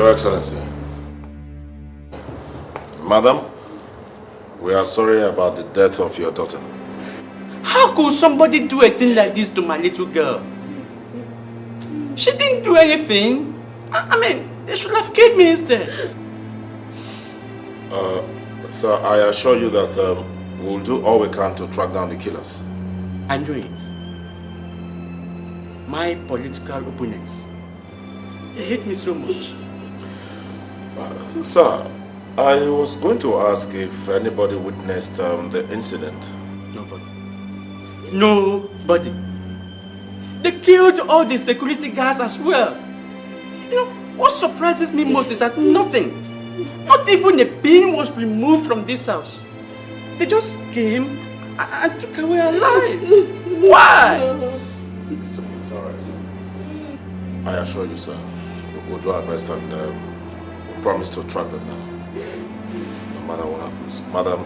Your Excellency. Madam, we are sorry about the death of your daughter. How could somebody do a thing like this to my little girl? She didn't do anything. I mean, they should have killed me instead. Sir, I assure you that we'll do all we can to track down the killers. I know it. My political opponents, they hate me so much. Sir, I was going to ask if anybody witnessed the incident. Nobody. Nobody. They killed all the security guards as well. You know, what surprises me most is that nothing, not even a pin was removed from this house. They just came and took away our life. Why? It's alright. I assure you, sir, we'll do our best and we promise to track them down. No matter what happens. Madam,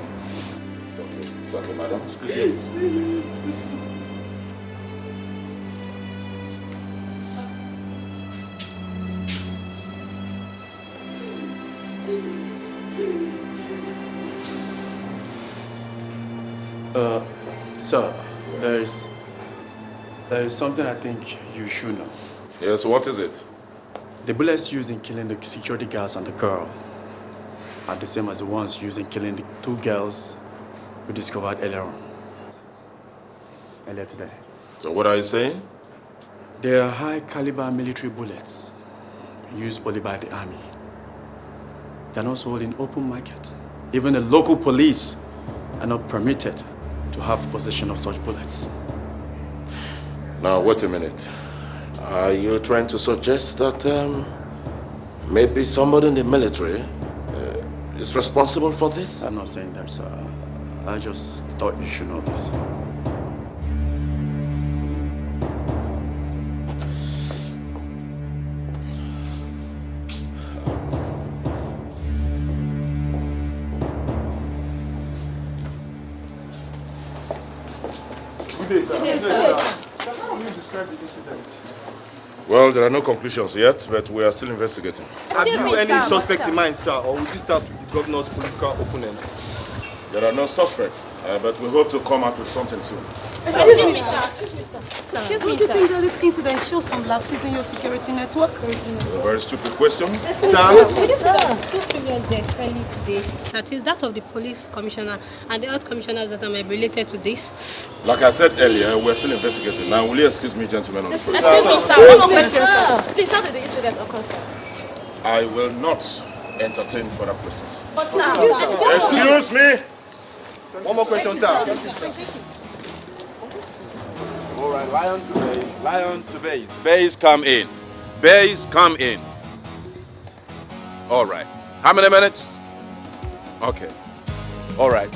it's okay. It's okay, madam. Excuse me. Sir, there is something I think you should know. Yes, what is it? The bullets used in killing the security guards and the girl are the same as the ones used in killing the two girls we discovered earlier today. So what are you saying? They are high caliber military bullets used only by the army. They are not sold in open market. Even the local police are not permitted to have possession of such bullets. Now, wait a minute. Are you trying to suggest that maybe somebody in the military is responsible for this? I'm not saying that, sir. I just thought you should know this. Well, there are no conclusions yet, but we are still investigating. Have you any suspect in mind, sir, or will you start with the governor's political opponents? There are no suspects, but we hope to come out with something soon. Excuse me, sir. Don't you think that this incident shows some lapses in your security network? That's a very stupid question. Sir? Two previous deaths early today. That is that of the police commissioner and the health commissioners that are related to this. Like I said earlier, we're still investigating. Now, will you excuse me, gentlemen of the police? Excuse me, sir. One more question, sir. Please, how did the incident occur, sir? I will not entertain further questions. But, sir, excuse me! One more question, sir. All right, lion to base, lion to base. Base, come in. Base, come in. All right. How many minutes? Okay. All right.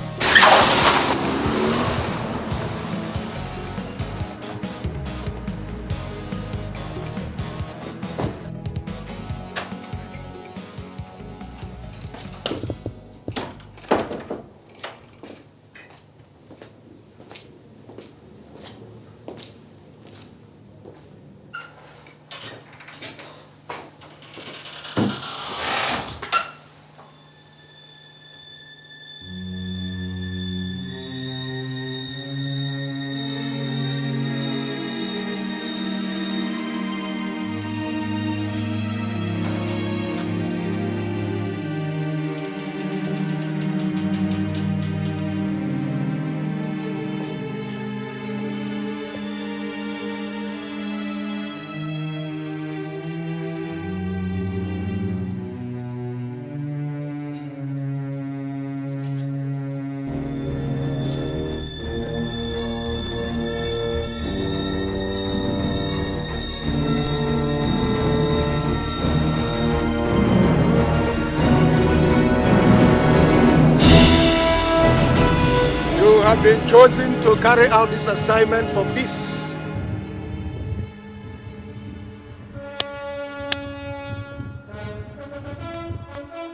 Have been chosen to carry out this assignment for peace.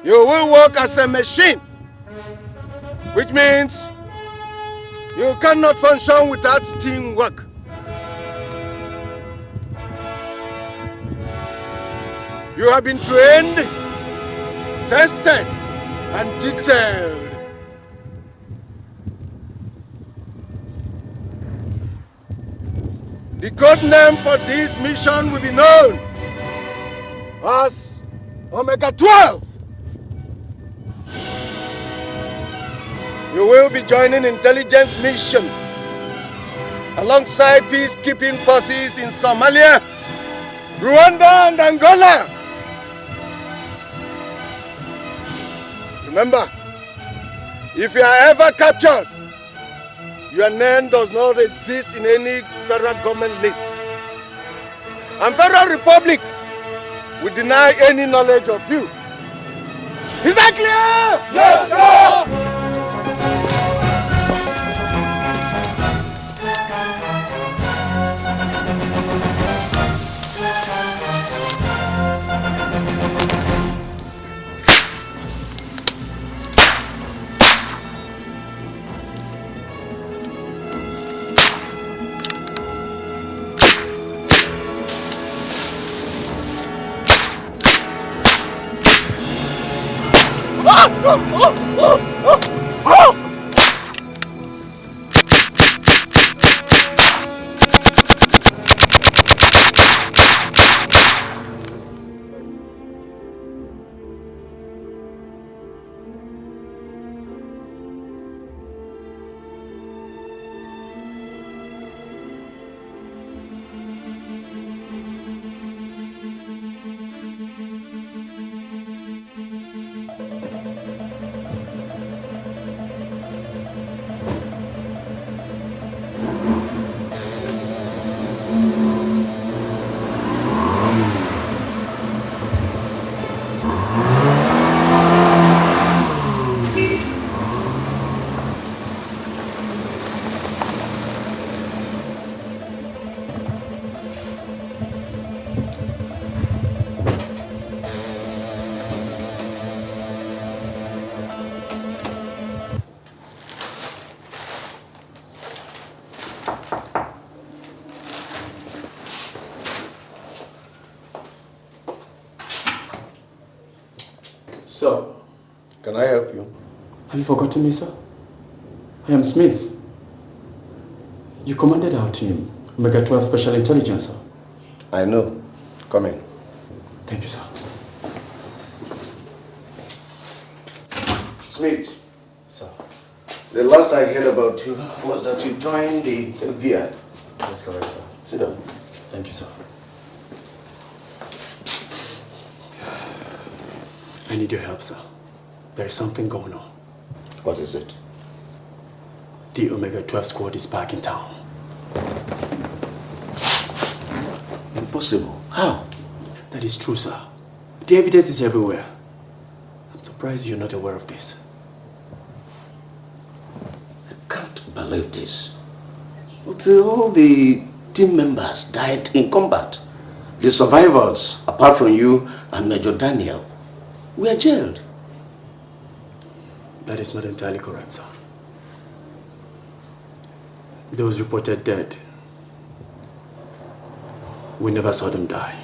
You will work as a machine, which means you cannot function without teamwork. You have been trained tested and detailed. The code name for this mission will be known as Omega 12. You will be joining intelligence mission alongside peacekeeping forces in Somalia, Rwanda, and Angola. Remember, if you are ever captured, your name does not exist in any federal government list. And Federal Republic will deny any knowledge of you. Is that clear? Yes, sir! Sir. Can I help you? Have you forgotten me, sir? I am Smith. You commanded our team, Omega 12 Special Intelligence, sir. I know. Come in. Thank you, sir. Smith. Sir. The last I heard about you was that you joined the FBI. That's correct, sir. Sit down. Thank you, sir. I need your help, sir. There is something going on. What is it? The Omega 12 squad is back in town. Impossible. How? That is true, sir. The evidence is everywhere. I'm surprised you're not aware of this. I can't believe this. But all the team members died in combat. The survivors, apart from you and Major Daniel, were jailed. That is not entirely correct, sir. Those reported dead, we never saw them die.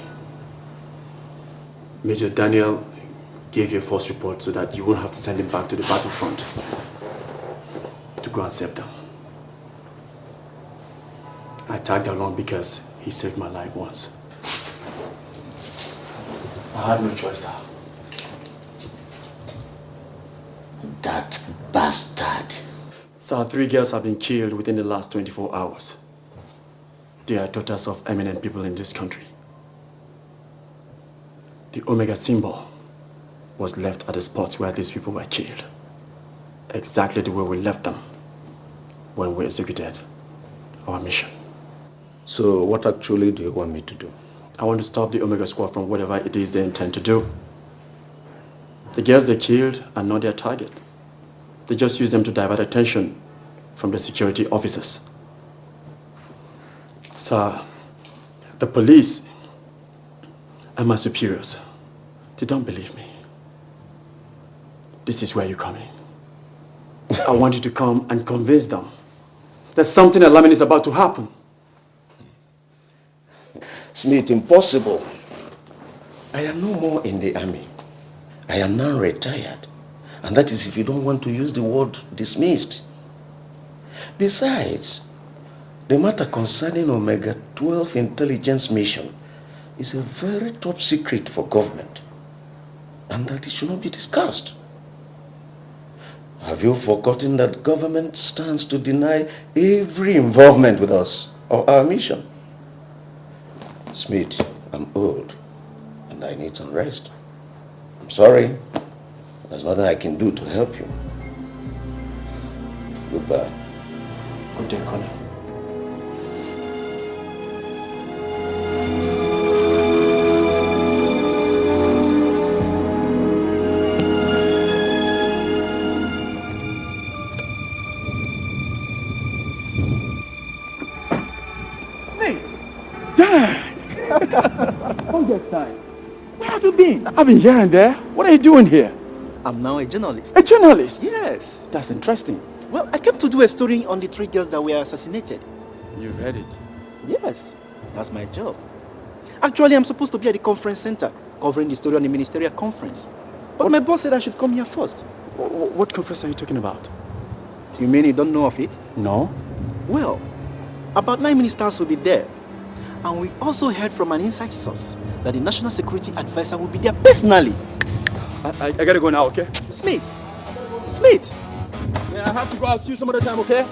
Major Daniel gave you a false report so that you won't have to send him back to the battlefront to go and save them. I tagged along because he saved my life once. I had no choice, sir. That bastard. Sir, 3 girls have been killed within the last 24 hours. They are daughters of eminent people in this country. The Omega symbol was left at the spot where these people were killed. Exactly the way we left them when we executed our mission. So what actually do you want me to do? I want to stop the Omega squad from whatever it is they intend to do. The girls they killed are not their target. They just use them to divert attention from the security officers. Sir, the police and my superiors, they don't believe me. This is where you come in. I want you to come and convince them that something alarming is about to happen. Smith, impossible. I am no more in the army. I am now retired. And that is if you don't want to use the word dismissed. Besides, the matter concerning Omega 12 intelligence mission is a very top secret for government, and that it should not be discussed. Have you forgotten that government stands to deny every involvement with us or our mission? Smith, I'm old and I need some rest. I'm sorry. There's nothing I can do to help you. Goodbye. Good day, Colonel. Where have you been? I've been here and there. What are you doing here? I'm now a journalist. A journalist? Yes. That's interesting. Well, I came to do a story on the 3 girls that were assassinated. You've heard it? Yes. That's my job. Actually, I'm supposed to be at the conference center, covering the story on the ministerial conference. But my boss said I should come here first. What conference are you talking about? You mean you don't know of it? No. Well, about 9 ministers will be there. And we also heard from an inside source that the National Security Advisor will be there personally. I gotta go now, okay? Smith! Smith! Yeah, I have to go. I'll see you some other time, okay?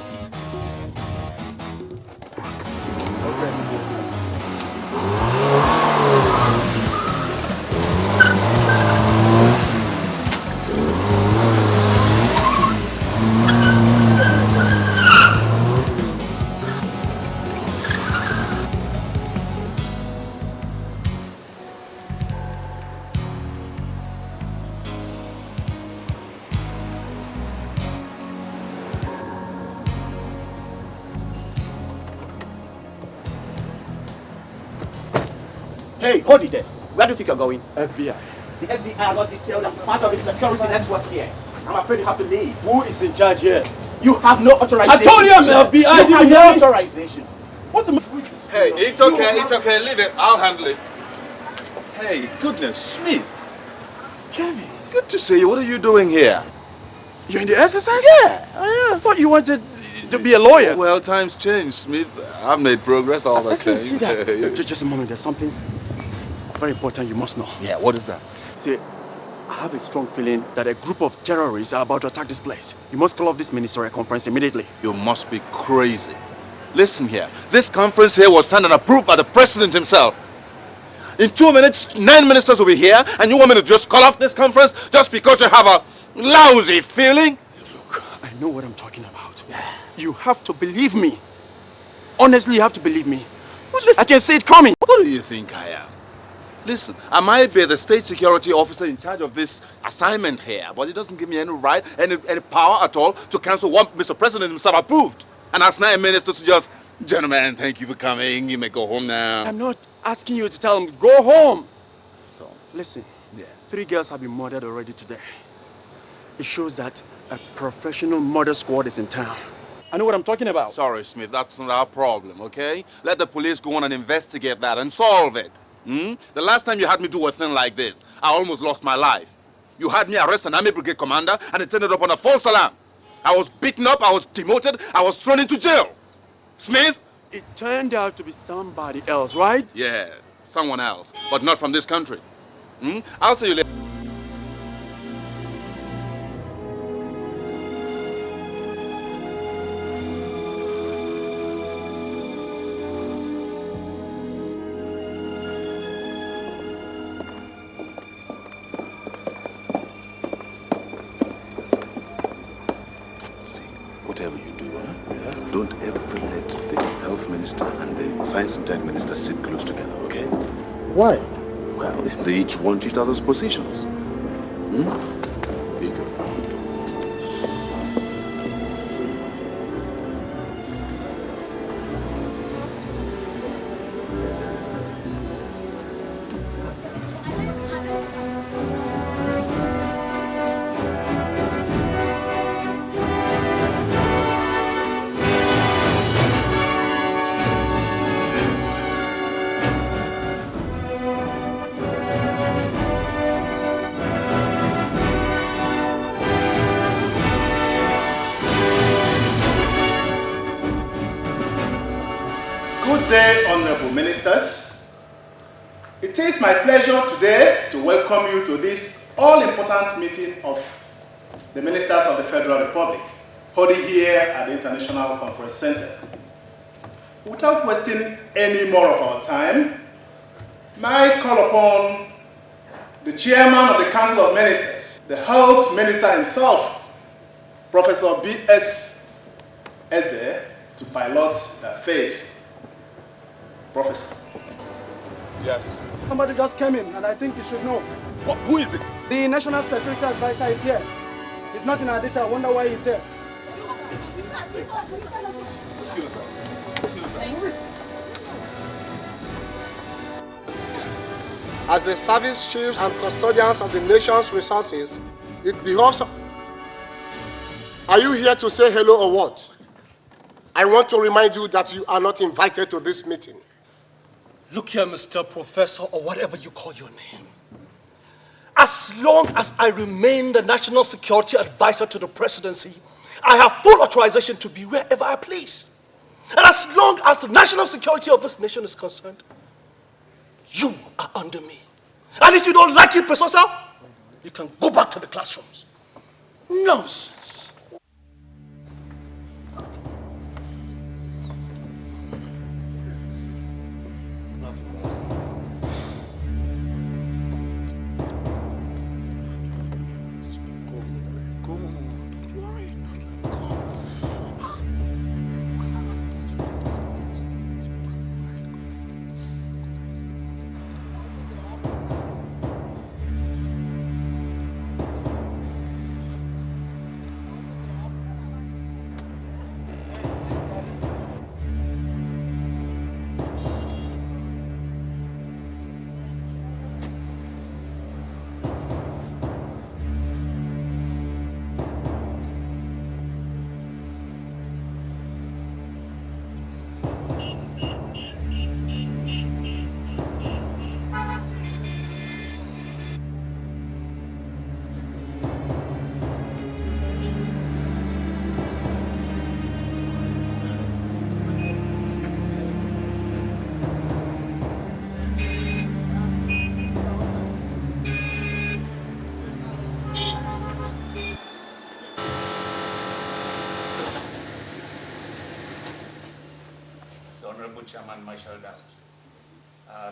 Hey, hold it there. Where do you think you're going? FBI. The FBI are not detailed as part of the security network here. I'm afraid you have to leave. Who is in charge here? You have no authorization. I told you I'm FBI. You have no authorization. What's the Hey, it's okay, leave it. I'll handle it. Hey, goodness, Smith. Kevin, Good to see you. What are you doing here? you're in the exercise? Yeah, I thought you wanted to be a lawyer. Well, times change, Smith. I've made progress all the I can same. see that. Just a moment, there's something very important you must know. Yeah, what is that? See, I have a strong feeling that a group of terrorists are about to attack this place. You must call off this ministerial conference immediately. You must be crazy. Listen here. This conference here was signed and approved by the president himself. In 2 minutes, 9 ministers will be here, and you want me to just call off this conference just because you have a lousy feeling? Look, I know what I'm talking about. You have to believe me. Honestly, you have to believe me. Well, listen, I can see it coming. Who do you think I am? Listen, I might be the state security officer in charge of this assignment here, but it doesn't give me any right, any power at all to cancel what Mr. President himself approved. And ask 9 ministers to just, gentlemen, thank you for coming. You may go home now. I'm not asking you to tell them, go home. So, Listen, yeah. 3 girls have been murdered already today. It shows that a professional murder squad is in town. I know what I'm talking about. Sorry, Smith, that's not our problem, okay? Let the police go on and investigate that and solve it. The last time you had me do a thing like this, I almost lost my life. You had me arrest an army brigade commander and it ended up on a false alarm. I was beaten up, I was demoted, I was thrown into jail. Smith? It turned out to be somebody else, right? Yeah, someone else, but not from this country. I'll see you later. Whatever you do, don't ever let the health minister and the science and tech minister sit close together, okay? Why? Well, they each want each other's positions. Be good. Good day, honorable ministers. It is my pleasure today to welcome you to this all-important meeting of the ministers of the Federal Republic, holding here at the International Conference Center. Without wasting any more of our time, may I call upon the chairman of the Council of Ministers, the health minister himself, Professor B.S. Eze, to pilot the phase. Professor. Yes. Somebody just came in, and I think you should know. What? Who is it? The National Security Advisor is here. He's not in our data. I wonder why he's here. As the service chiefs and custodians of the nation's resources, it behoves... Are you here to say hello or what? I want to remind you that you are not invited to this meeting. Look here, Mr. Professor, or whatever you call your name. As long as I remain the National Security Advisor to the Presidency, I have full authorization to be wherever I please. And as long as the national security of this nation is concerned, you are under me. And if you don't like it, Professor, you can go back to the classrooms. Nonsense. Chairman Michel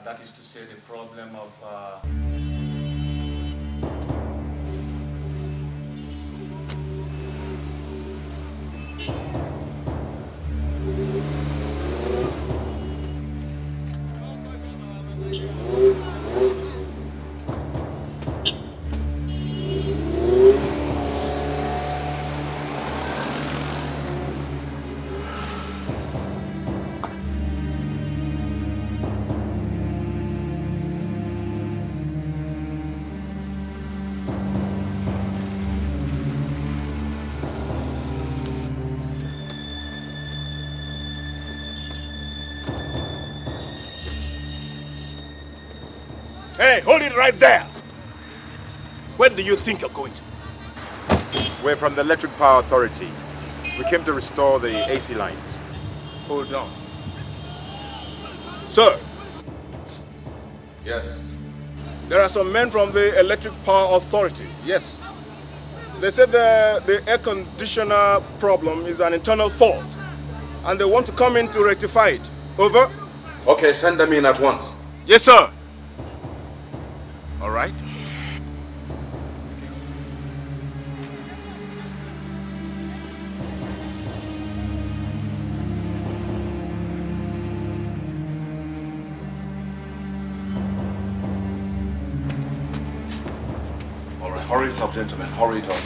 that is to say the problem of Hey, hold it right there. Where do you think you're going to? We're from the Electric Power Authority. We came to restore the AC lines. Hold on. Sir. Yes. There are some men from the Electric Power Authority. Yes. They said the air conditioner problem is an internal fault, and they want to come in to rectify it. Over. Okay, send them in at once. Yes, sir. All right. All right, hurry it up, gentlemen. Hurry it up.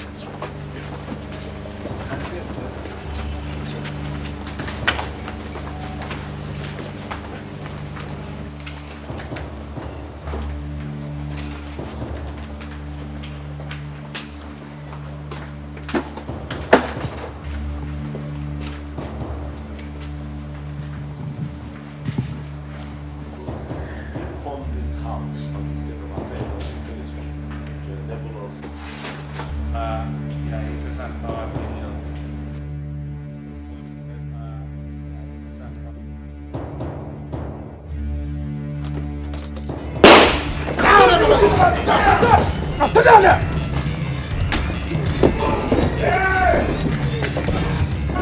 Sit down there!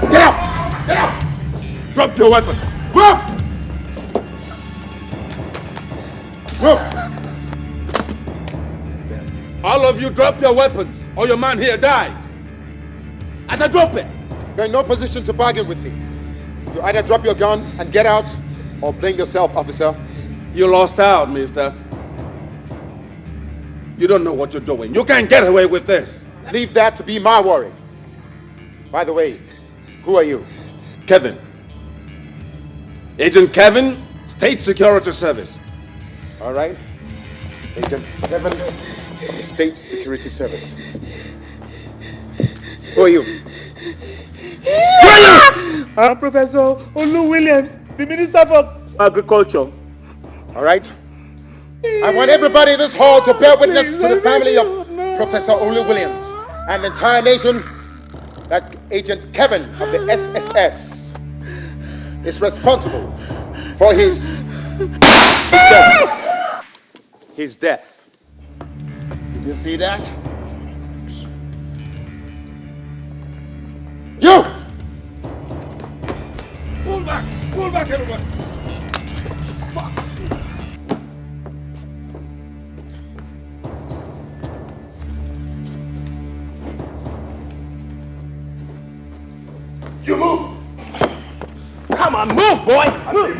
Get out! Get out! Drop your weapon! Move! Move! All of you drop your weapons, or your man here dies. I said drop it! You're in no position to bargain with me. You either drop your gun and get out, or blame yourself, officer. You lost out, mister. You don't know what you're doing. You can't get away with this. Leave that to be my worry. By the way, who are you? Kevin. Agent Kevin, State Security Service. All right. Agent Kevin of the State Security Service. Who are you? Who are you? I'm Professor Olu Williams, the Minister for Agriculture. All right. I want everybody in this hall to bear witness to the family of Professor Olu Williams and the entire nation that Agent Kevin of the SSS is responsible for his death. His death. Did you see that? You! Pull back, everybody. Fuck. You move! Come on, move, boy! Move!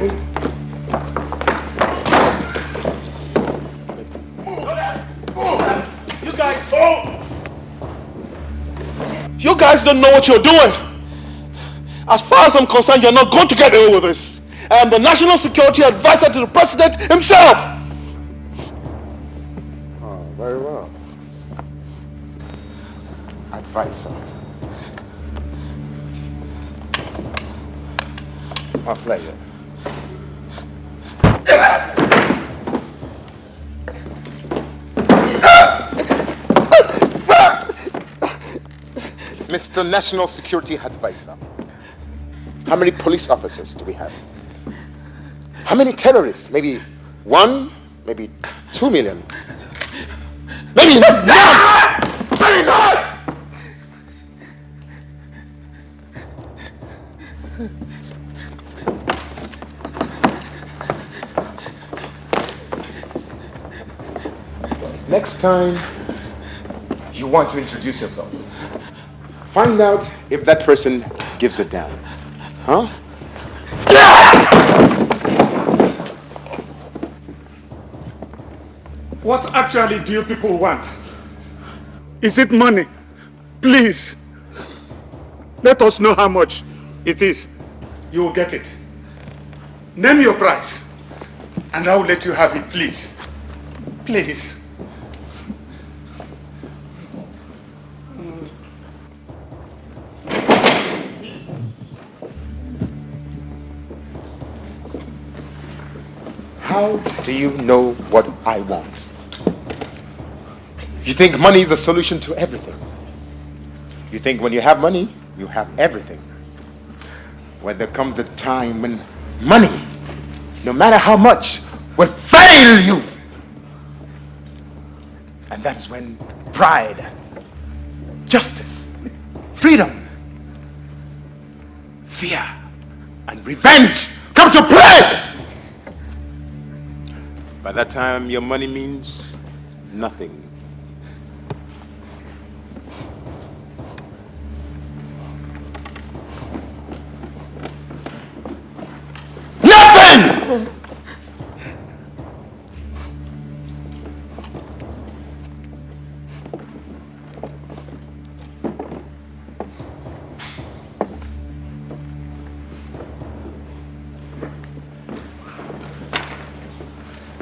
You guys don't know what you're doing. As far as I'm concerned, you're not going to get away with this. I am the National Security Advisor to the President himself. Oh, very well. Advisor. My pleasure. Mr. National Security Advisor, how many police officers do we have? How many terrorists? Maybe 1, maybe 2 million. Maybe none! Maybe none! Next time you want to introduce yourself, find out if that person gives a damn. Huh? What actually do you people want? Is it money? Please, let us know how much it is. You will get it. Name your price, and I will let you have it, please. Please. How do you know what I want? You think money is the solution to everything. You think when you have money, you have everything. When there comes a time when money, no matter how much, will fail you. And that's when pride, justice, freedom, fear, and revenge come to play. By that time, your money means nothing. Nothing!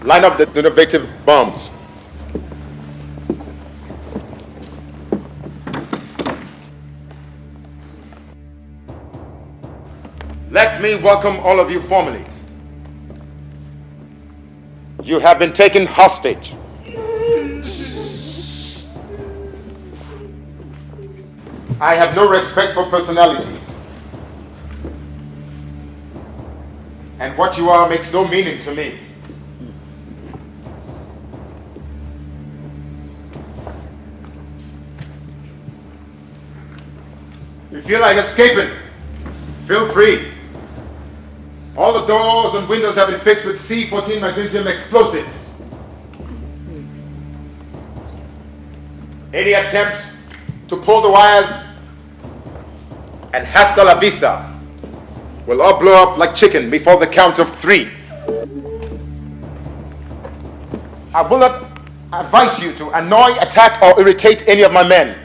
Line up the innovative bombs. Let me welcome all of you formally. You have been taken hostage. I have no respect for personalities. And what you are makes no meaning to me. you feel like escaping, feel free. All the doors and windows have been fixed with C-14 magnesium explosives. Any attempt to pull the wires, and hasta la vista, will all blow up like chicken before the count of 3. I will not advise you to annoy, attack, or irritate any of my men.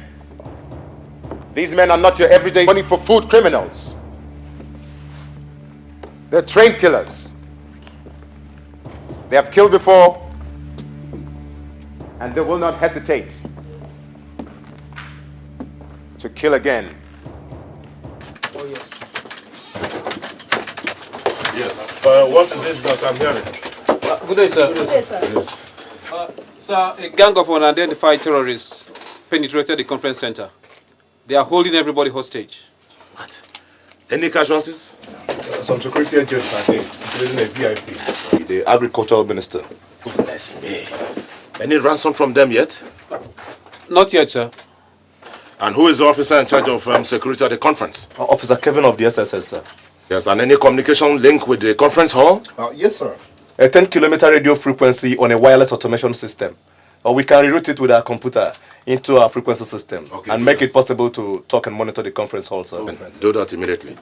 These men are not your everyday money for food criminals. They're trained killers. They have killed before, and they will not hesitate to kill again. Oh, yes. Yes. What is this that I'm hearing? Good day, sir. Good day, sir. Yes. Sir, a gang of unidentified terrorists penetrated the conference center. They are holding everybody hostage. What? Any casualties? Some security agents are here, including a VIP, the agricultural minister. Goodness me. Any ransom from them yet? Not yet, sir. And who is the officer in charge of security at the conference? Officer Kevin of the SSS, sir. Yes, and any communication link with the conference hall? Yes, sir. A 10-kilometer radio frequency on a wireless automation system. We can reroute it with our computer into our frequency system and make it possible to talk and monitor the conference hall, sir. Do that immediately.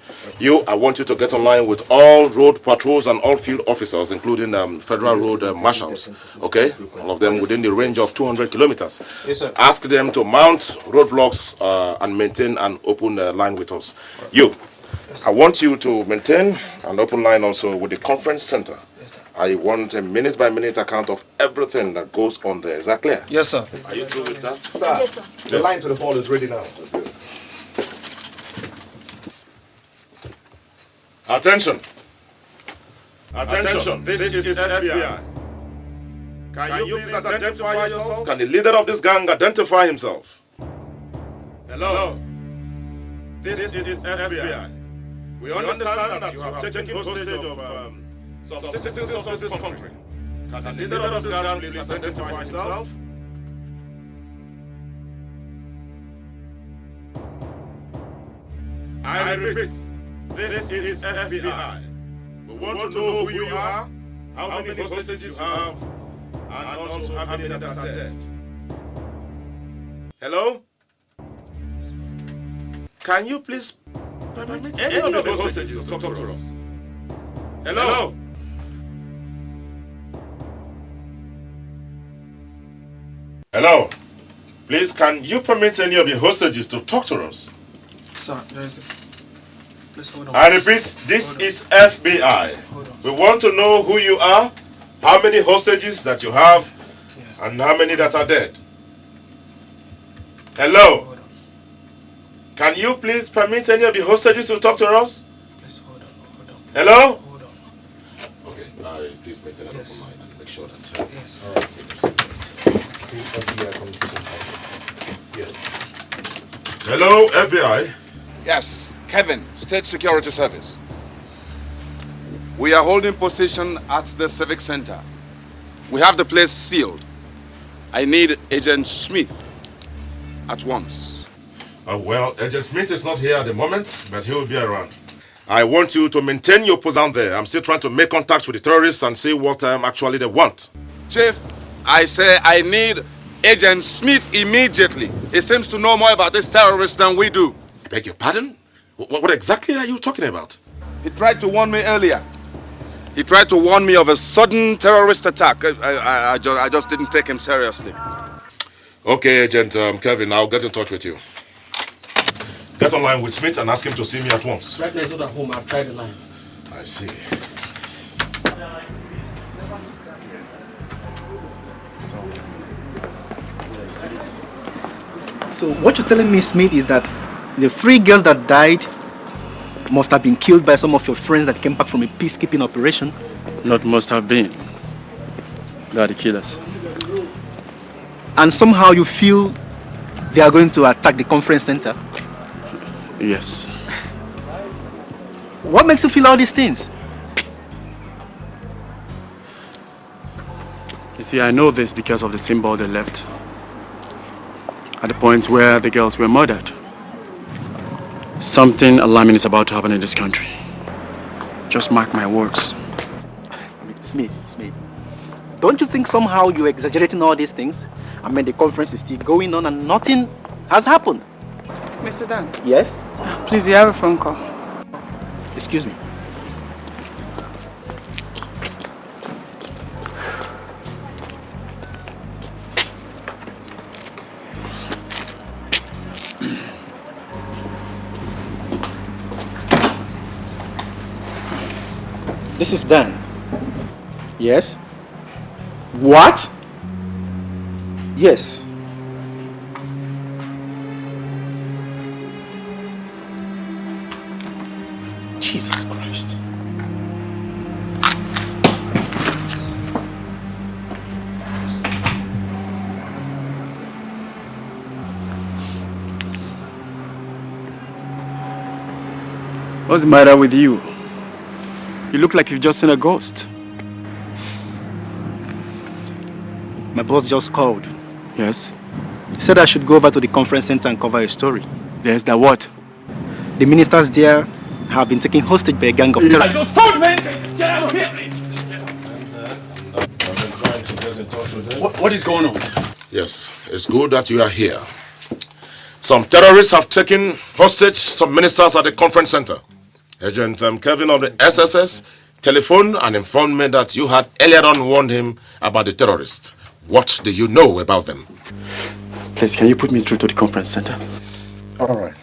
I want you to get online with all road patrols and all field officers, including federal road marshals, okay? All of them within the range of 200 kilometers. Yes, sir. Ask them to mount roadblocks and maintain an open line with us. I want you to maintain an open line also with the conference center. Yes, sir. I want a minute-by-minute account of everything that goes on there. Is that clear? Yes, sir. Are you through with that? Sir, yes, sir. The line to the hall is ready now. Attention. Attention. This is FBI. Can you please identify yourself? Can the leader of this gang identify himself? Hello. This is FBI. We understand that you have taken hostage of some citizens of this country. Can the leader of this gang please identify himself? I repeat, this is FBI. We want to know who you are, how many hostages you have, and also how many that are dead. Hello? Can you please permit any of the hostages to talk to us? Hello? Hello? Please, can you permit any of the hostages to talk to us? Sir, there is... Please hold on. I repeat, this is FBI. We want to know who you are, how many hostages that you have, and how many that are dead. Hello? Can you please permit any of the hostages to talk to us? Please hold on. Hello? Hold on. Okay, please maintain an open mind and make sure that... Yes. Hello, FBI? Yes, Kevin, State Security Service. We are holding position at the Civic Center. We have the place sealed. I need Agent Smith at once. Well, Agent Smith is not here at the moment, but he will be around. I want you to maintain your post down there. I'm still trying to make contact with the terrorists and see what actually they want. Chief, I say I need Agent Smith immediately. He seems to know more about this terrorist than we do. Beg your pardon? What exactly are you talking about? He tried to warn me earlier. He tried to warn me of a sudden terrorist attack. I just didn't take him seriously. Okay, Agent Kevin, I'll get in touch with you. Get online with Smith and ask him to see me at once. Right now he's not at home. I've tried the line. I see. So what you're telling me, Smith, is that the 3 girls that died must have been killed by some of your friends that came back from a peacekeeping operation? Not must have been. They are the killers. And somehow you feel they are going to attack the conference center? Yes. What makes you feel all these things? You see, I know this because of the symbol they left at the point where the girls were murdered. Something alarming is about to happen in this country. Just mark my words. Smith, don't you think somehow you're exaggerating all these things? I mean, the conference is still going on and nothing has happened. Mr. Dan? Yes? Please, you have a phone call. Excuse me. This is Dan. Yes? What? Yes. Jesus Christ. What's the matter with you? You look like you've just seen a ghost. My boss just called. Yes? He said I should go over to the conference center and cover a story. Yes, that what? The ministers there have been taken hostage by a gang of terrorists. Get out of here! What is going on? Yes, it's good that you are here. Some terrorists have taken hostage some ministers at the conference center. Agent Kevin of the SSS telephoned and informed me that you had earlier on warned him about the terrorists. What do you know about them? Please, can you put me through to the conference center? All right.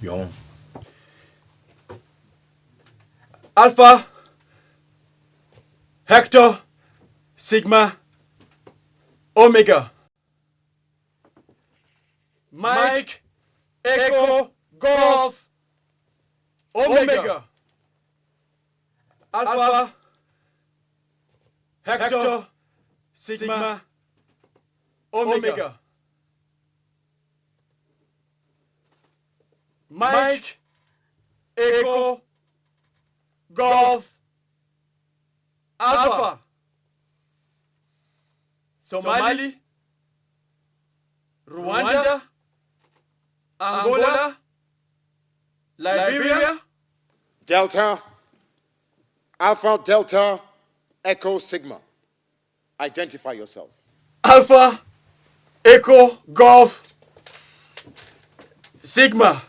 Yo. Alpha, Hector, Sigma, Omega. Mike, Echo, Golf, Omega. Alpha, Hector, Sigma, Omega. Mike, Echo, Golf, Alpha. Somali, Rwanda, Angola, Liberia, Delta, Alpha, Delta, Echo, Sigma. Identify yourself. Alpha, Echo, Golf, Sigma,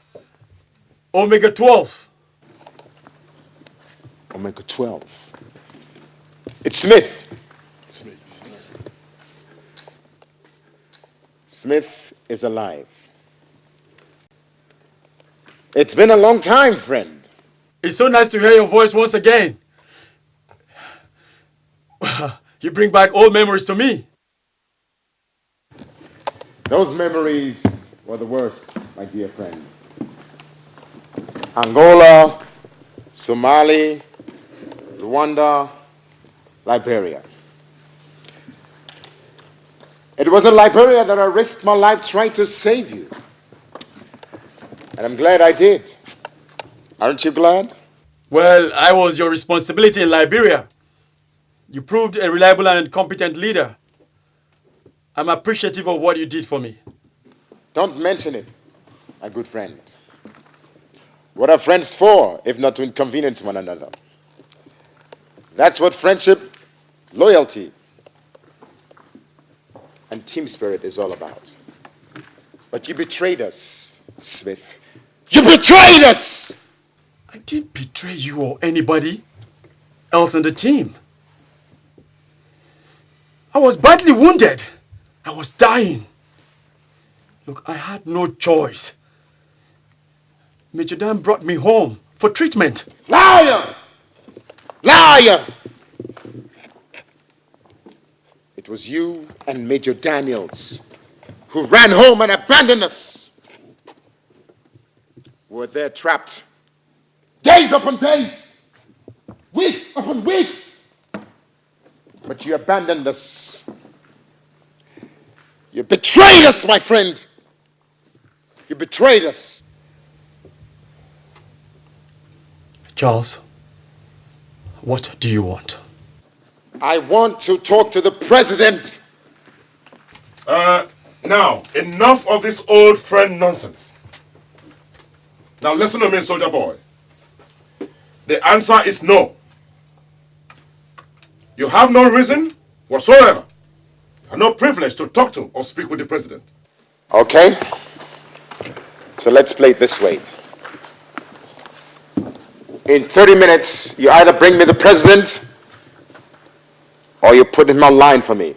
Omega 12. Omega 12. It's Smith. Smith is alive. It's been a long time, friend. It's so nice to hear your voice once again. You bring back old memories to me. Those memories were the worst, my dear friend. Angola, Somali, Rwanda, Liberia. It was in Liberia that I risked my life trying to save you. And I'm glad I did. Aren't you glad? Well, I was your responsibility in Liberia. You proved a reliable and competent leader. I'm appreciative of what you did for me. Don't mention it, my good friend. What are friends for, if not to inconvenience one another? That's what friendship, loyalty, and team spirit is all about. But you betrayed us, Smith. You betrayed us! I didn't betray you or anybody else in the team. I was badly wounded. I was dying. Look, I had no choice. Major Dan brought me home for treatment. Liar! Liar! It was you and Major Daniels who ran home and abandoned us. We were there trapped. Days upon days. Weeks upon weeks. But you abandoned us. You betrayed us, my friend. You betrayed us. Charles, what do you want? I want to talk to the president. Now, enough of this old friend nonsense. Now listen to me, soldier boy. The answer is no. You have no reason whatsoever, and no privilege to talk to or speak with the president. Okay. So let's play it this way. In 30 minutes, you either bring me the president or you put him on line for me.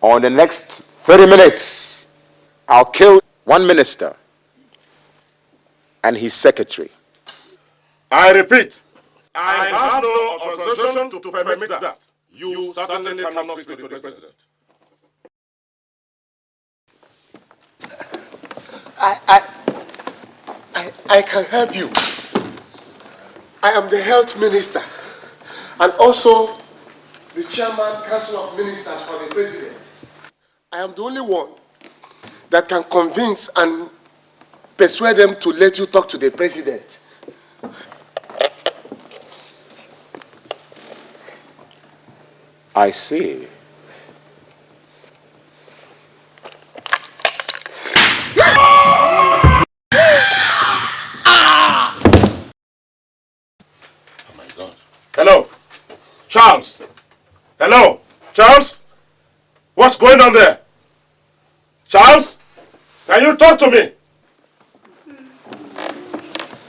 Or in the next 30 minutes, I'll kill one minister and his secretary. I repeat, I have no authorization to permit that. You certainly cannot speak to the president. I can help you. I am the health minister and also the chairman council of ministers for the president. I am the only one that can convince and persuade them to let you talk to the president. I see. Hello, Charles. Hello, Charles. What's going on there? Charles, can you talk to me?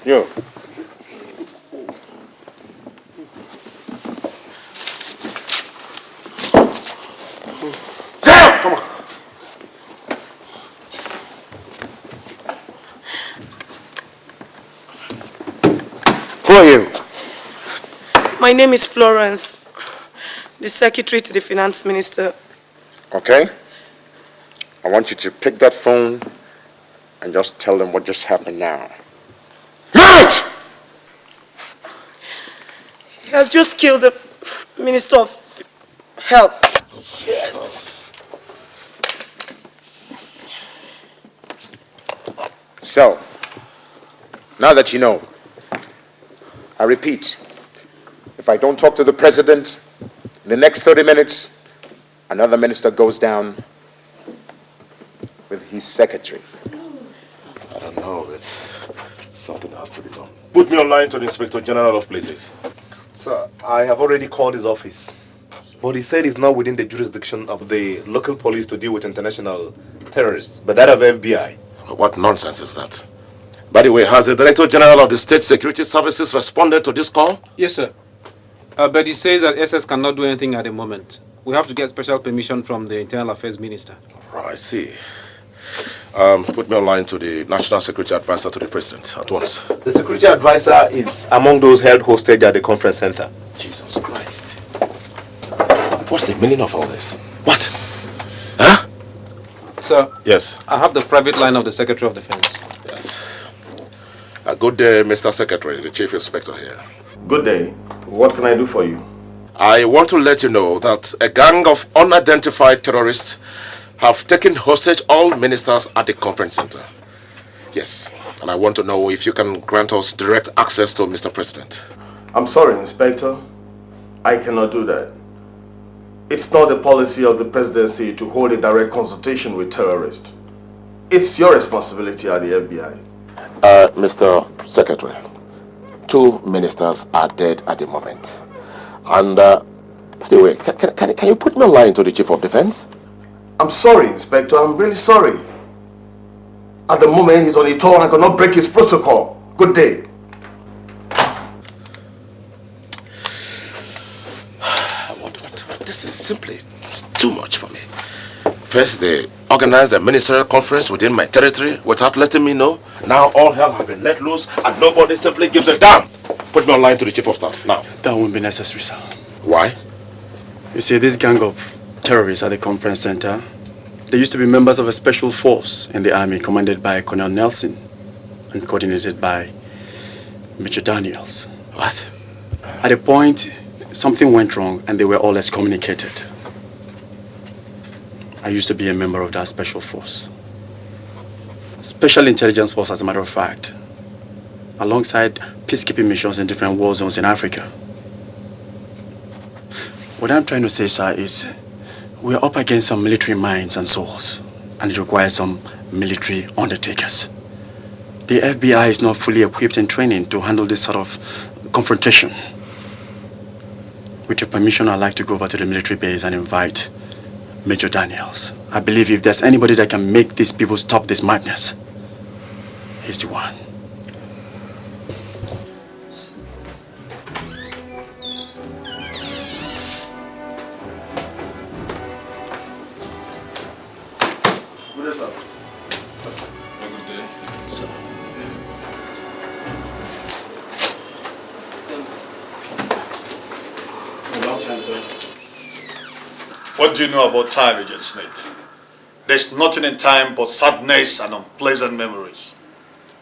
You. Come on. Who are you? My name is Florence, the secretary to the finance minister. Okay. I want you to pick that phone and just tell them what just happened now. Right! He has just killed the Minister of Health. Shit. So, now that you know, I repeat, if I don't talk to the president, in the next 30 minutes, another minister goes down with his secretary. I don't know, but something has to be done. Put me online to the Inspector General of Police. Sir, I have already called his office. But he said it's not within the jurisdiction of the local police to deal with international terrorists, but that of FBI. What nonsense is that? By the way, has the Director General of the State Security Services responded to this call? Yes, sir. But he says that SS cannot do anything at the moment. We have to get special permission from the Internal Affairs Minister. Right, I see. Put me online to the National Security Advisor to the President at once. The security advisor is among those held hostage at the conference center. Jesus Christ. What's the meaning of all this? What? Huh? Sir? Yes. I have the private line of the Secretary of Defense. Yes. Good day, Mr. Secretary, the Chief Inspector here. Good day. What can I do for you? I want to let you know that a gang of unidentified terrorists have taken hostage all ministers at the conference center. Yes, and I want to know if you can grant us direct access to Mr. President. I'm sorry, Inspector. I cannot do that. It's not the policy of the presidency to hold a direct consultation with terrorists. It's your responsibility at the FBI. Mr. Secretary, 2 ministers are dead at the moment. And, by the way, can you put me online to the Chief of Defense? I'm sorry, Inspector. I'm really sorry. At the moment, he's on a tour and I cannot break his protocol. Good day. This is simply just too much for me. First, they organized a ministerial conference within my territory without letting me know. Now all hell has been let loose and nobody simply gives a damn. Put me online to the Chief of Staff now. That won't be necessary, sir. Why? You see, this gang of terrorists at the conference center, they used to be members of a special force in the army commanded by Colonel Nelson and coordinated by Majid Daniels. What? At a point, something went wrong and they were all excommunicated. I used to be a member of that special force. Special intelligence force, as a matter of fact, alongside peacekeeping missions in different war zones in Africa. What I'm trying to say, sir, is We're up against some military minds and souls, and it requires some military undertakers. The FBI is not fully equipped and trained to handle this sort of confrontation. With your permission, I'd like to go over to the military base and invite Major Daniels. I believe if there's anybody that can make these people stop this madness, he's the one. Good day, sir. Good day. Sir. What do you know about time, Agent Smith? There's nothing in time but sadness and unpleasant memories.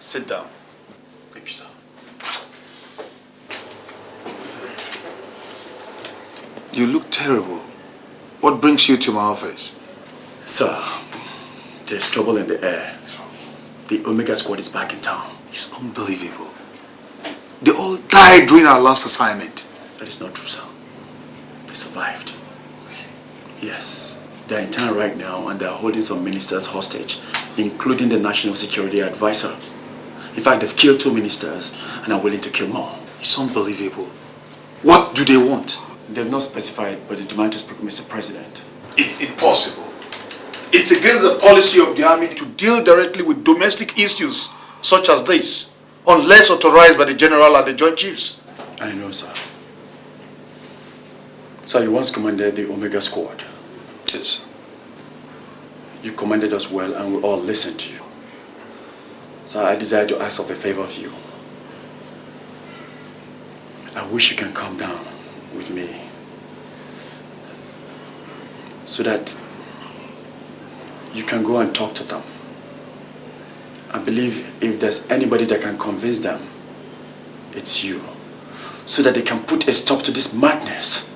Sit down. Thank you, sir. You look terrible. What brings you to my office? Sir, there's trouble in the air. The Omega Squad is back in town. It's unbelievable. They all died during our last assignment. That is not true, sir. They survived. Yes. They're in town right now and they're holding some ministers hostage, including the National Security Advisor. In fact, they've killed 2 ministers and are willing to kill more. It's unbelievable. What do they want? They've not specified, but they demand to speak with Mr. President. It's impossible. It's against the policy of the army to deal directly with domestic issues such as this, unless authorized by the General and the Joint Chiefs. I know, sir. Sir, you once commanded the Omega Squad. Yes. You commanded us well and we all listened to you. So I desire to ask of a favor of you. I wish you can come down with me so that you can go and talk to them. I believe if there's anybody that can convince them, it's you, so that they can put a stop to this madness.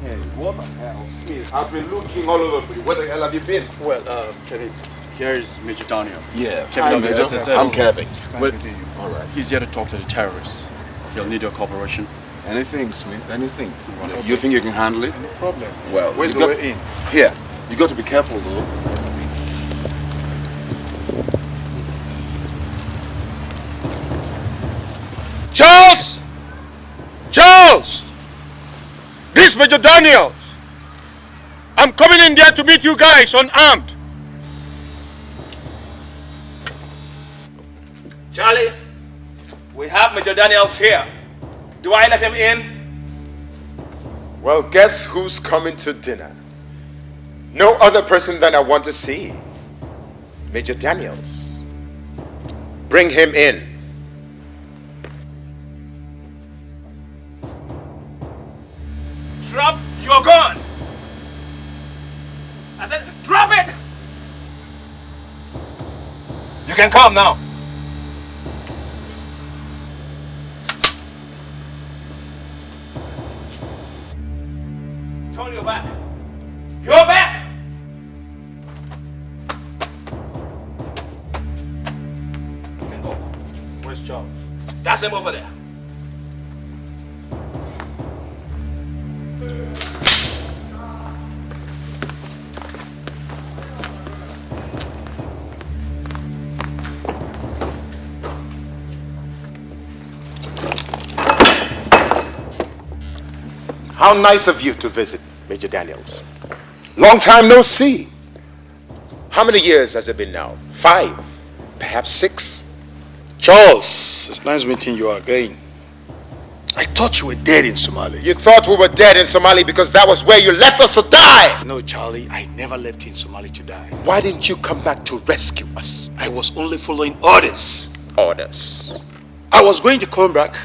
Hey, what the hell, Smith? I've been looking all over for you. Where the hell have you been? Well, Kevin, here is Major Daniel. Yeah. Kevin, Hi, Major. I'm Kevin. Well, all right. He's here to talk to the terrorists. He'll need your cooperation. Anything, Smith, anything. You think you can handle it? No problem. Well, where's the way in? Here. You got to be careful, though. Charles! Charles! This is Major Daniels. I'm coming in there to meet you guys unarmed. Charlie, we have Major Daniels here. Do I let him in? Well, guess who's coming to dinner? No other person than I want to see. Major Daniels. Bring him in. Drop your gun. I said, drop it. You can come now. Turn your back. Your back. You can go. Where's Charles? That's him over there. How nice of you to visit, Major Daniels. Long time no see. How many years has it been now? 5, perhaps 6? Charles, it's nice meeting you again. I thought you were dead in Somalia. You thought we were dead in Somalia because that was where you left us to die. No, Charlie, I never left you in Somalia to die. Why didn't you come back to rescue us? I was only following orders. Orders? I was going to come back,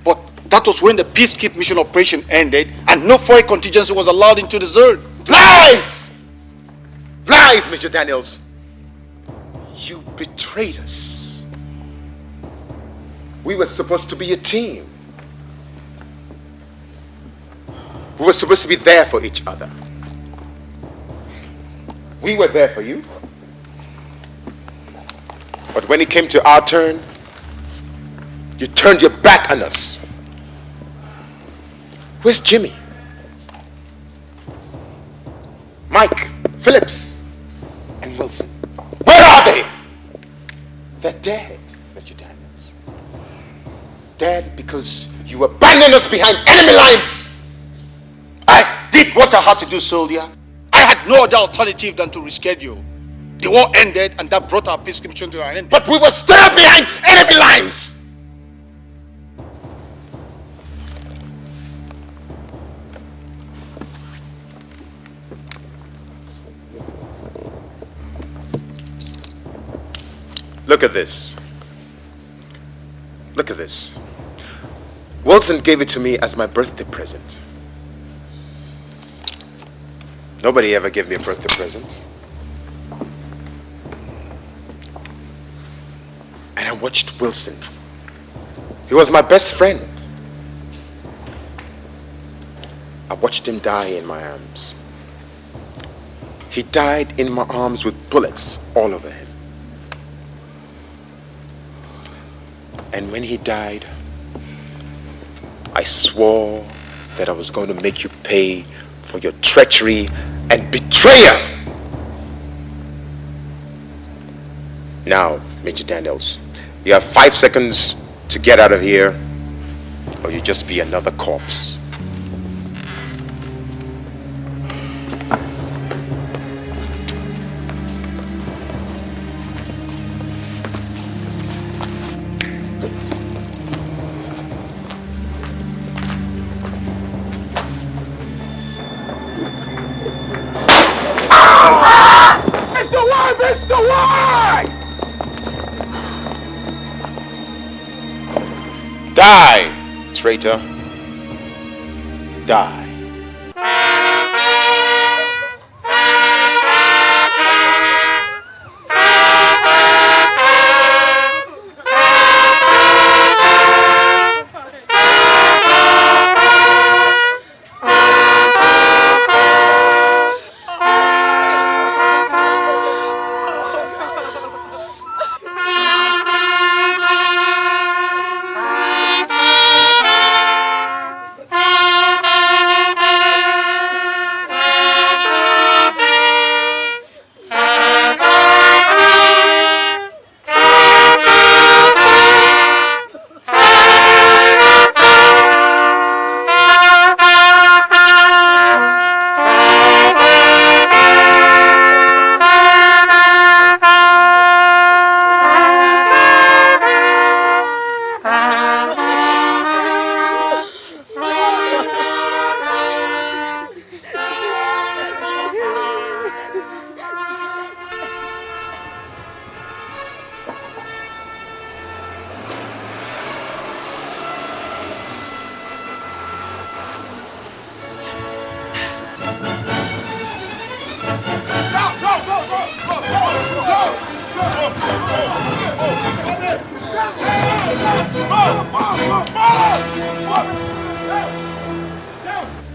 but that was when the peacekeeping mission operation ended and no foreign contingency was allowed into the zone. Lies! Lies, Major Daniels. You betrayed us. We were supposed to be a team. We were supposed to be there for each other. We were there for you. But when it came to our turn, You turned your back on us. Where's Jimmy? Mike, Phillips, and Wilson? Where are they? They're dead, Majid Daniels. Dead because you abandoned us behind enemy lines. I did what I had to do, soldier. I had no other alternative than to reschedule. The war ended and that brought our peace commission to an end. But we were still behind enemy lines. Look at this. Look at this. Wilson gave it to me as my birthday present. Nobody ever gave me a birthday present. And I watched Wilson. He was my best friend. I watched him die in my arms. He died in my arms with bullets all over him. And when he died, I swore that I was going to make you pay for your treachery and betrayal. Now, Majid Daniels, you have 5 seconds to get out of here, or you just be another corpse. Mr. White! Die, traitor. Die.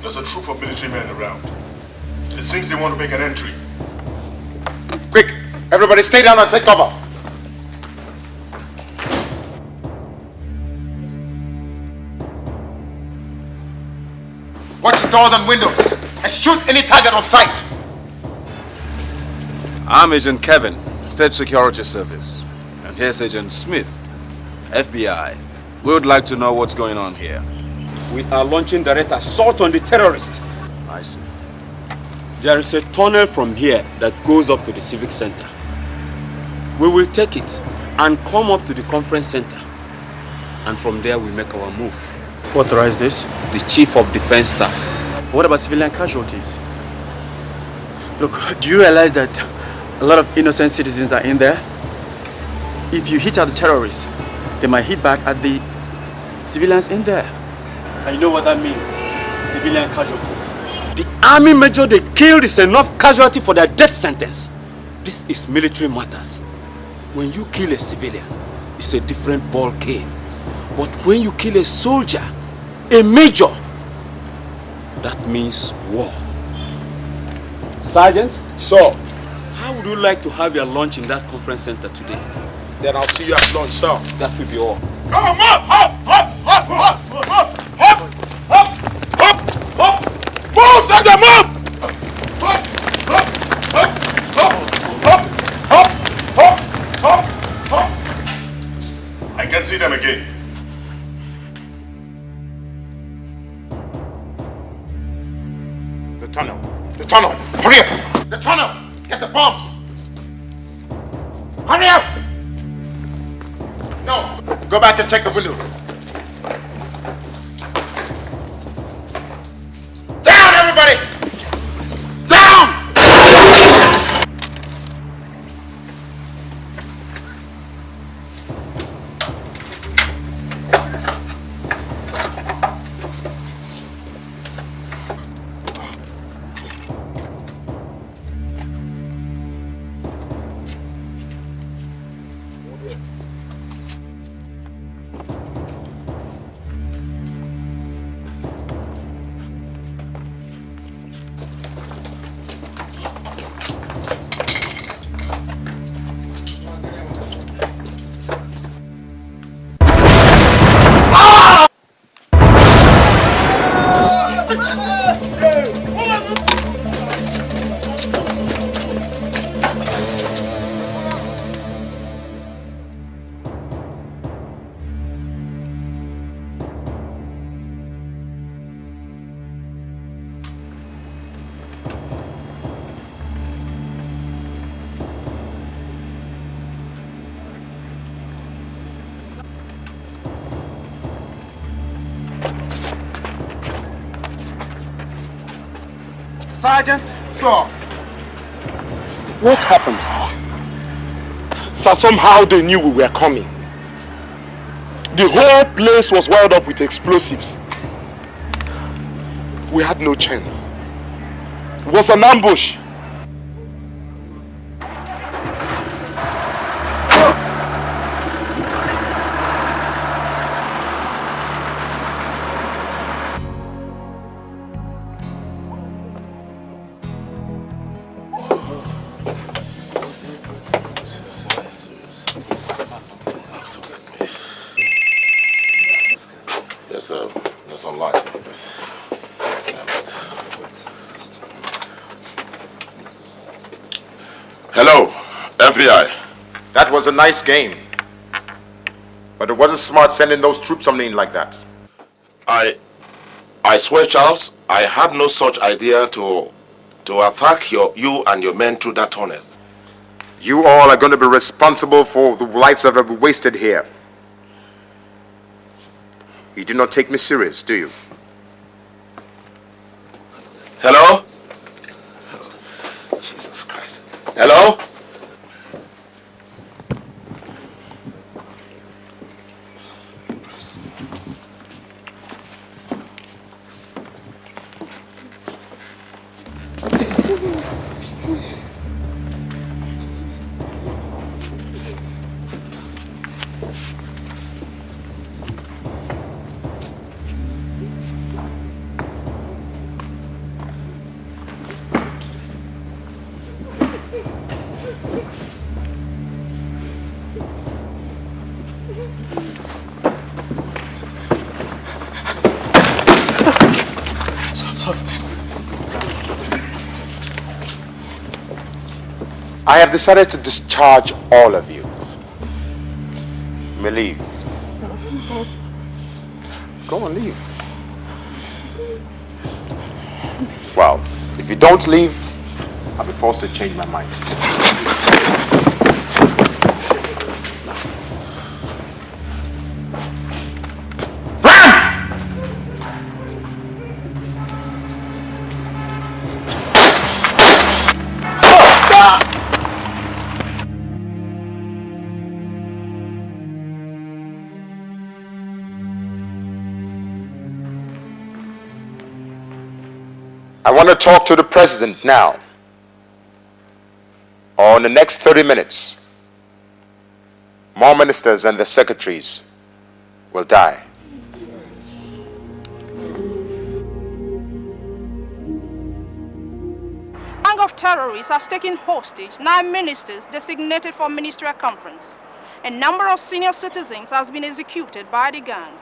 There's a troop of military men around. It seems they want to make an entry. Quick, everybody stay down and take cover. Watch the doors and windows and shoot any target on sight. I'm Agent Kevin, State Security Service. And here's Agent Smith, FBI. We would like to know what's going on here. We are launching direct assault on the terrorists. I see. There is a tunnel from here that goes up to the civic center. We will take it and come up to the conference center. And from there we make our move. Who authorized this? The Chief of Defense Staff. What about civilian casualties? Look, do you realize that a lot of innocent citizens are in there? If you hit at the terrorists, they might hit back at the civilians in there. And you know what that means? Civilian casualties. The army major they killed is enough casualty for their death sentence. This is military matters. When you kill a civilian, it's a different ball game. But when you kill a soldier, a major, that means war. Sergeant? So, how would you like to have your lunch in that conference center today? Then I'll see you at lunch, sir. That will be all. Come on, move! Hop! Hop! Hop! Hop! Hop! Hop! Hop! Hop! Hop! Move, Sergeant, move! Hop! Hop! Hop! Hop! Hop! Hop! Hop! Hop! Hop! I can't see them again. The tunnel! The tunnel! Hurry up! The tunnel! Get the bombs! Hurry up! No! Go back and check the windows. Down, everybody! Down! Sergeant! Sir! What happened? Sir, somehow they knew we were coming. The whole place was wired up with explosives. We had no chance. It was an ambush. There's online. Hello, FBI. That was a nice game. But it wasn't smart sending those troops on in like that. I swear, Charles, I had no such idea to attack you and your men through that tunnel. You all are going to be responsible for the lives that have been wasted here. You do not take me serious, do you? Hello? Jesus Christ. Hello? I have decided to discharge all of you. You may leave. Go on, leave. Well, if you don't leave, I'll be forced to change my mind. I want to talk to the president now, or in the next 30 minutes. More ministers and their secretaries will die. Gang of terrorists has taken hostage 9 ministers designated for ministerial conference. a number of senior citizens has been executed by the gang,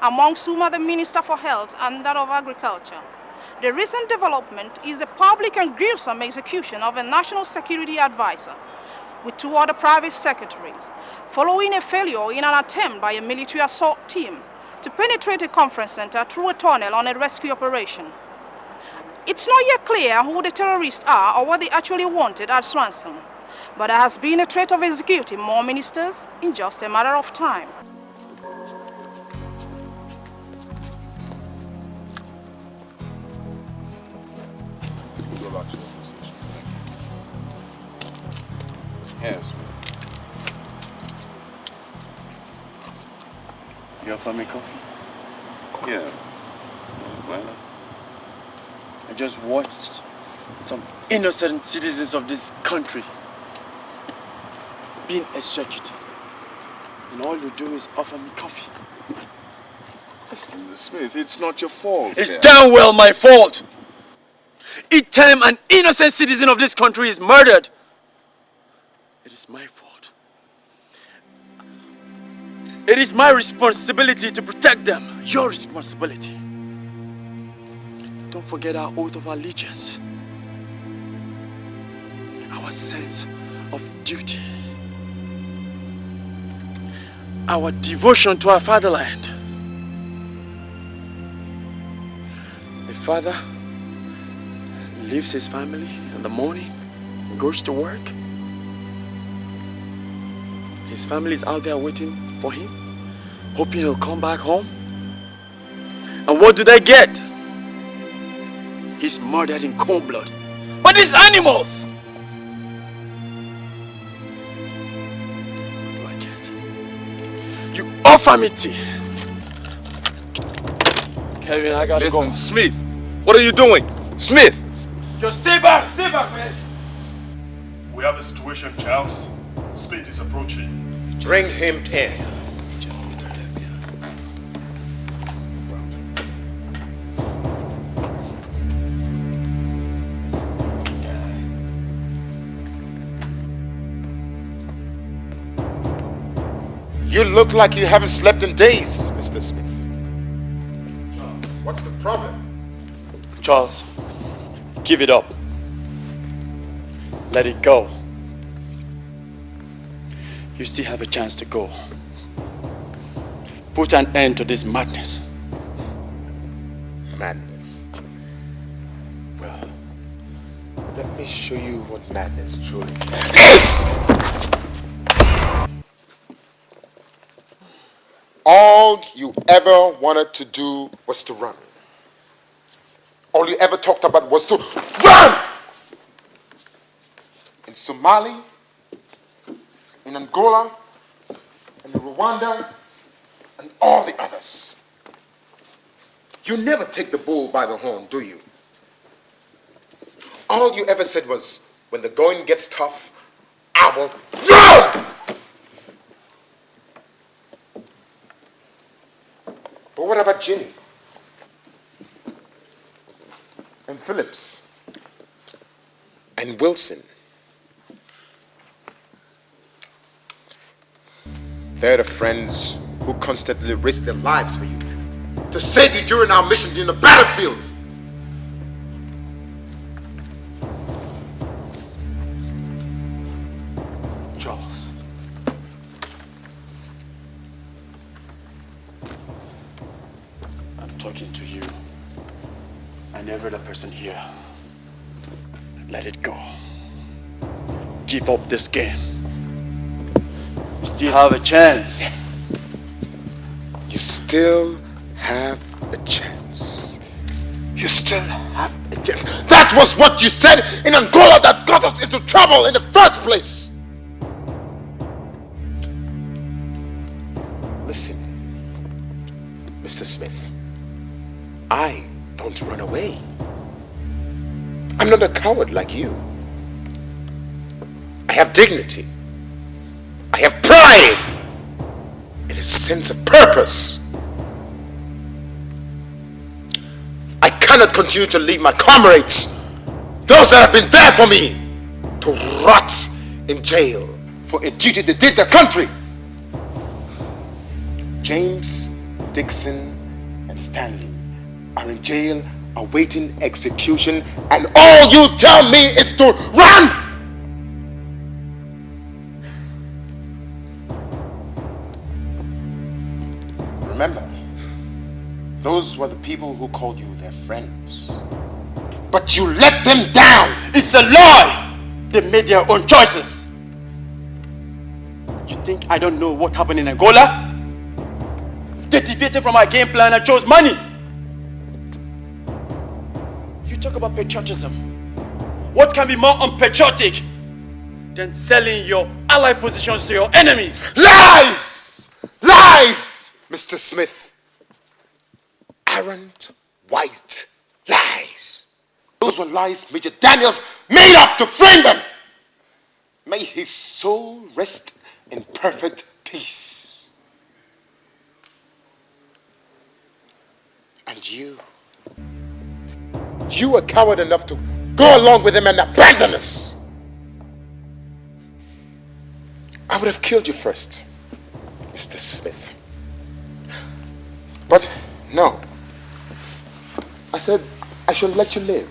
amongst whom are the Minister for Health and that of Agriculture. The recent development is the public and gruesome execution of a national security advisor with 2 other private secretaries, following a failure in an attempt by a military assault team to penetrate a conference center through a tunnel on a rescue operation. It's not yet clear who the terrorists are or what they actually wanted as ransom, but there has been a threat of executing more ministers in just a matter of time. Go back to your position. Yes, man. You offer me coffee? Yeah. Why not? I just watched some innocent citizens of this country being executed. And all you do is offer me coffee. Listen, Smith, it's not your fault. It's damn well my fault. Each time an innocent citizen of this country is murdered, it is my fault. It is my responsibility to protect them. Your responsibility. Don't forget our oath of allegiance. Our sense of duty. Our devotion to our fatherland. A father leaves his family in the morning and goes to work. His family is out there waiting for him, hoping he'll come back home. And what do they get? He's murdered in cold blood. But these animals! What do I get? You offer me tea. Kevin, I gotta go. Listen, Smith, what are you doing? Smith! Just stay back, man! We have a situation, Charles. Smith is approaching. Bring him in. You look like you haven't slept in days, Mr. Smith. What's the problem? Charles, give it up. Let it go. You still have a chance to go. Put an end to this madness. Madness. Well, let me show you what madness truly is. All you ever wanted to do was to run. All you ever talked about was to run! In Somalia, in Angola, in Rwanda, and all the others. You never take the bull by the horn, do you? All you ever said was, when the going gets tough, I will run! But what about Ginny? And Phillips? And Wilson? They're the friends who constantly risk their lives for you, to save you during our mission in the battlefield. Charles. I'm talking to you and every other person here. Let it go. Give up this game. You still have a chance. Yes. You still have a chance. You still have a chance. That was what you said in Angola that got us into trouble in the first place. Listen, Mr. Smith, I don't run away. I'm not a coward like you. I have dignity. I have pride and a sense of purpose. I cannot continue to leave my comrades, those that have been there for me, to rot in jail for a duty they did their country. James, Dixon, and Stanley are in jail awaiting execution, and all you tell me is to run! Remember, those were the people who called you their friends. But you let them down! It's a lie! They made their own choices. You think I don't know what happened in Angola? They deviated from our game plan and chose money. You talk about patriotism. What can be more unpatriotic than selling your allied positions to your enemies? Lies! Lies! Mr. Smith. Arrant, white lies. Those were lies Majid Daniels made up to frame them. May his soul rest in perfect peace. And you were coward enough to go along with him and abandon us. I would have killed you first, Mr. Smith. But no. I said I should let you live,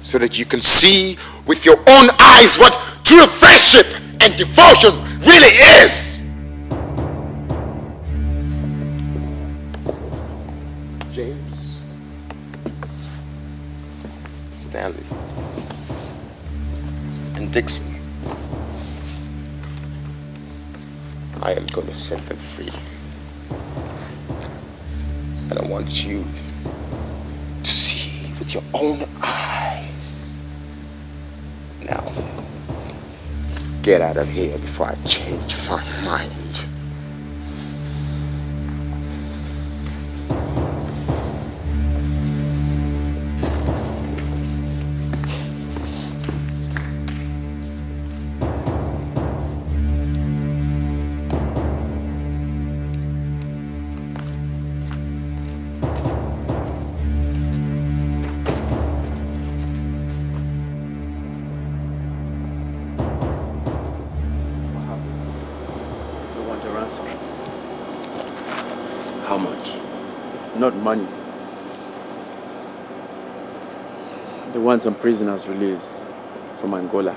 so that you can see with your own eyes what true friendship and devotion really is. James, Stanley, and Dixon, I am going to set them free. And I want you to see with your own eyes. Now, get out of here before I change my mind. How much? Not money. They want some prisoners released from Angola.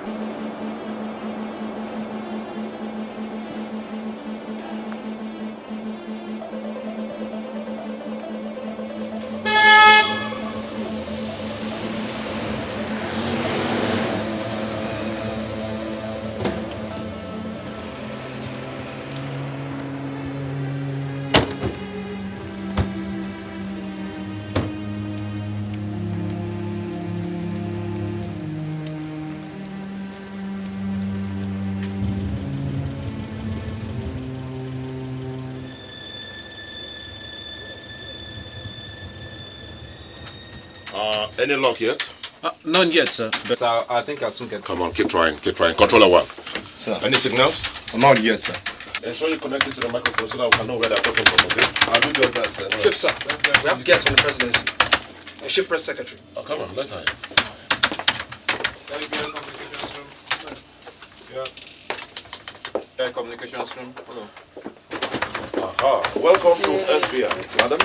Any luck yet? None yet, sir. But I think I'll soon get. Come on, keep trying, keep trying. Controller 1. Sir. Any signals? Not yet, sir. Ensure you connect it to the microphone so that we can know where they're talking from, okay? I'll do just that, sir. Chief, sir, we have guests from the presidency. The chief press secretary. Oh, come on, let's hire. Yeah, communications room. Hello. Aha. Welcome to FBI, madam.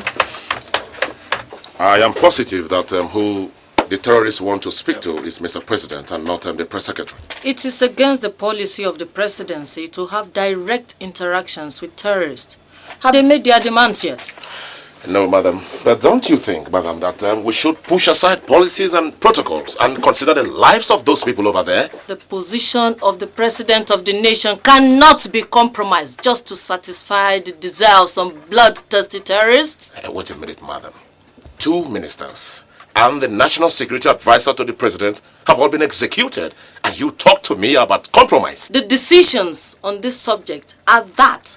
I am positive that who the terrorists want to speak to is Mr. President and not the press secretary. It is against the policy of the presidency to have direct interactions with terrorists. Have they made their demands yet? No, madam. But don't you think, madam, that we should push aside policies and protocols and consider the lives of those people over there? The position of the president of the nation cannot be compromised just to satisfy the desire of some bloodthirsty terrorists. Wait a minute, madam. 2 ministers and the national security advisor to the president have all been executed, and you talk to me about compromise. The decisions on this subject are that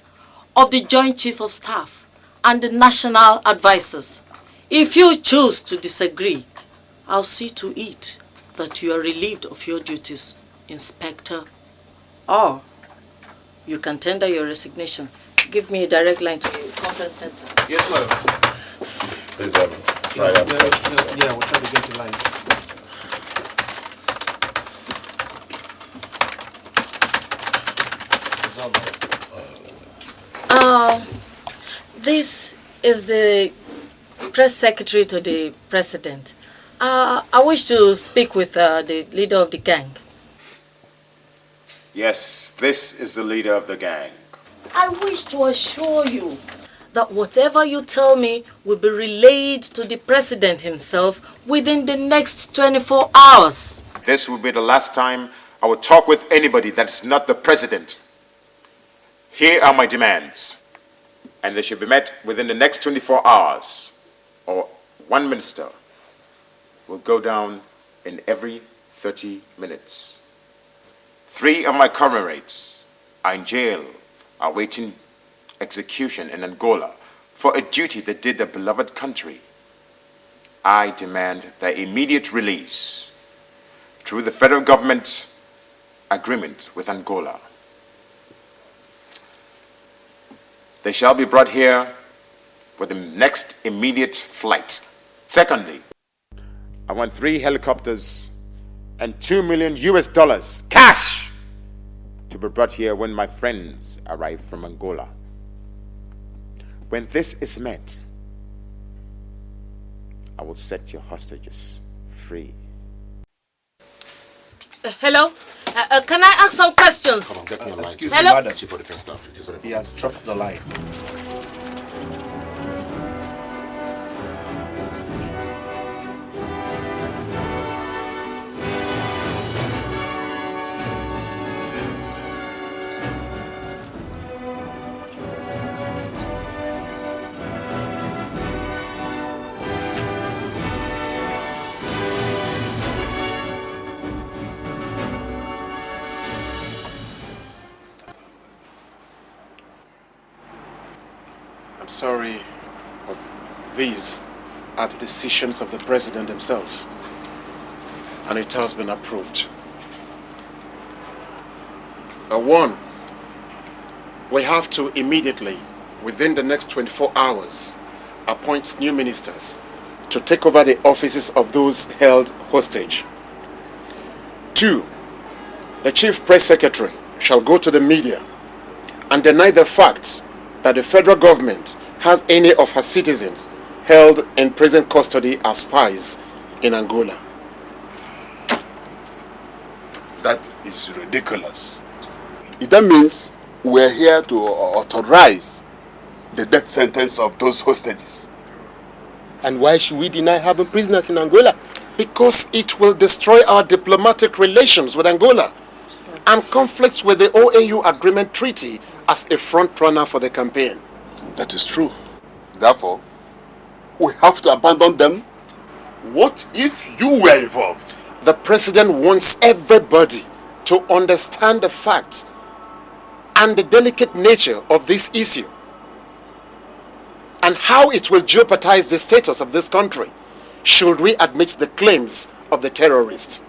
of the Joint Chief of Staff and the national advisors. If you choose to disagree, I'll see to it that you are relieved of your duties, Inspector. Or you can tender your resignation. Give me a direct line to the conference center. Yes, madam. Please, try and Yeah, we'll try to get the line. is the press secretary to the president. I wish to speak with the leader of the gang. Yes, this is the leader of the gang. I wish to assure you that whatever you tell me will be relayed to the president himself within the next 24 hours. This will be the last time I will talk with anybody that's not the president. Here are my demands, and they should be met within the next 24 hours, or one minister will go down in every 30 minutes. 3 of my comrades are in jail, awaiting execution in Angola for a duty they did their beloved country. I demand their immediate release through the federal government agreement with Angola. They shall be brought here for the next immediate flight. Secondly, I want 3 helicopters and $2 million cash to be brought here when my friends arrive from Angola. When this is met, I will set your hostages free. Hello? Can I ask some questions? Come on, get me a line. Excuse me, madam. Chief of Defense Staff. He has dropped the line. Sorry, but these are the decisions of the president himself, and it has been approved. 1, we have to immediately, within the next 24 hours, appoint new ministers to take over the offices of those held hostage. 2, the chief press secretary shall go to the media and deny the facts that the federal government has any of her citizens held in prison custody as spies in Angola. That is ridiculous. That means we're here to authorize the death sentence of those hostages. And why should we deny having prisoners in Angola? Because it will destroy our diplomatic relations with Angola and conflicts with the OAU Agreement Treaty as a front runner for the campaign. That is true. Therefore, we have to abandon them. What if you were involved? The president wants everybody to understand the facts and the delicate nature of this issue and how it will jeopardize the status of this country should we admit the claims of the terrorists.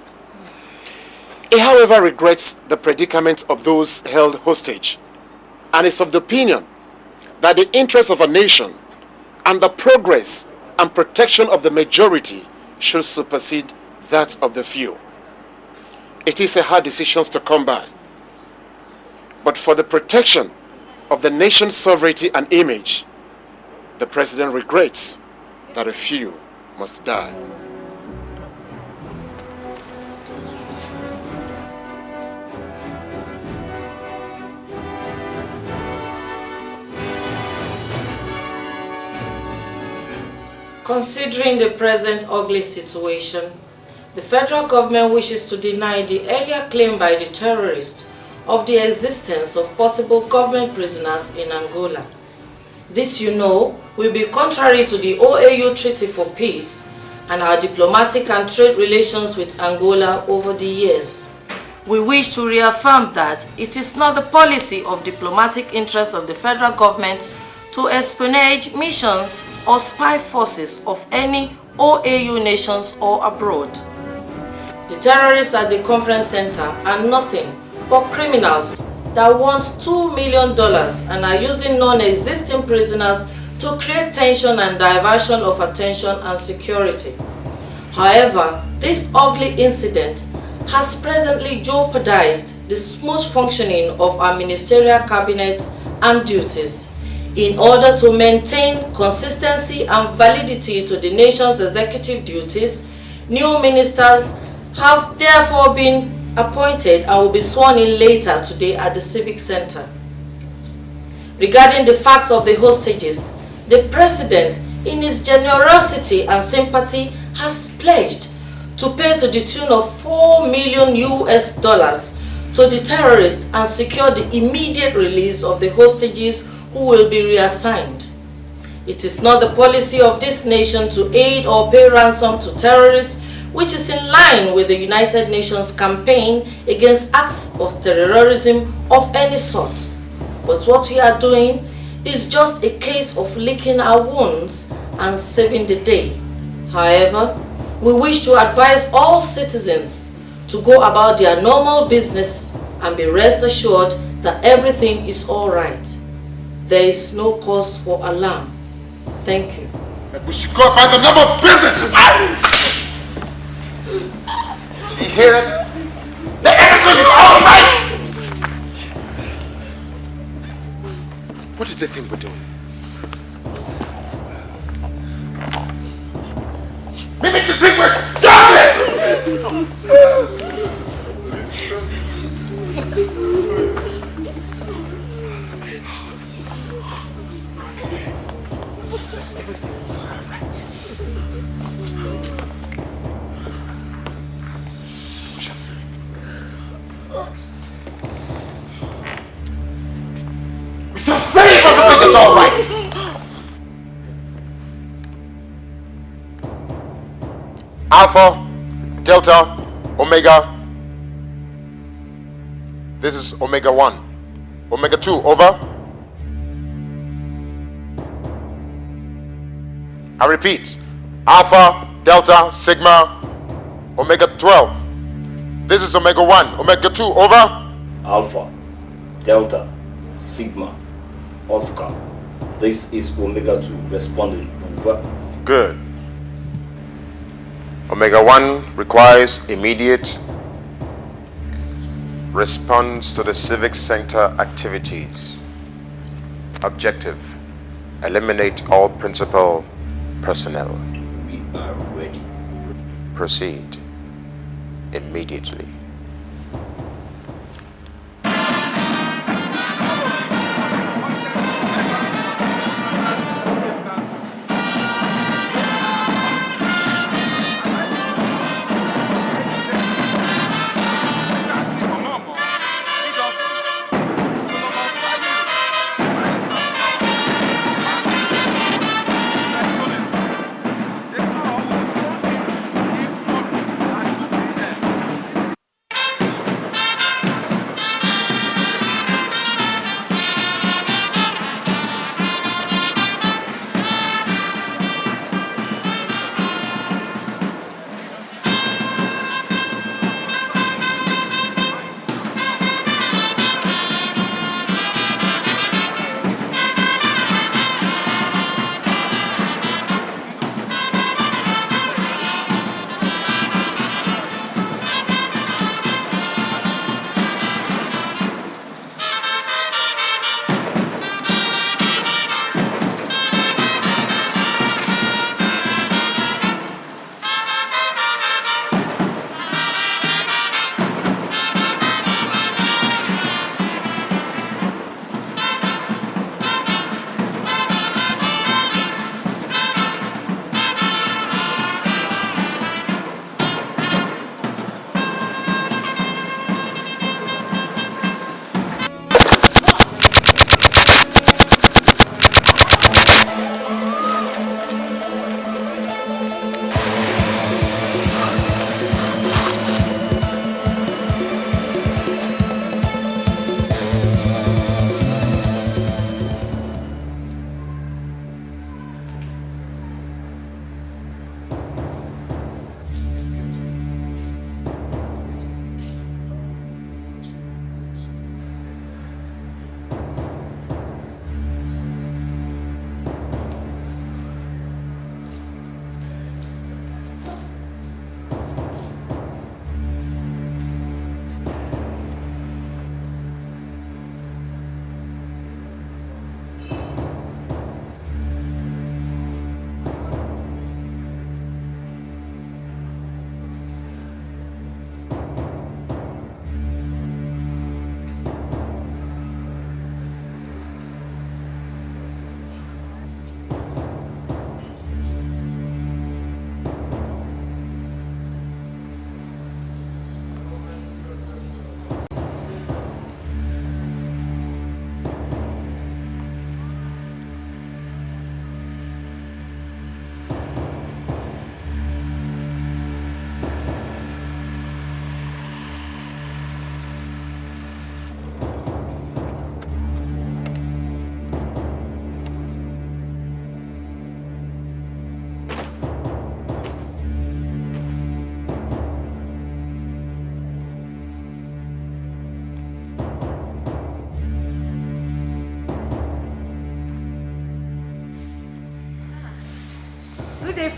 He, however, regrets the predicament of those held hostage and is of the opinion that the interests of a nation and the progress and protection of the majority should supersede that of the few. It is a hard decision to come by, but for the protection of the nation's sovereignty and image, the president regrets that a few must die. Considering the present ugly situation, the federal government wishes to deny the earlier claim by the terrorists of the existence of possible government prisoners in Angola. This, you know, will be contrary to the OAU Treaty for Peace and our diplomatic and trade relations with Angola over the years. We wish to reaffirm that it is not the policy of diplomatic interests of the federal government to espionage missions or spy forces of any OAU nations or abroad. The terrorists at the conference center are nothing but criminals that want $2 million and are using non-existing prisoners to create tension and diversion of attention and security. However, this ugly incident has presently jeopardized the smooth functioning of our ministerial cabinet and duties. In order to maintain consistency and validity to the nation's executive duties, new ministers have therefore been appointed and will be sworn in later today at the Civic Center. Regarding the facts of the hostages, the President, in his generosity and sympathy, has pledged to pay to the tune of $4 million to the terrorists and secure the immediate release of the hostages who will be reassigned. It is not the policy of this nation to aid or pay ransom to terrorists, which is in line with the United Nations campaign against acts of terrorism of any sort. But what we are doing is just a case of licking our wounds and saving the day. However, we wish to advise all citizens to go about their normal business and be rest assured that everything is all right. There is no cause for alarm. Thank you. We should go about the number of businesses. Do you hear it? Say everything is all right. What do they think we're doing? They make you think we're joking! We shall say everything is all right! Alpha, Delta, Omega. This is Omega 1. Omega 2, over. I repeat. Alpha, Delta, Sigma, Omega 12. This is Omega 1. Omega 2, over. Alpha, Delta, Sigma, Oscar. This is Omega 2 responding, over. Good. Omega 1 requires immediate response to the Civic Center activities. Objective: eliminate all principal personnel. We are ready. Proceed immediately.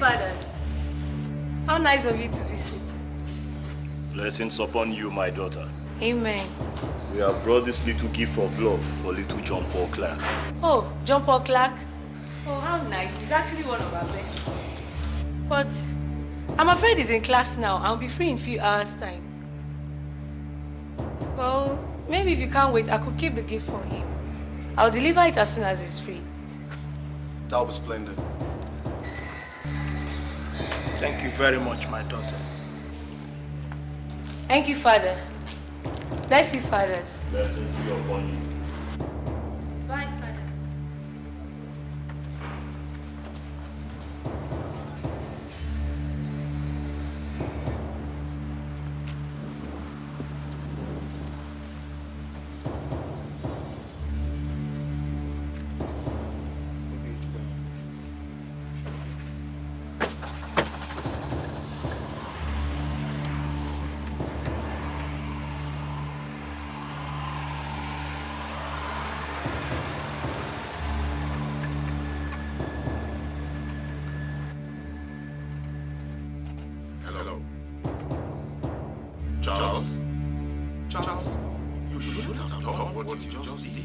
fathers. How nice of you to visit. Blessings upon you, my daughter. Amen. We have brought this little gift of love for little John Paul Clark. Oh, John Paul Clark? Oh, how nice. He's actually one of our best. But I'm afraid he's in class now. I'll be free in a few hours' time. Well, maybe if you can't wait, I could keep the gift for him. I'll deliver it as soon as he's free. That'll be splendid. Thank you very much, my daughter. Thank you, Father. Bless you, fathers. Blessings be upon you. Bye, Father. Hello. Charles? Charles, you shouldn't have done what you just did.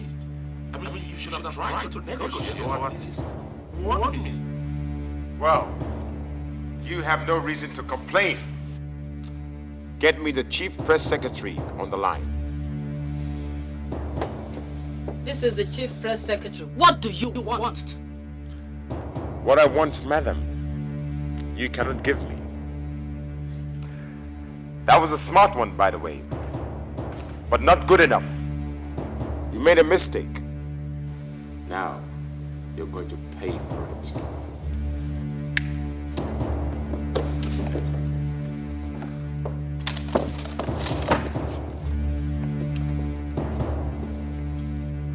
I mean, you should have tried to negotiate or at least warn me. Well, you have no reason to complain. Get me the chief press secretary on the line. This is the chief press secretary. What do you want? What I want, madam, you cannot give me. That was a smart one, by the way, but not good enough. You made a mistake. Now, you're going to pay for it.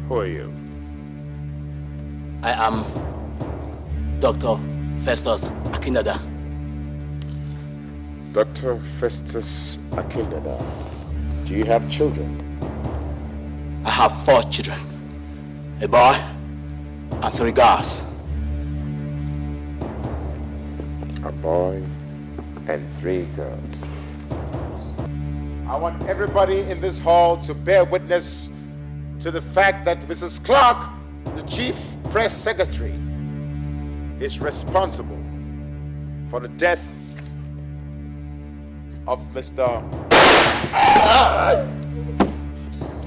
Who are you? I am Dr. Festus Akindada. Dr. Festus Akindada. Do you have children? I have 4 children. A boy and 3 girls. A boy and 3 girls. I want everybody in this hall to bear witness to the fact that Mrs. Clark, the chief press secretary, is responsible for the death of Mr.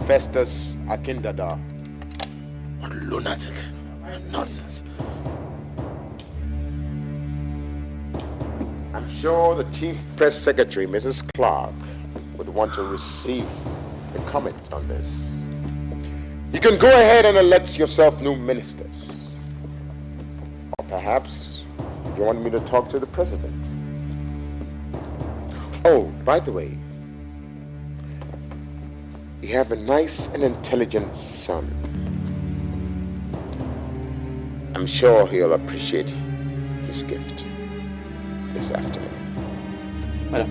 Festus Akindada. What lunatic nonsense. I'm sure the chief press secretary, Mrs. Clark, would want to receive a comment on this. You can go ahead and elect yourself new ministers. Or perhaps you want me to talk to the president. Oh, by the way, you have a nice and intelligent son. I'm sure he'll appreciate his gift this afternoon. Madam,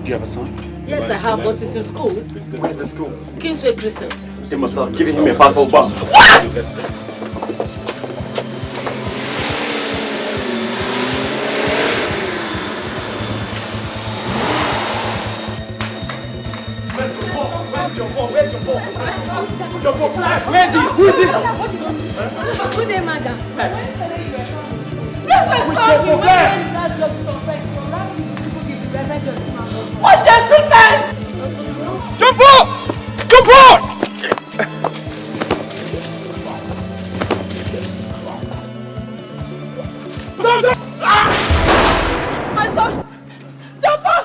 do you have a son? Yes, I have, but it's in school. Where is the school? Kingsway Crescent. They must have given him a parcel back. What? Where's he? Who is he? Good day, madam. Yes, I saw him. What gentleman? Jump up! Jump up! My son! Jump up!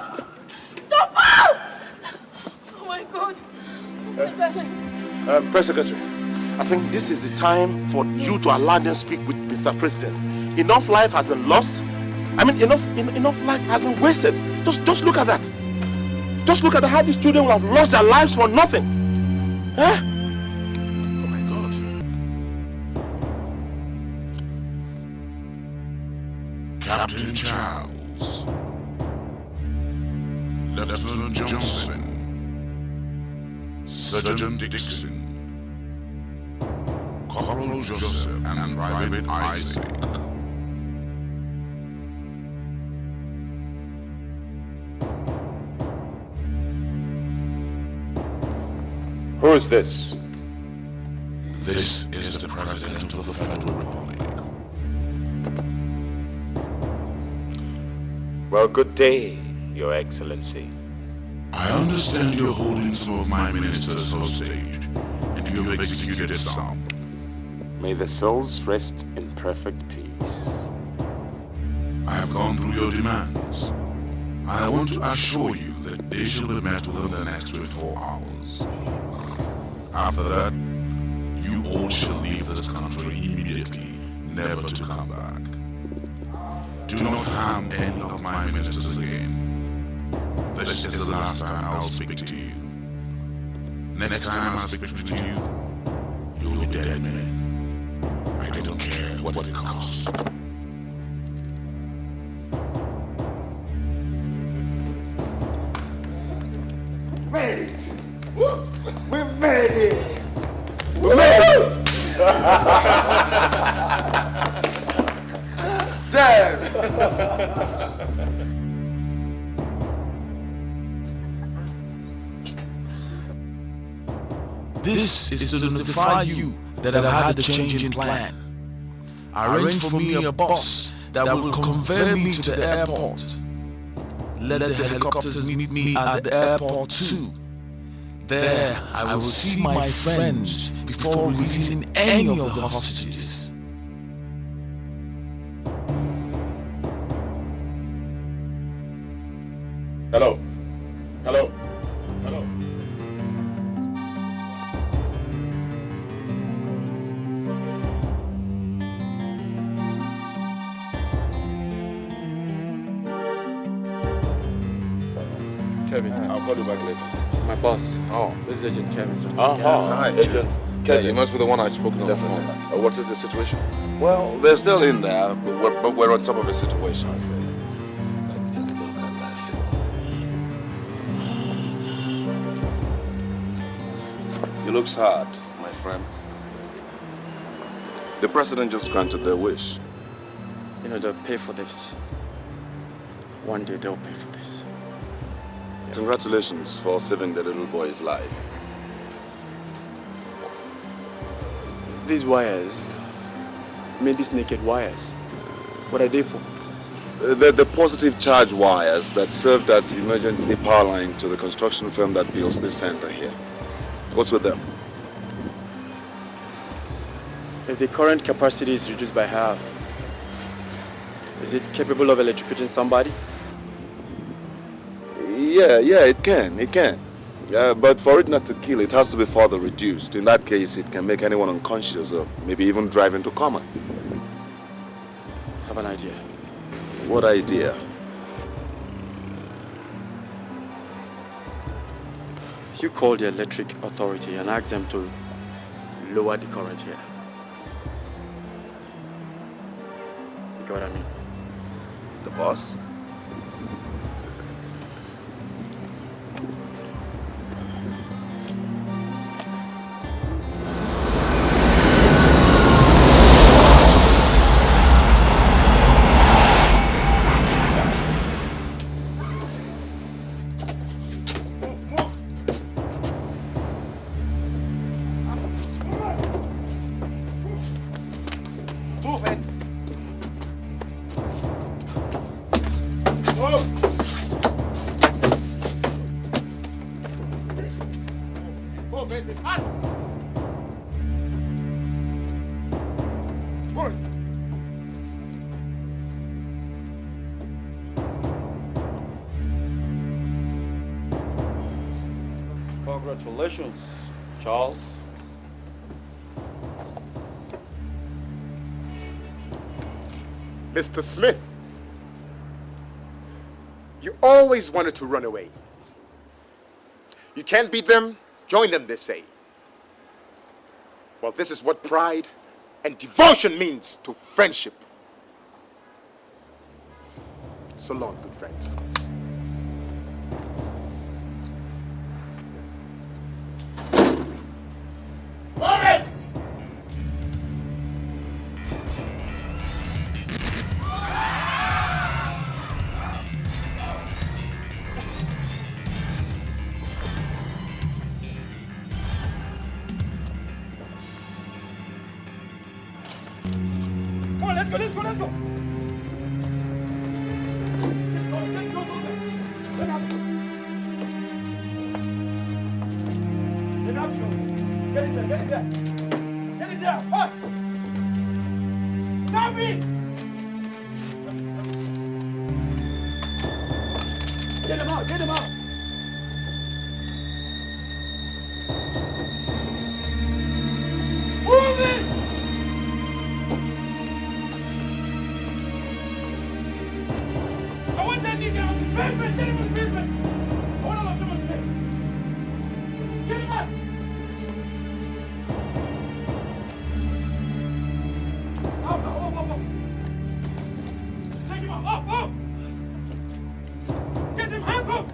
Jump up! Oh my God. Press Secretary, I think this is the time for you to allow them speak with Mr. President. Enough life has been lost. I mean, enough life has been wasted. Just look at that. Just look at how these children will have lost their lives for nothing. Huh? Oh my God. Captain Charles, Lieutenant Johnson, Sergeant Dixon, Corporal Joseph, and Private Isaac. Who is this? This is the President of the Federal Republic. Well, good day, Your Excellency. I understand you're holding some of my ministers hostage, and you have executed some. May the souls rest in perfect peace. I have gone through your demands. I want to assure you that they shall be met within the next 24 hours. After that, you all shall leave this country immediately, never to come back. Do not harm any of my ministers again. This is the last time I'll speak to you. Next time I speak with you, you'll be dead men. I don't care what it costs. Made it! Whoops! We made it! We made it! Damn! This is to notify you that I've had a change in plan. Arrange for me a bus that will convey me to the airport. Let the helicopters meet me at the airport too. There, I will see my friends before releasing any of the hostages. Hello. Hello. Hello. Kevin. I'll call you back later. My boss. Oh. This is Agent Kevin, sir. Hi, Agent Kevin. You must be the one I spoke on the phone. What is the situation? Well, they're still in there, but we're on top of the situation. Let me take a look at that. You look sad, my friend. The president just granted their wish. You know, they'll pay for this. One day they'll pay for this. Congratulations for saving the little boy's life. These wires, I mean these naked wires, what are they for? The positive charge wires that served as emergency power line to the construction firm that builds this center here. What's with them? If the current capacity is reduced by half, is it capable of electrocuting somebody? Yeah, it can. But for it not to kill, it has to be further reduced. In that case, it can make anyone unconscious or maybe even drive into coma. I have an idea. What idea? You call the electric authority and ask them to lower the current here. You get what I mean? The boss? Congratulations, Charles. Mr. Smith, you always wanted to run away. You can't beat them, join them, they say. Well, this is what pride and devotion means to friendship. So long, good friend. Let's go. Let's go. Let's go. Get in there. Get in there. Get in there. Fast. Snap it. Get him out. Get him out. Move it. I want that nigga out. Pavement. Get him on pavement. I want all of them on pavement. Get him out. Up. Take him out. Up. Get him. Hand up.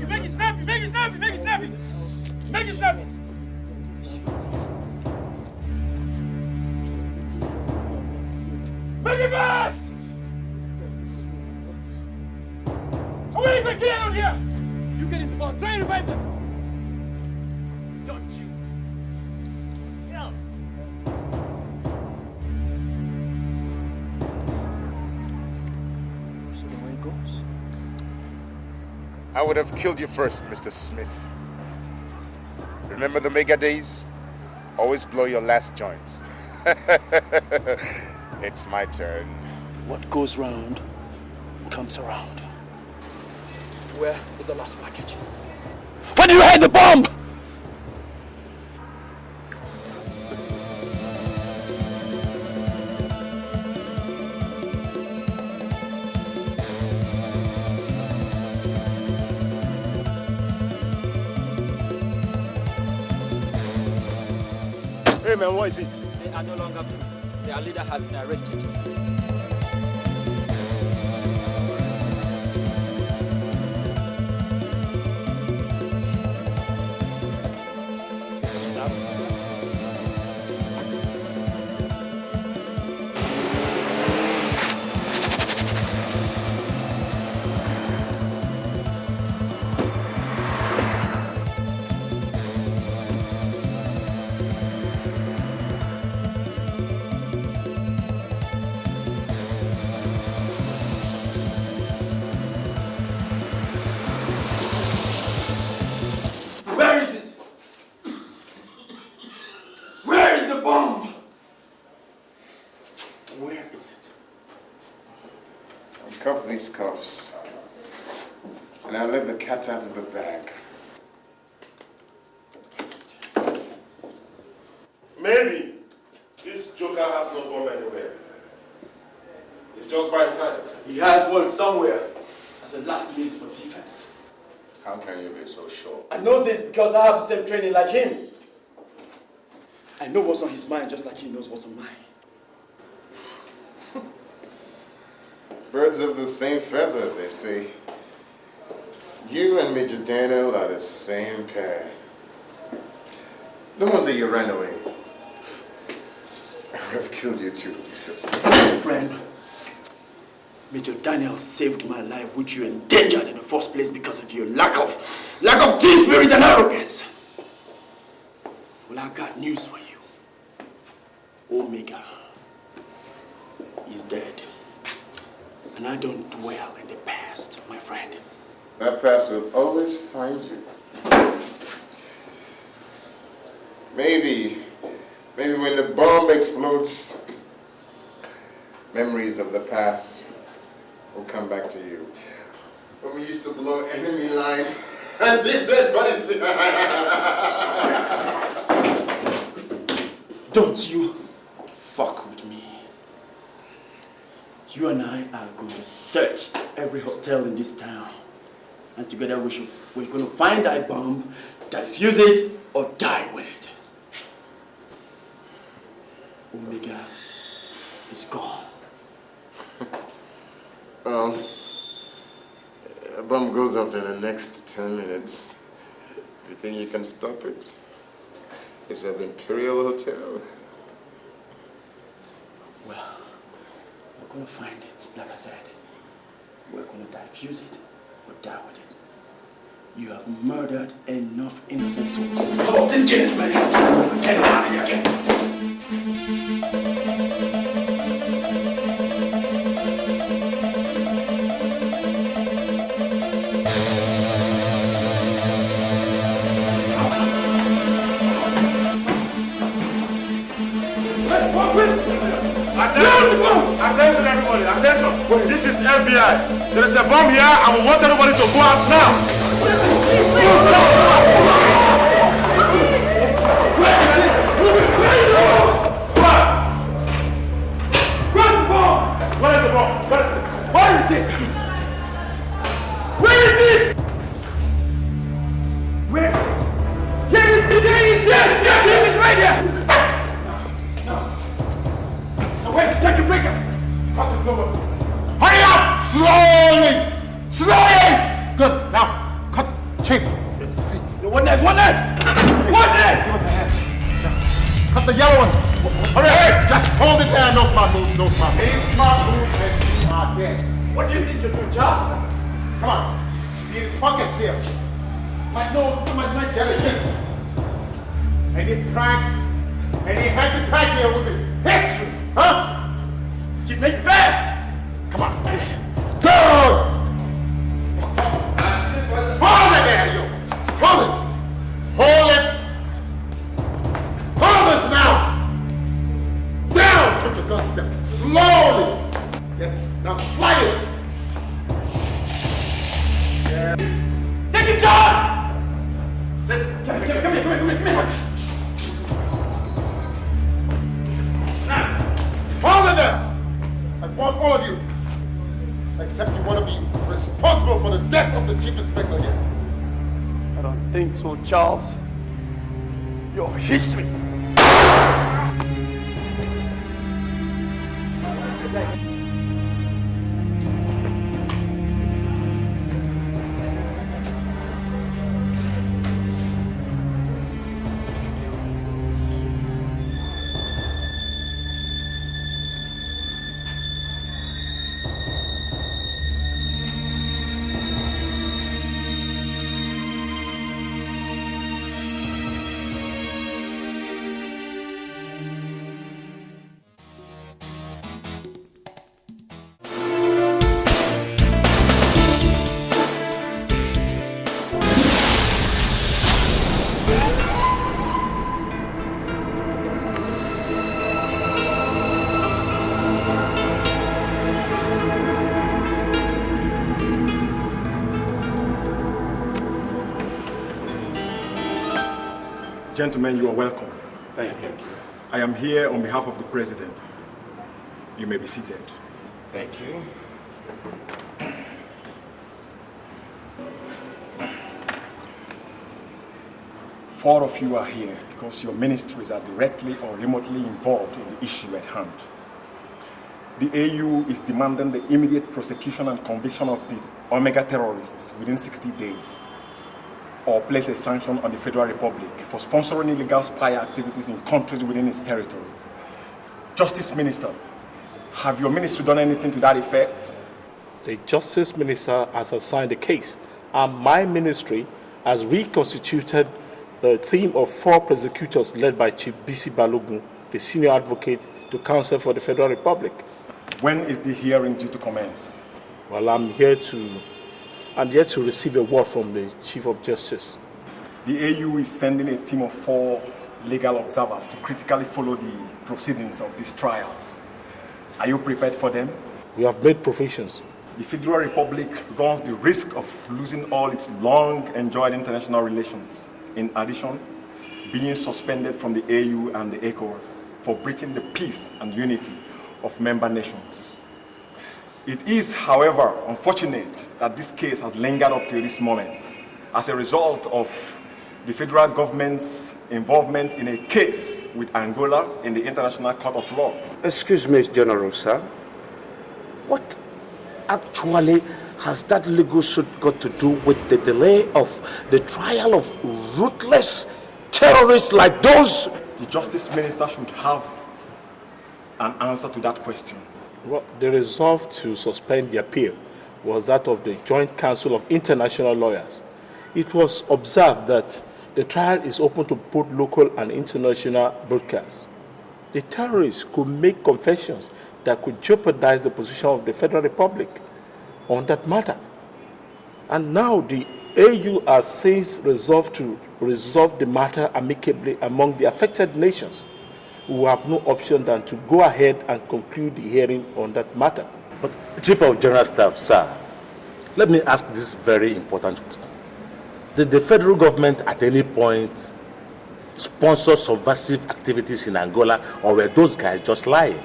Make it snappy. Make it snappy. Make it snappy. Make it snappy. Make it fast. I want to get out here. You get in the ball. Try to revive them. Don't you? Yeah. So the way it goes. I would have killed you first, Mr. Smith. Remember the mega days? Always blow your last joint. It's my turn. What goes round comes around. Where is the last package? Where do you hide the bomb? Hey man, what is it? They are no longer free. Their leader has been arrested. Cuffs, and I'll let the cat out of the bag. Maybe this joker has no bomb anywhere. It's just by time. He has one somewhere as a last means for defense. How can you be so sure? I know this because I have the same training like him. I know what's on his mind just like he knows what's on mine. Birds of the same feather, they say. You and Majid Daniel are the same pair. No wonder you ran away. I would have killed you too, Mr. Smith. Friend, Major Daniel saved my life, which you endangered in the first place because of your lack of team spirit and arrogance. Well, I got news for you. Omega is dead. And I don't dwell in the past, my friend. That past will always find you. Maybe when the bomb explodes, memories of the past will come back to you. When we used to blow enemy lines and leave dead bodies behind. Don't you fuck with me. You and I are going to search every hotel in this town. And together we're going to find that bomb, defuse it, or die with it. Omega is gone. A bomb goes off in the next 10 minutes. You think you can stop it? It's at the Imperial Hotel. Well, we're going to find it, like I said. We're going to defuse it or die with it. You have murdered enough innocent souls. Oh, this kid is man! Get him out of here, get him. This is FBI. There is a bomb here and we want everybody to go out now. Where's the bomb? Where is the bomb? Where is it? Where is it? Where? Here it is! There it is! Yes! It is right here! Now where's the circuit breaker? Hurry up! Slowly! Slowly! Good. Now, cut. Chief. What next? What next? What next? Give us a hand. Cut the yellow one. Hurry up! Hey, just hold it there. No smart moves. No smart moves. Any smart moves and you are dead. What do you think you're doing, Charles? Come on. See his pockets here. My Get the kids. Any pranks, any hanky pack here will be history. Huh? Chief, make it fast! Come on. Go! Hold it there, you! Hold it! Hold it! Hold it now! Down! Put your guns down. Slowly! Yes, now slide it! Yeah. Take him, Charles! Listen, come here. Hold it there! I want all of you. Except you want to be responsible for the death of the chief inspector here. I don't think so, Charles. Your history. Gentlemen, you are welcome. Thank you. I am here on behalf of the President. You may be seated. Thank you. Four of you are here because your ministries are directly or remotely involved in the issue at hand. The AU is demanding the immediate prosecution and conviction of the Omega terrorists within 60 days, or place a sanction on the Federal Republic for sponsoring illegal spy activities in countries within its territories. Justice Minister, have your ministry done anything to that effect? The Justice Minister has assigned a case, and my ministry has reconstituted the team of 4 prosecutors led by Chief B.C. Balogun, the senior advocate to counsel for the Federal Republic. When is the hearing due to commence? Well, I'm yet to receive a word from the Chief of Justice. The AU is sending a team of 4 legal observers to critically follow the proceedings of these trials. Are you prepared for them? We have made provisions. The Federal Republic runs the risk of losing all its long-enjoyed international relations. In addition, being suspended from the AU and the ECOWAS for breaching the peace and unity of member nations. It is, however, unfortunate that this case has lingered up to this moment as a result of the federal government's involvement in a case with Angola in the International Court of Law. Excuse me, General, sir. What actually has that legal suit got to do with the delay of the trial of ruthless terrorists like those? The Justice Minister should have an answer to that question. Well, the resolve to suspend the appeal was that of the Joint Council of International Lawyers. It was observed that the trial is open to both local and international broadcasts. The terrorists could make confessions that could jeopardize the position of the Federal Republic on that matter. And now the AU has since resolved to resolve the matter amicably among the affected nations, who have no option than to go ahead and conclude the hearing on that matter. But Chief of General Staff, sir, let me ask this very important question. Did the federal government at any point sponsor subversive activities in Angola, or were those guys just lying?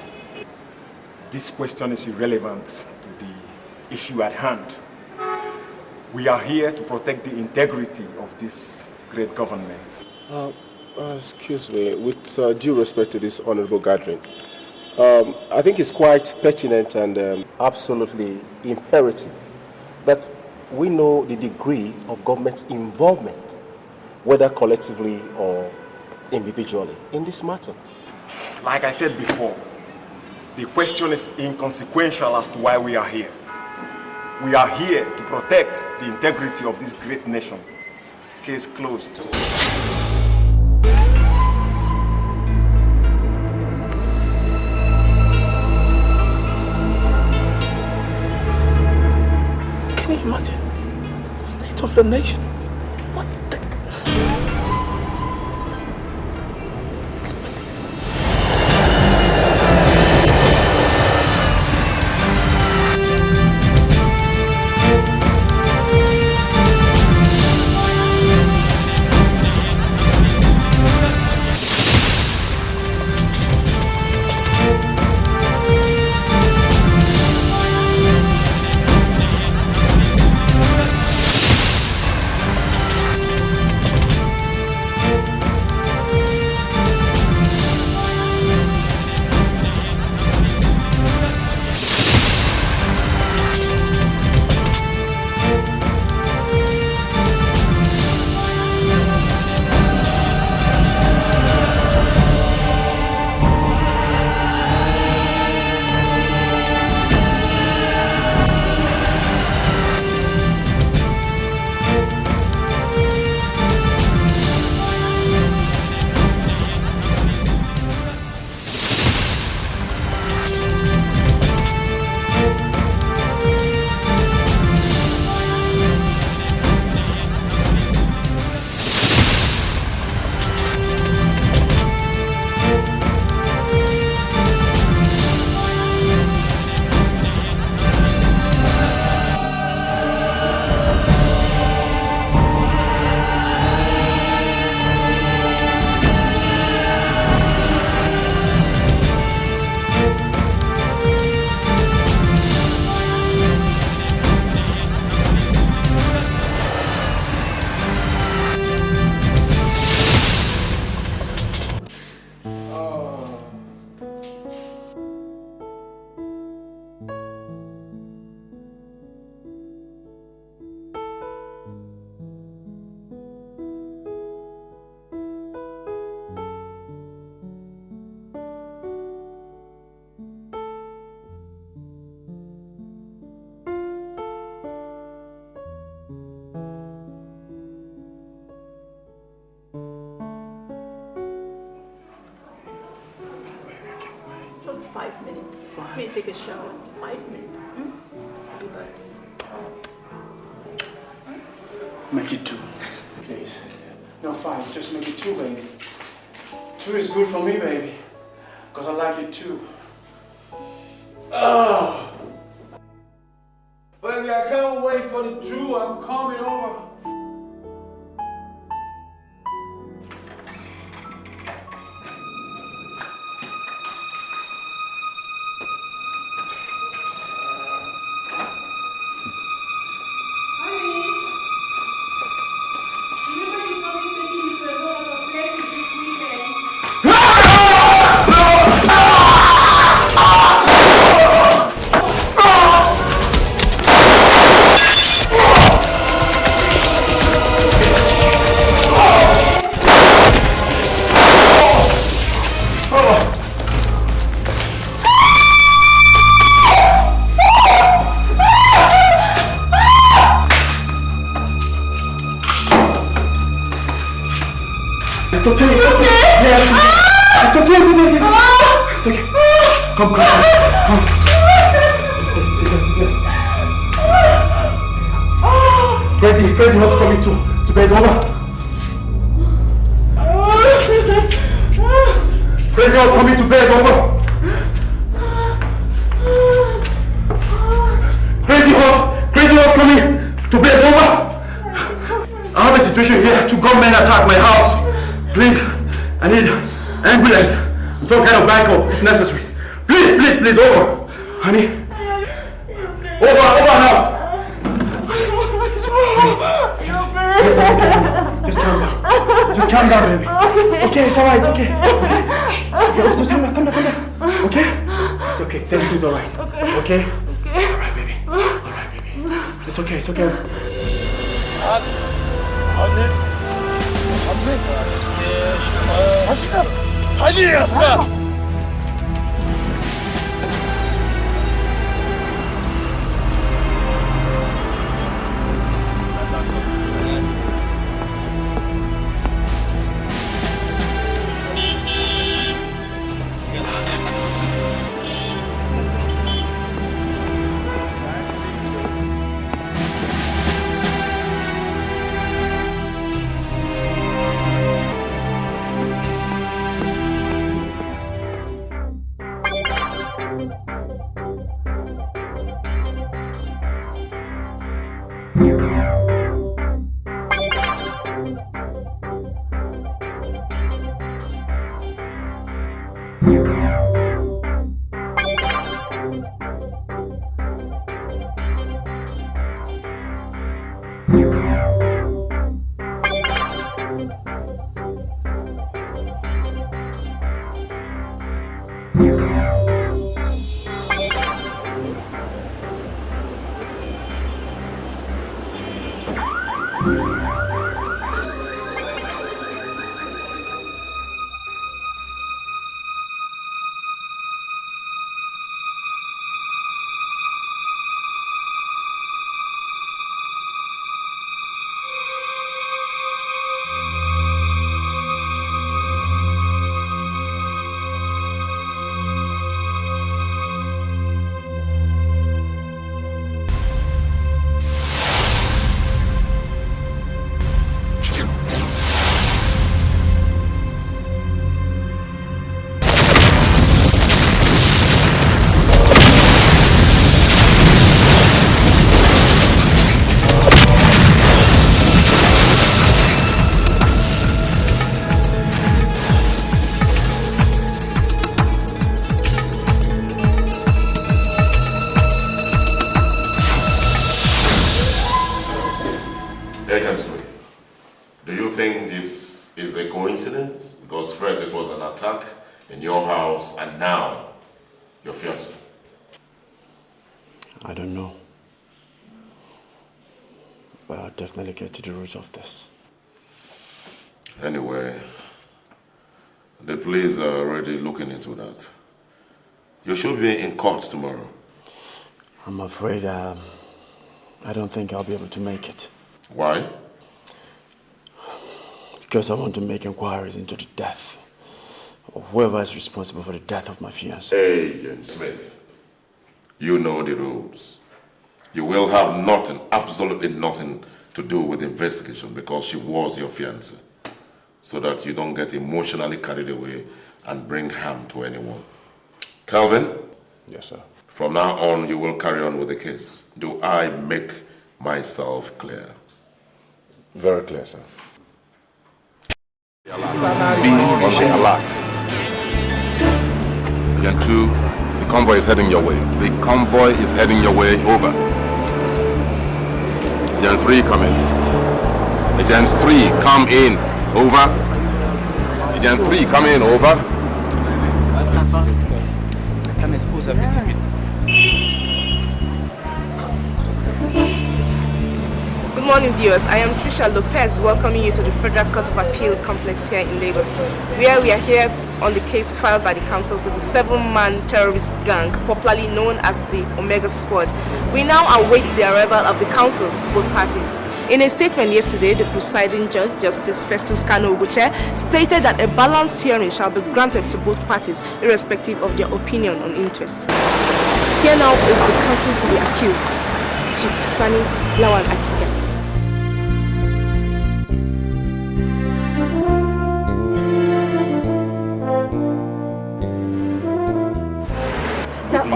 This question is irrelevant to the issue at hand. We are here to protect the integrity of this great government. Excuse me, with due respect to this honorable gathering, I think it's quite pertinent and absolutely imperative that we know the degree of government's involvement, whether collectively or individually, in this matter. Like I said before, the question is inconsequential as to why we are here. We are here to protect the integrity of this great nation. Case closed. Can you imagine the state of the nation? What the... Just 5 minutes. Let me take a shower. 5 minutes. I'll be back. Make it 2, please. No, 5. Just make it 2, baby. 2 is good for me, baby. Because I like it too. Oh! Baby, I can't wait for the 2. I'm coming over. Come. Crazy, what's coming to base over? Crazy, what's coming to base over? situation here. 2 gunmen attacked my house. Please, I need ambulance. Some kind of backup if necessary. Please, over. Honey. Over now. Just calm down, baby. Okay, it's alright, it's okay. Just calm down. Okay? It's okay, everything's alright. Okay? Alright, baby. It's okay. Agent Smith, do you think this is a coincidence? Because first it was an attack in your house and now your fiancé. I don't know. But I'll definitely get to the root of this. Anyway, the police are already looking into that. You should be in court tomorrow. I'm afraid I don't think I'll be able to make it. Why? Because I want to make inquiries into the death of whoever is responsible for the death of my fiancée. Agent Smith, you know the rules. You will have nothing, absolutely nothing to do with the investigation because she was your fiancée. So that you don't get emotionally carried away and bring harm to anyone. Calvin? Yes, sir. From now on, you will carry on with the case. Do I make myself clear? Very clear, sir. Be on the alert. Agent 2, the convoy is heading your way. The convoy is heading your way. Over. Agent 3, come in. Agent 3, come in. Over. Agent 3, come in. Over. I can expose everything. Good morning, viewers. I am Trisha Lopez, welcoming you to the Federal Court of Appeal complex here in Lagos, where we are here on the case filed by the counsel to the 7-man terrorist gang, popularly known as the Omega Squad. We now await the arrival of the counsels, both parties. In a statement yesterday, the presiding judge, Justice Festus Kano Obuche, stated that a balanced hearing shall be granted to both parties, irrespective of their opinion on interests. Here now is the counsel to the accused, Chief Sani Lawan Akiga.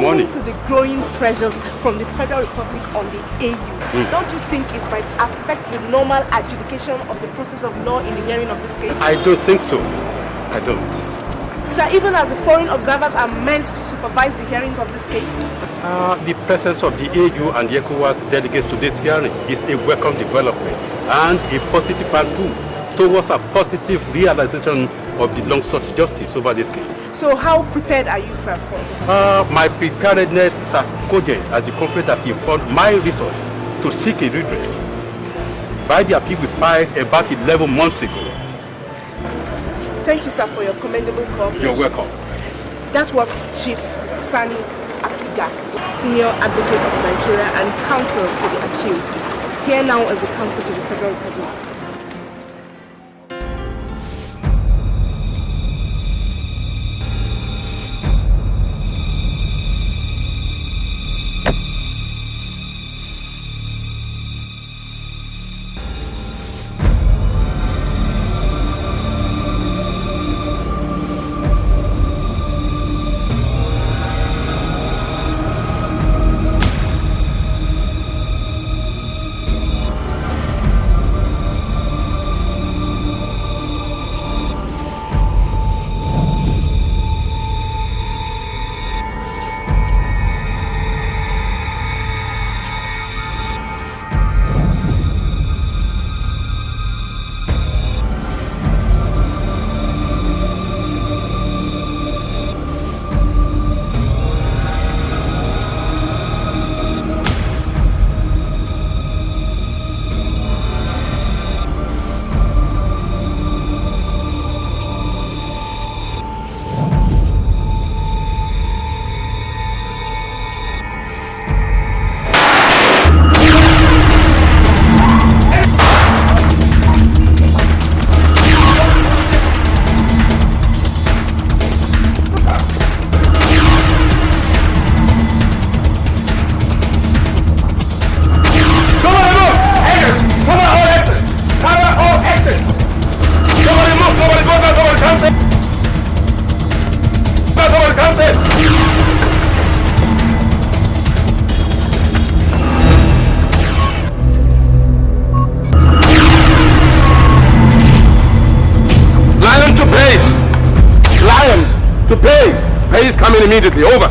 owing to the growing pressures from the Federal Republic on the AU, don't you think it might affect the normal adjudication of the process of law in the hearing of this case? I don't think so. I don't. Sir, even as the foreign observers are meant to supervise the hearings of this case? The presence of the AU and the ECOWAS delegates to this hearing is a welcome development and a positive hand too towards a positive realization of the long-sought justice over this case. So how prepared are you, sir, for this case? My preparedness is as cogent as the conflict that informed my resort to seek a redress by the appeal we filed about 11 months ago. Thank you, sir, for your commendable cooperation. You're welcome. That was Chief Sani Akiga, Senior Advocate of Nigeria and counsel to the accused. Here now as the counsel to the Federal Republic. Immediately, over.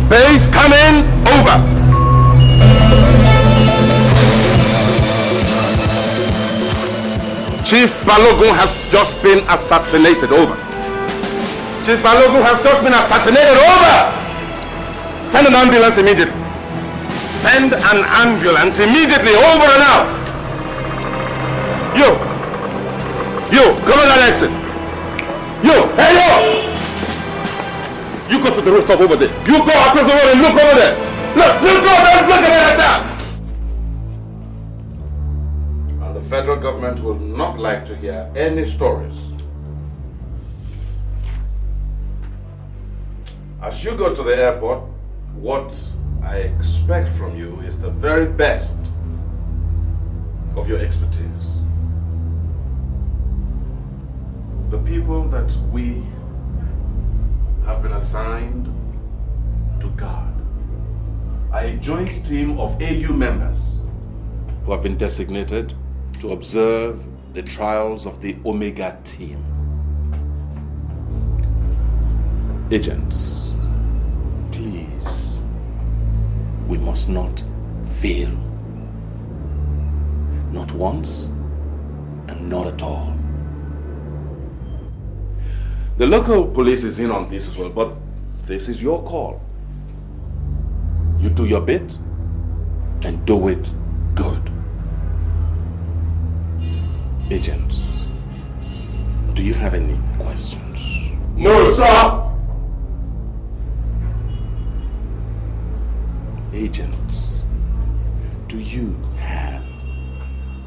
Base, come in, over. Chief Balogun has just been assassinated, over. Chief Balogun has just been assassinated, over. Send an ambulance immediately. Send an ambulance immediately, over and out. You, come on that exit. Hey you! You go to the rooftop over there. You go across the road and look over there. Look, go, don't look at it like that. And the federal government will not like to hear any stories. As you go to the airport, what I expect from you is the very best of your expertise. The people that we have been assigned to guard are a joint team of AU members who have been designated to observe the trials of the Omega team. Agents, please, we must not fail. Not once and not at all. The local police is in on this as well, but this is your call. You do your bit and do it good. Agents, do you have any questions? No, sir! Agents, do you have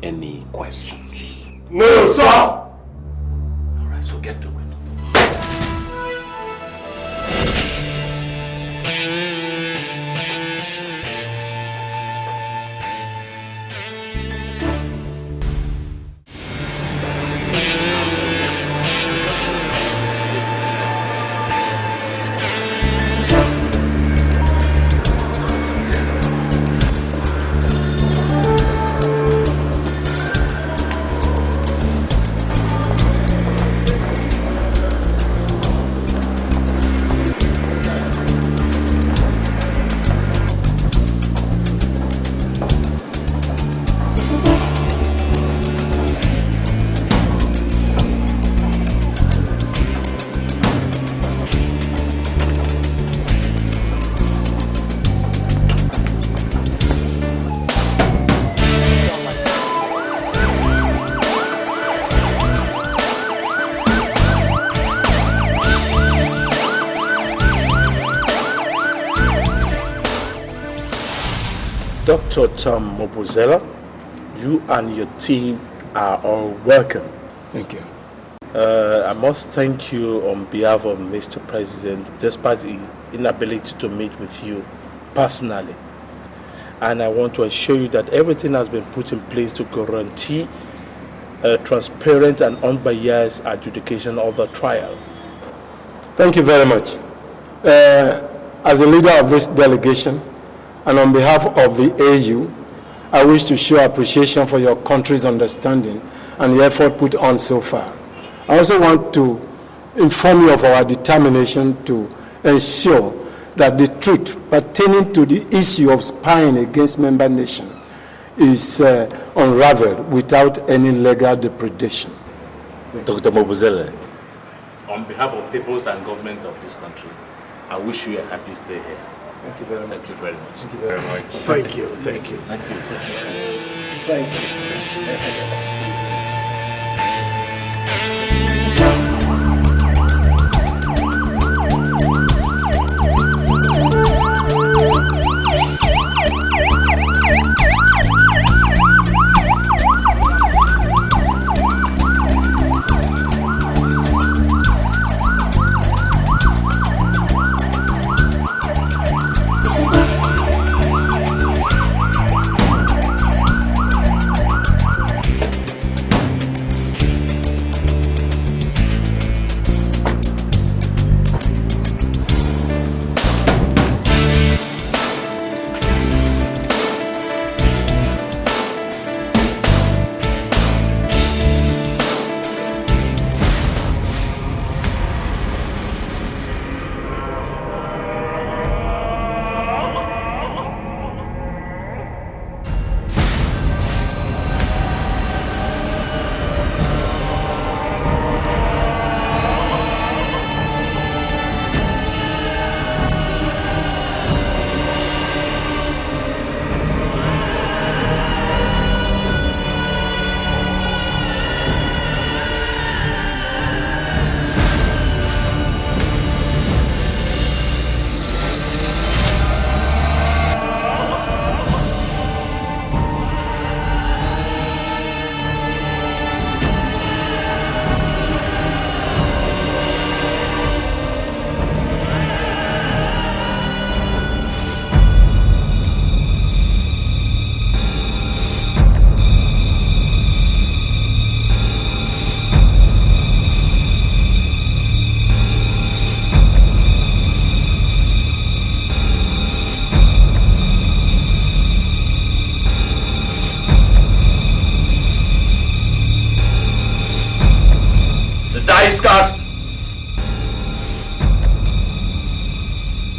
any questions? No, sir! All right, so get to it. Dr. Tom Mobuzela, you and your team are all welcome. Thank you. I must thank you on behalf of Mr. President, despite his inability to meet with you personally. And I want to assure you that everything has been put in place to guarantee a transparent and unbiased adjudication of the trial. Thank you very much. As the leader of this delegation, and on behalf of the AU, I wish to show appreciation for your country's understanding and the effort put on so far. I also want to inform you of our determination to ensure that the truth pertaining to the issue of spying against member nations is unraveled without any legal depredation. Dr. Mobuzele, on behalf of peoples and government of this country, I wish you a happy stay here. Thank you very much. Thank you very much. Thank you very much. Thank you. Thank you. Thank you. Thank you.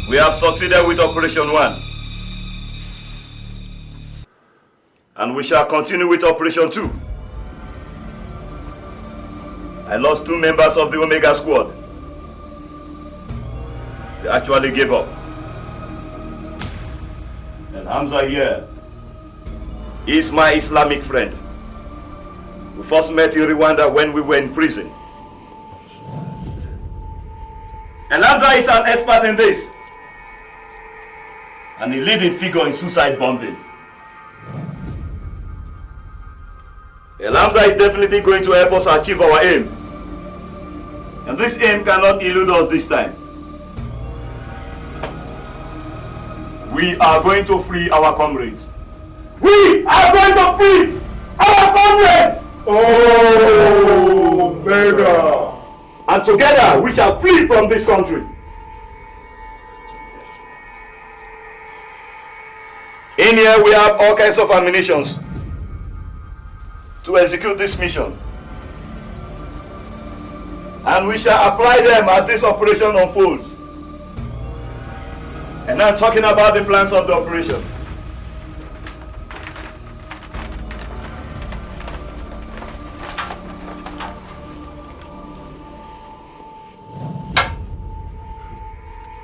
We have succeeded with Operation 1. And we shall continue with Operation 2. I lost 2 members of the Omega Squad. They actually gave up. And Hamza here is my Islamic friend. We first met in Rwanda when we were in prison. And Hamza is an expert in this. And a leading figure in suicide bombing. Hamza is definitely going to help us achieve our aim. And this aim cannot elude us this time. We are going to free our comrades. We are going to free our comrades! Oh, mega! And together we shall flee from this country. In here we have all kinds of ammunition to execute this mission. And we shall apply them as this operation unfolds. And I'm talking about the plans of the operation.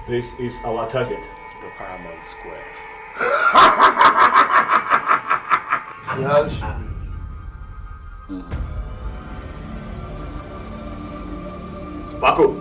This is our target, the Paramount Square. Yes. Paco.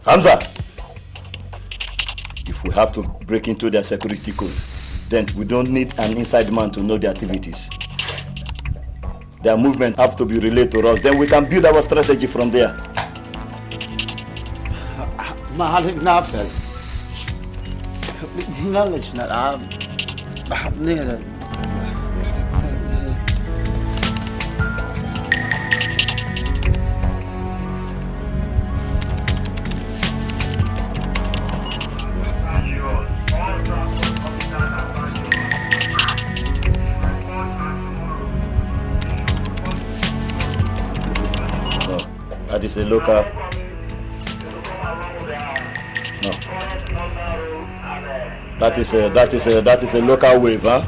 Hamza, if we have to break into their security code, then we don't need an inside man to know their activities. Their movement have to be relayed to us, then we can build our strategy from there. That is a local. No. That is a local wave, huh?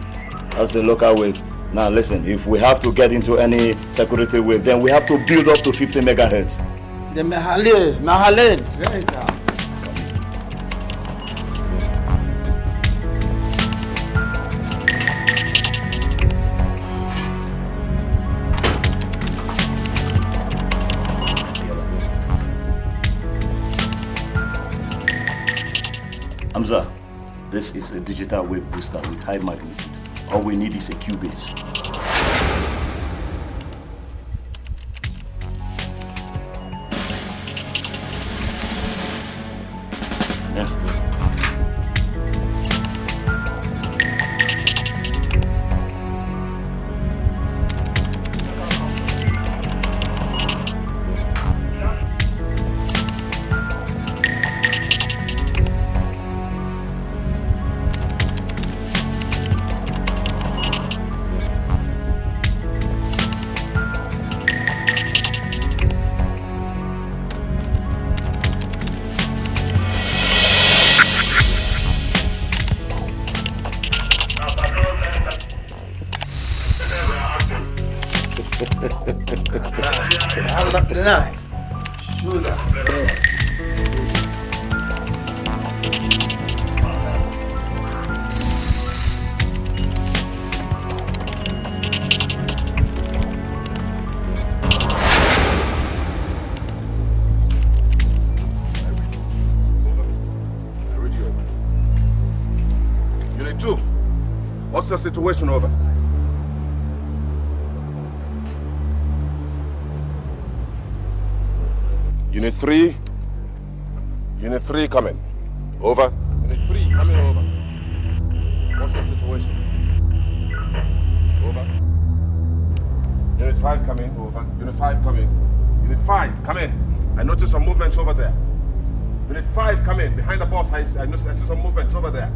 That's a local wave. Now listen, if we have to get into any security wave, then we have to build up to 50 megahertz. Hamza, this is a digital wave booster with high magnitude. All we need is a Cubase. Unit 2, what's the situation? Over. Unit 3, coming. Over. Unit 3, coming over. What's the situation? Over. Unit 5, coming. Over. Unit 5, coming. Unit 5, come in. I noticed some movements over there. Unit 5, come in. Behind the boss, I see some movements over there.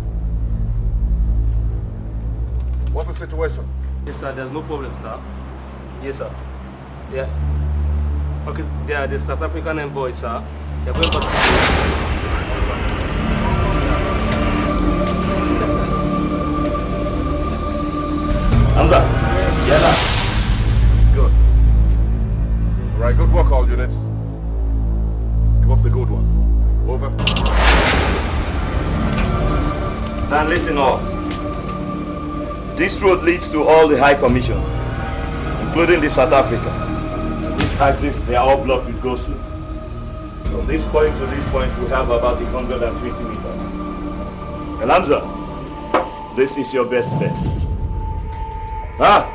What's the situation? Yes, sir. There's no problem, sir. Yes, sir. Yeah. Okay, they are the South African envoy, sir. They're going back to Hamza, yeah. Good. All right, good work, all units. Give up the good one. Over. Then listen all. This road leads to all the High Commission, including the South Africa. These axes, they are all blocked with go slow. From this point to this point, we have about 120 meters. And Hamza, this is your best bet. Ah!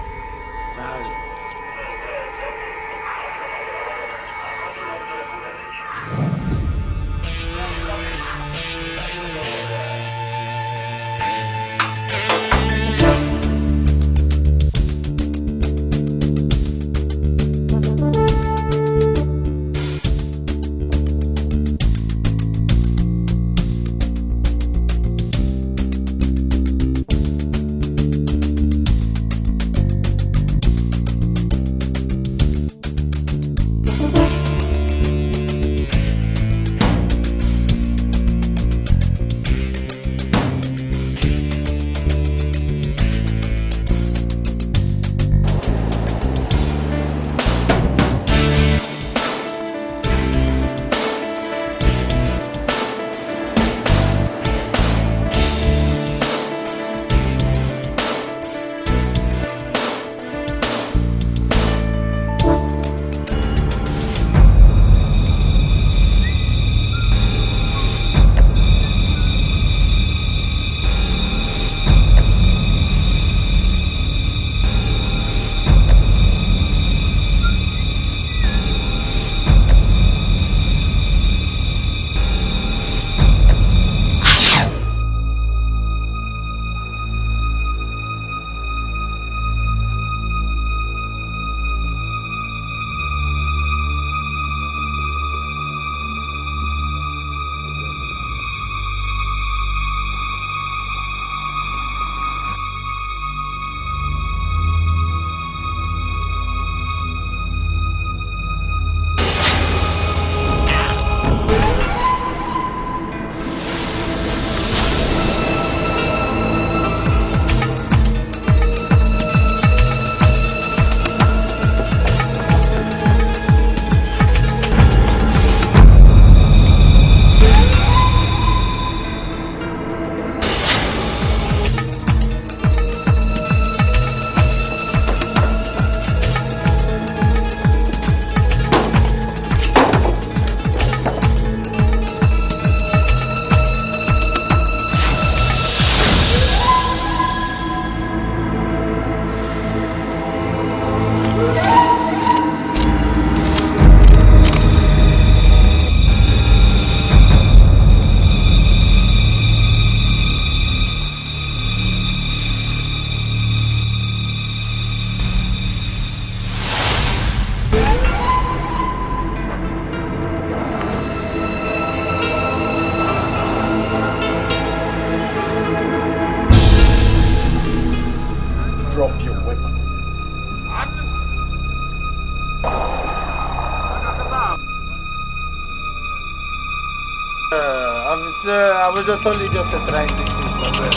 I was just only trying to keep my breath.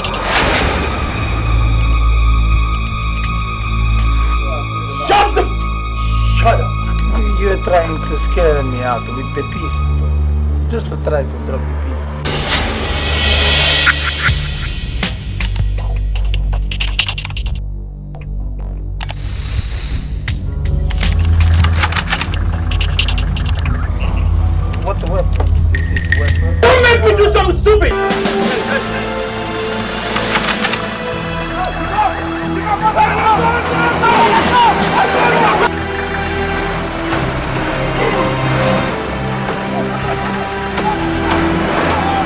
Shut up! You're trying to scare me out with the pistol. Just try to drop the pistol. What weapon? Is this weapon? Don't make me do something stupid!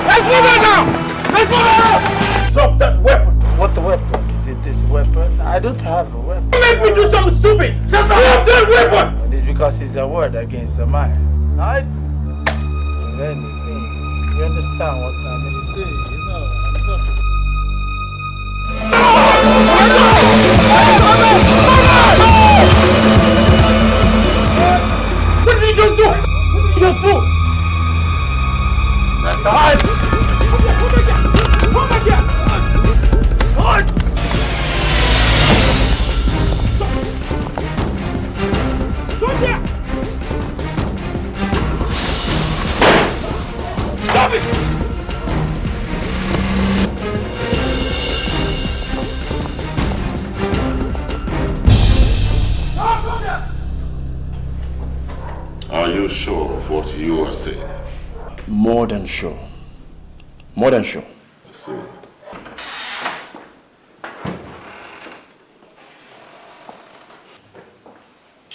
Let's move on now! Let's move on! Drop that weapon! What weapon? Is it this weapon? I don't have a weapon. Don't make me do something stupid! Drop that weapon! It's because it's a word against a man. I... Anything. You understand what I mean to say, you know. What did you just do? What did you just do? Come back here! Come here! Stop it! Are you sure of what you are saying? More than sure. More than sure. I see.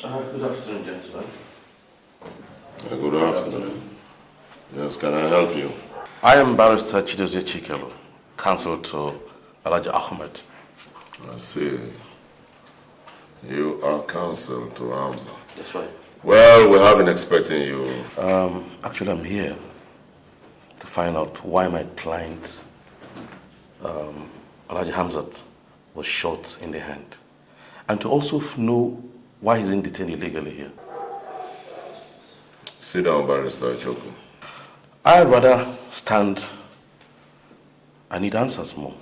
Good afternoon, gentlemen. Good afternoon. Yes, can I help you? I am Barrister Chidozie Chikelu, counsel to Alhaji Ahmed. I see. You are counsel to Hamza. That's right. Well, we have been expecting you. Actually, I'm here to find out why my client, Alhaji Hamzat, was shot in the hand. And to also know why he's been detained illegally here. Sit down, Barrister Choku. I'd rather stand. I need answers more.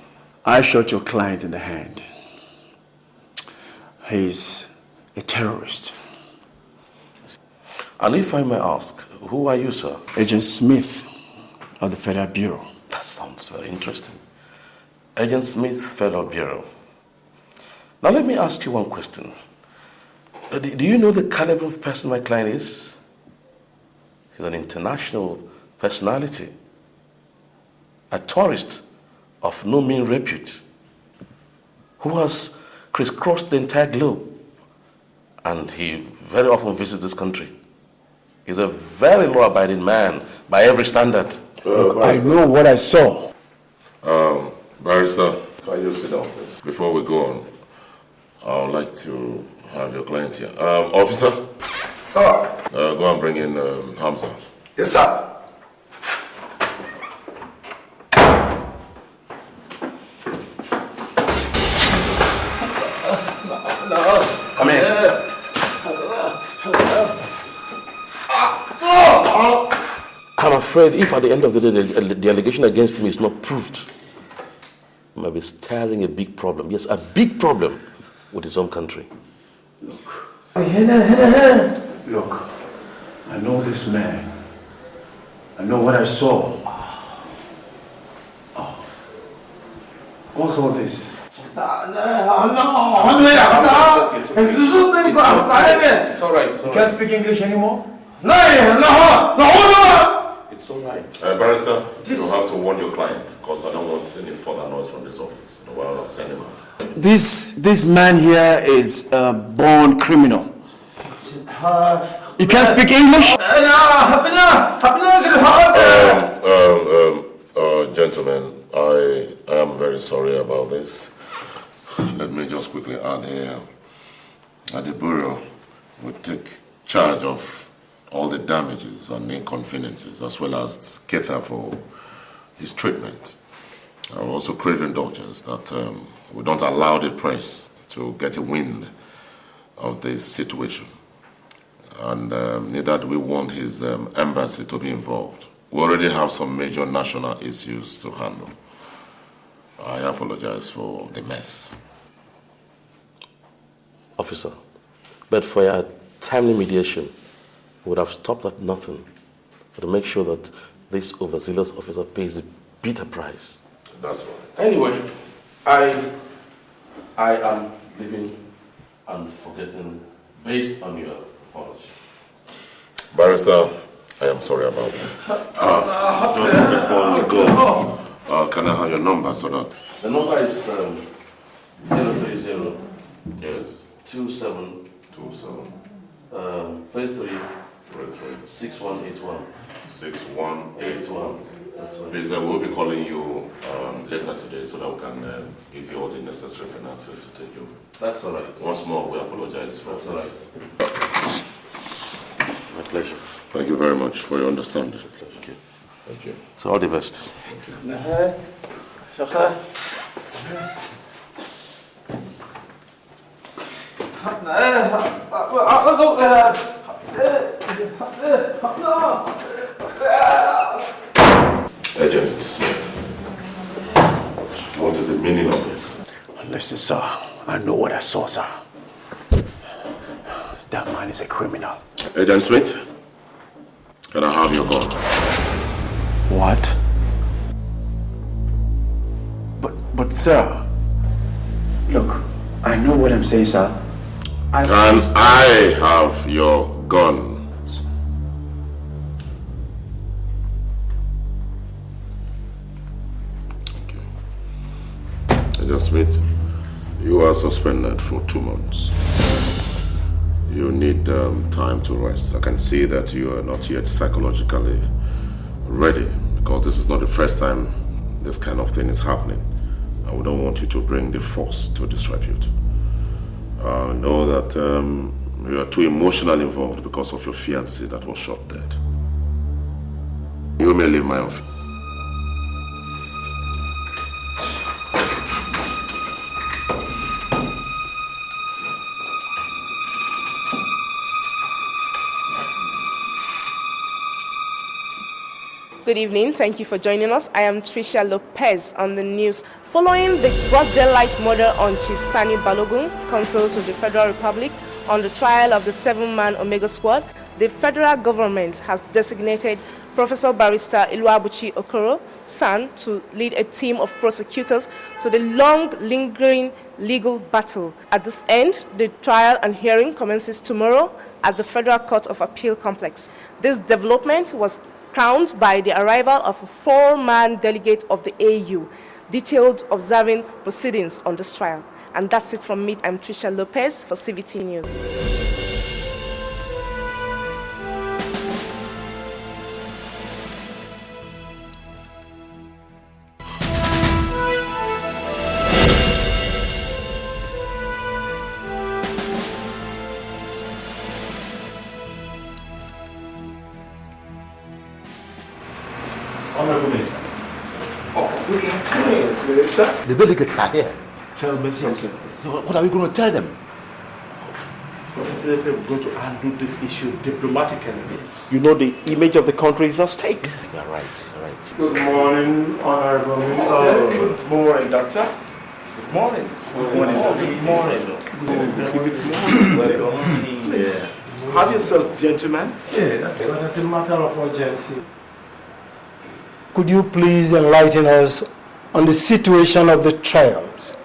I shot your client in the hand. He's a terrorist. And if I may ask, who are you, sir? Agent Smith of the Federal Bureau. That sounds very interesting. Agent Smith, Federal Bureau. Now let me ask you one question. Do you know the caliber of person my client is? He's an international personality. A tourist of no mean repute, who has crisscrossed the entire globe. And he very often visits this country. He's a very law-abiding man by every standard. Look, I know what I saw. Barrister, can you sit down, please? Before we go on, I would like to have your client here. Officer? Sir. Go and bring in Hamza. Yes, sir. Come in. I'm afraid if at the end of the day the allegation against him is not proved, he might be staring a big problem. Yes, a big problem with his own country. Look, I know this man. I know what I saw. Oh. What's all this? It's all right. You can't speak English anymore? It's all right. Barrister, you have to warn your client because I don't want any further noise from this office. Otherwise, I'll send him out. This man here is a born criminal. You can't speak English? Gentlemen, I am very sorry about this. Let me just quickly add here. The Bureau will take charge of all the damages and inconveniences as well as cater for his treatment. I will also crave indulgence that we don't allow the press to get a wind of this situation. And neither do we want his embassy to be involved We already have some major national issues to handle. I apologize for the mess. Officer, but for your timely mediation, we would have stopped at nothing to make sure that this overzealous officer pays a bitter price. That's right. Anyway, I am leaving and forgetting based on your apology. Barrister, I am sorry about it. Just before we go, can I have your number so that... The number is 030. Yes. 27. 33. 6181. 6181. Please, we'll be calling you later today so that we can give you all the necessary finances to take you. That's all right. Once more, we apologize for That's this. all right. My pleasure. Thank you very much for your understanding. Thank you. Thank you. So all the best. Thank you. Agent Smith, what is the meaning of this? Listen, sir, I know what I saw, sir. That man is a criminal. Agent Smith, can I have your gun? What? But sir, look, I know what I'm saying, sir. Can I have your gun? Agent Smith, you are suspended for 2 months. You need time to rest. I can see that you are not yet psychologically ready, because this is not the first time this kind of thing is happening. And we don't want you to bring the force to disrepute. I know that you are too emotionally involved because of your fiancé that was shot dead. You may leave my office. Good evening. Thank you for joining us. I am Tricia Lopez on the news. Following the broad daylight murder on Chief Sani Balogun, counsel to the Federal Republic, on the trial of the 7-man Omega Squad, the federal government has designated Professor Barrister Iluabuchi Okoro San to lead a team of prosecutors to the long lingering legal battle. At this end, the trial and hearing commences tomorrow at the Federal Court of Appeal Complex. This development was crowned by the arrival of a 4-man delegate of the AU, detailed observing proceedings on this trial. And that's it from me. I'm Tricia Lopez for CVT News. Honorable Minister. Good afternoon, Minister. The delegates are here. Tell me something. What are we going to tell them? But definitely we're going to handle this issue diplomatically. You know the image of the country is at stake. You're right, you're right. Good morning, Honorable Minister. Good morning, Doctor. Good morning. Good morning. Good morning. Good morning. Welcome. Please, have yourself, gentlemen. Yeah, that's good. It's a matter of urgency. Could you please enlighten us on the situation of the trials?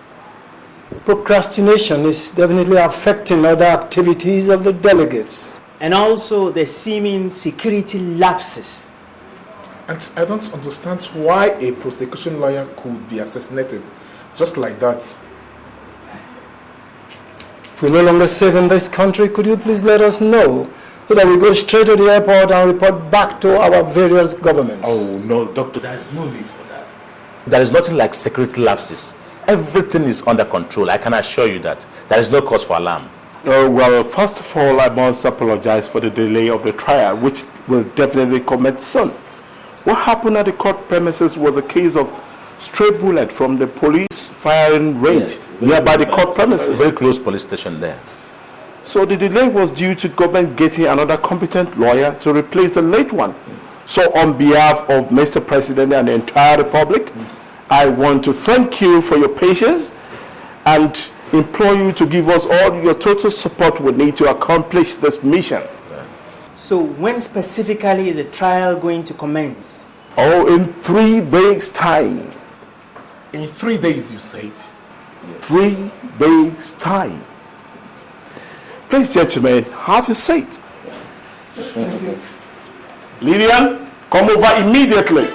Procrastination is definitely affecting other activities of the delegates. And also the seeming security lapses. And I don't understand why a prosecution lawyer could be assassinated just like that. If we're no longer safe in this country, could you please let us know so that we go straight to the airport and report back to our various governments? Oh, no, Doctor, there is no need for that. There is nothing like security lapses. Everything is under control. I can assure you that. There is no cause for alarm. Well, first of all, I must apologize for the delay of the trial, which will definitely commence soon. What happened at the court premises was a case of stray bullet from the police firing range nearby the court premises. Very close police station there. So the delay was due to government getting another competent lawyer to replace the late one. So on behalf of Mr. President and the entire Republic, I want to thank you for your patience and implore you to give us all your total support we need to accomplish this mission. So when specifically is the trial going to commence? Oh, in 3 days' time. In 3 days, you said? 3 days' time. Please, gentlemen, have a seat. Lillian, come over immediately.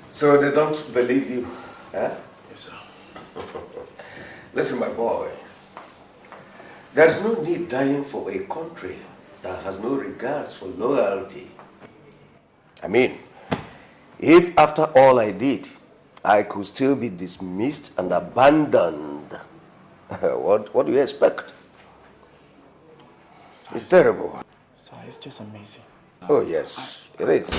So they don't believe you, huh? Yes, sir. Listen, my boy. There is no need dying for a country that has no regards for loyalty. I mean, if after all I did, I could still be dismissed and abandoned, what do you expect? It's terrible. Sir, it's just amazing. Oh, yes, it is.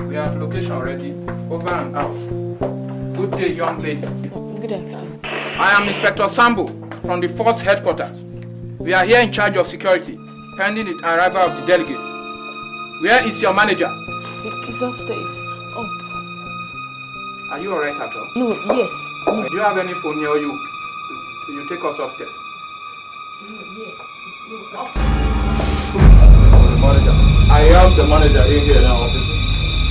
We are at location already. Over and out. Good day, young lady. Good afternoon. I am Inspector Sambo from the Force Headquarters. We are here in charge of security, pending the arrival of the delegates. Where is your manager? He's upstairs. Oh. Are you alright at all? No, yes. No. Do you have any phone near you? Will you take us upstairs? I am the manager in here now, officer.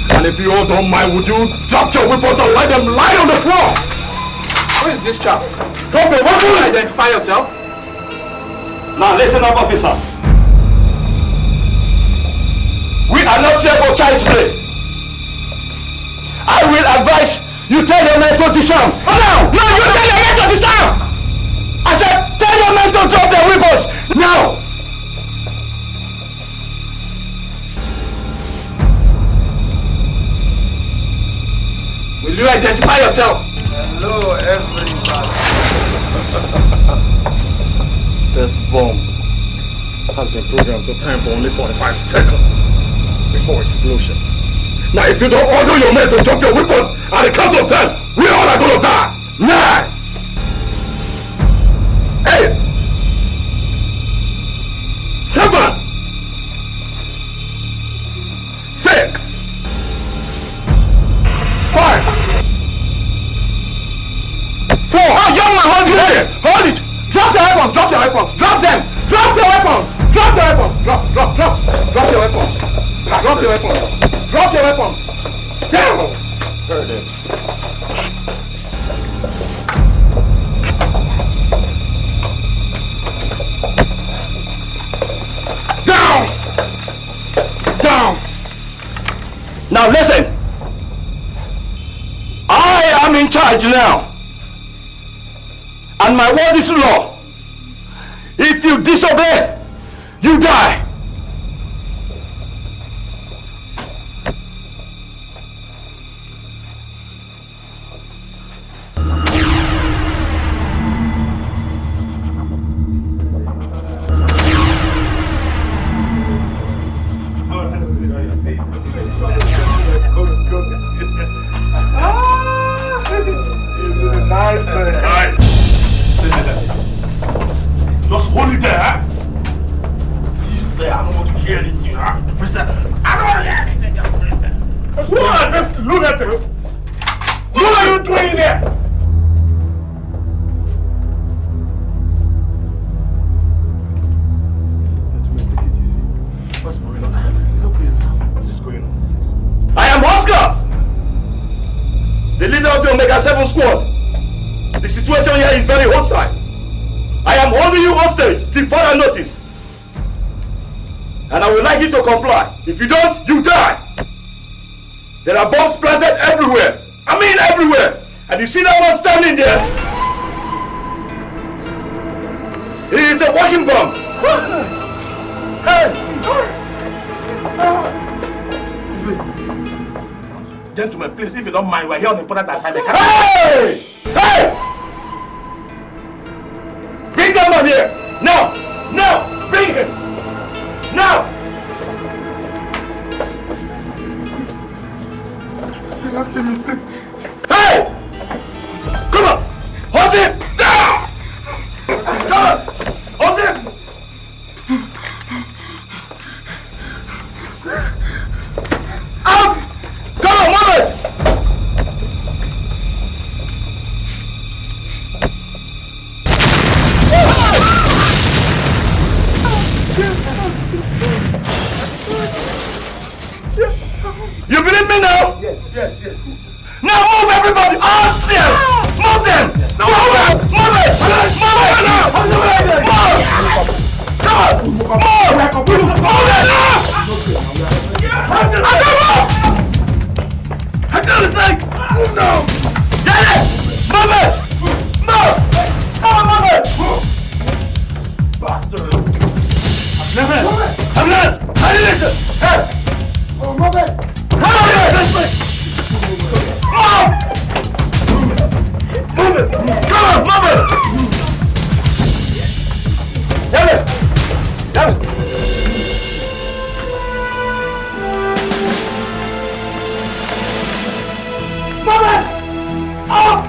And if you all don't mind, would you drop your weapons and let them lie on the floor? Who is this chap? Drop your weapons! Identify yourself. Now listen up, officer. We are not here for child's play. I will advise you tell your men to disarm. Now! No, you tell your men to disarm! I said tell your men to drop their weapons! Now! Will you identify yourself? Hello, everybody. This bomb has been programmed to time for only 45 seconds before explosion. Now if you don't order your men to drop your weapons at the count of 10, we all are gonna die! 9! 8! 7! 6! 5! 4! Oh, young man, hold it! Hey, hold it! Drop your weapons! Drop your weapons! Drop them! Drop your weapons! Drop your weapons! Drop your weapons! Drop your weapons! Drop your weapons! Down! Heard it. Down! Down! Now listen! I am in charge now. And my word is law. If you disobey, you die. Just hold it there, huh? Sister, I don't want to hear anything, huh? Sister, I don't want to hear anything. Who are these lunatics? What are you doing here? What's going on? It's okay. What is going on? I am Oscar, the leader of the Omega 7 squad. The situation here is very hostile. I am holding you hostage till further notice. And I would like you to comply. If you don't, you die. There are bombs planted everywhere. I mean everywhere. And you see that one standing there? He is a walking bomb. Gentlemen, please, if you don't mind, we're here on important assignment. Hey! Hey! Bring that man here! Now! Now! Bring him! Now! Hey! him! Down! Come on! Hold him! Out! Come on, move it! You believe me now? Yes. Now move everybody! Upstairs! Move them! Move it! Move it! Move it now! Move! Come on! Move! Move it now! I got this thing! Move now! Get it! Move it! Move! Come on, move it! Bastard! I'm not! I need it! Hey! Move it! Come on here! This way! Move! Move it! Come on, move it! Damn it! Damn it! Move it! Up!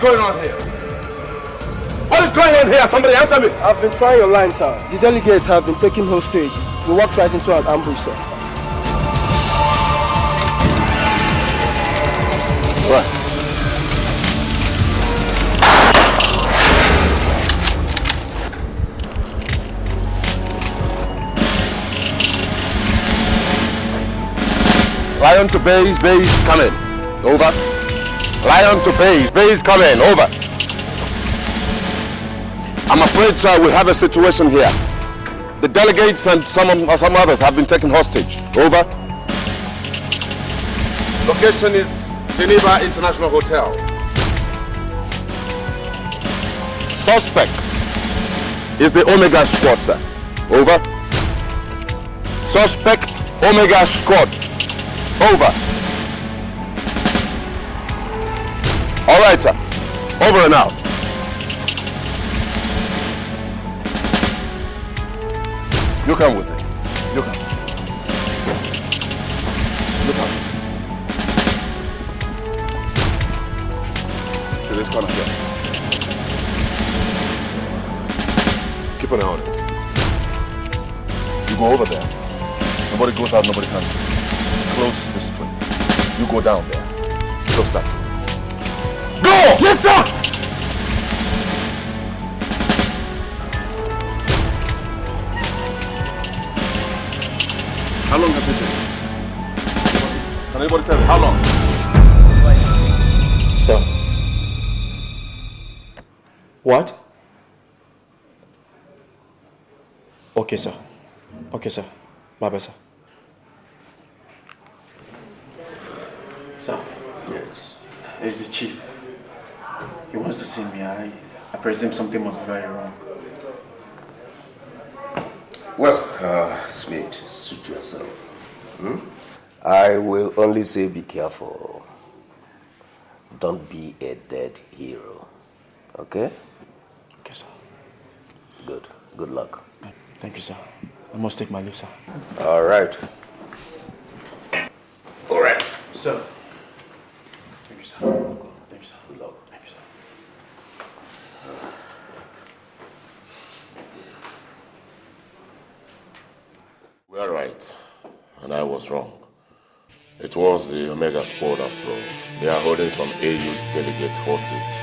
going on here? What is going on here? Somebody answer me! I've been trying your line, sir. The delegates have been taken hostage. We walked right into an ambush, sir. Right. Lion to base, come in. Over. Lion to base, come in. Over. I'm afraid, sir, we have a situation here. The delegates and some others have been taken hostage. Over. Location is Geneva International Hotel. Suspect is the Omega Squad, sir. Over. Suspect Omega Squad. Over. All right, sir. Over and out. You come with me. You come. You come. See this corner here. Keep an eye on it. You go over there. Nobody goes out, nobody comes in. Close the street. You go down there. Close that. Go! Yes, sir! How long has it been? Can anybody tell me? How long? Sir. What? Okay, sir. Okay, sir. Bye-bye, sir. Sir. Yes. It's the chief. He wants to see me. I presume something must be very wrong. Well, Smith, suit yourself. I will only say be careful. Don't be a dead hero. Okay? Okay, sir. Good. Good luck. Thank you, sir. I must take my leave, sir. All right. All right. Sir. Thank you, sir. Thank you, sir. Good luck. Thank you, sir. We are right, and I was wrong. It was the Omega squad after all. They are holding some AU delegates hostage.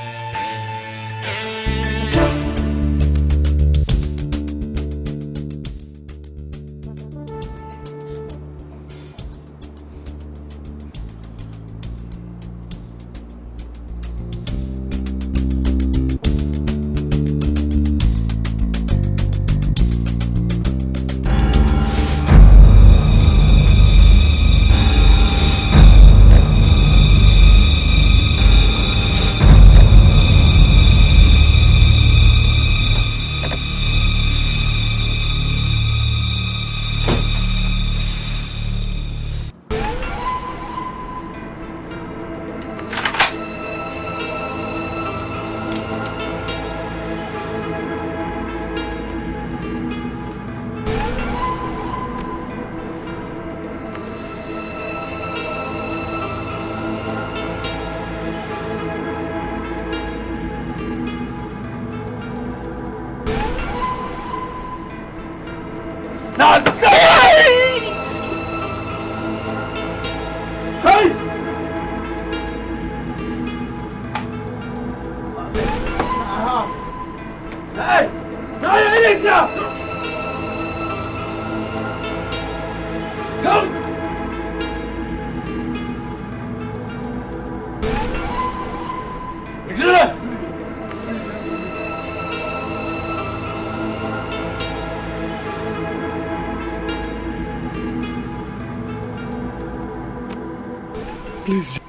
Please,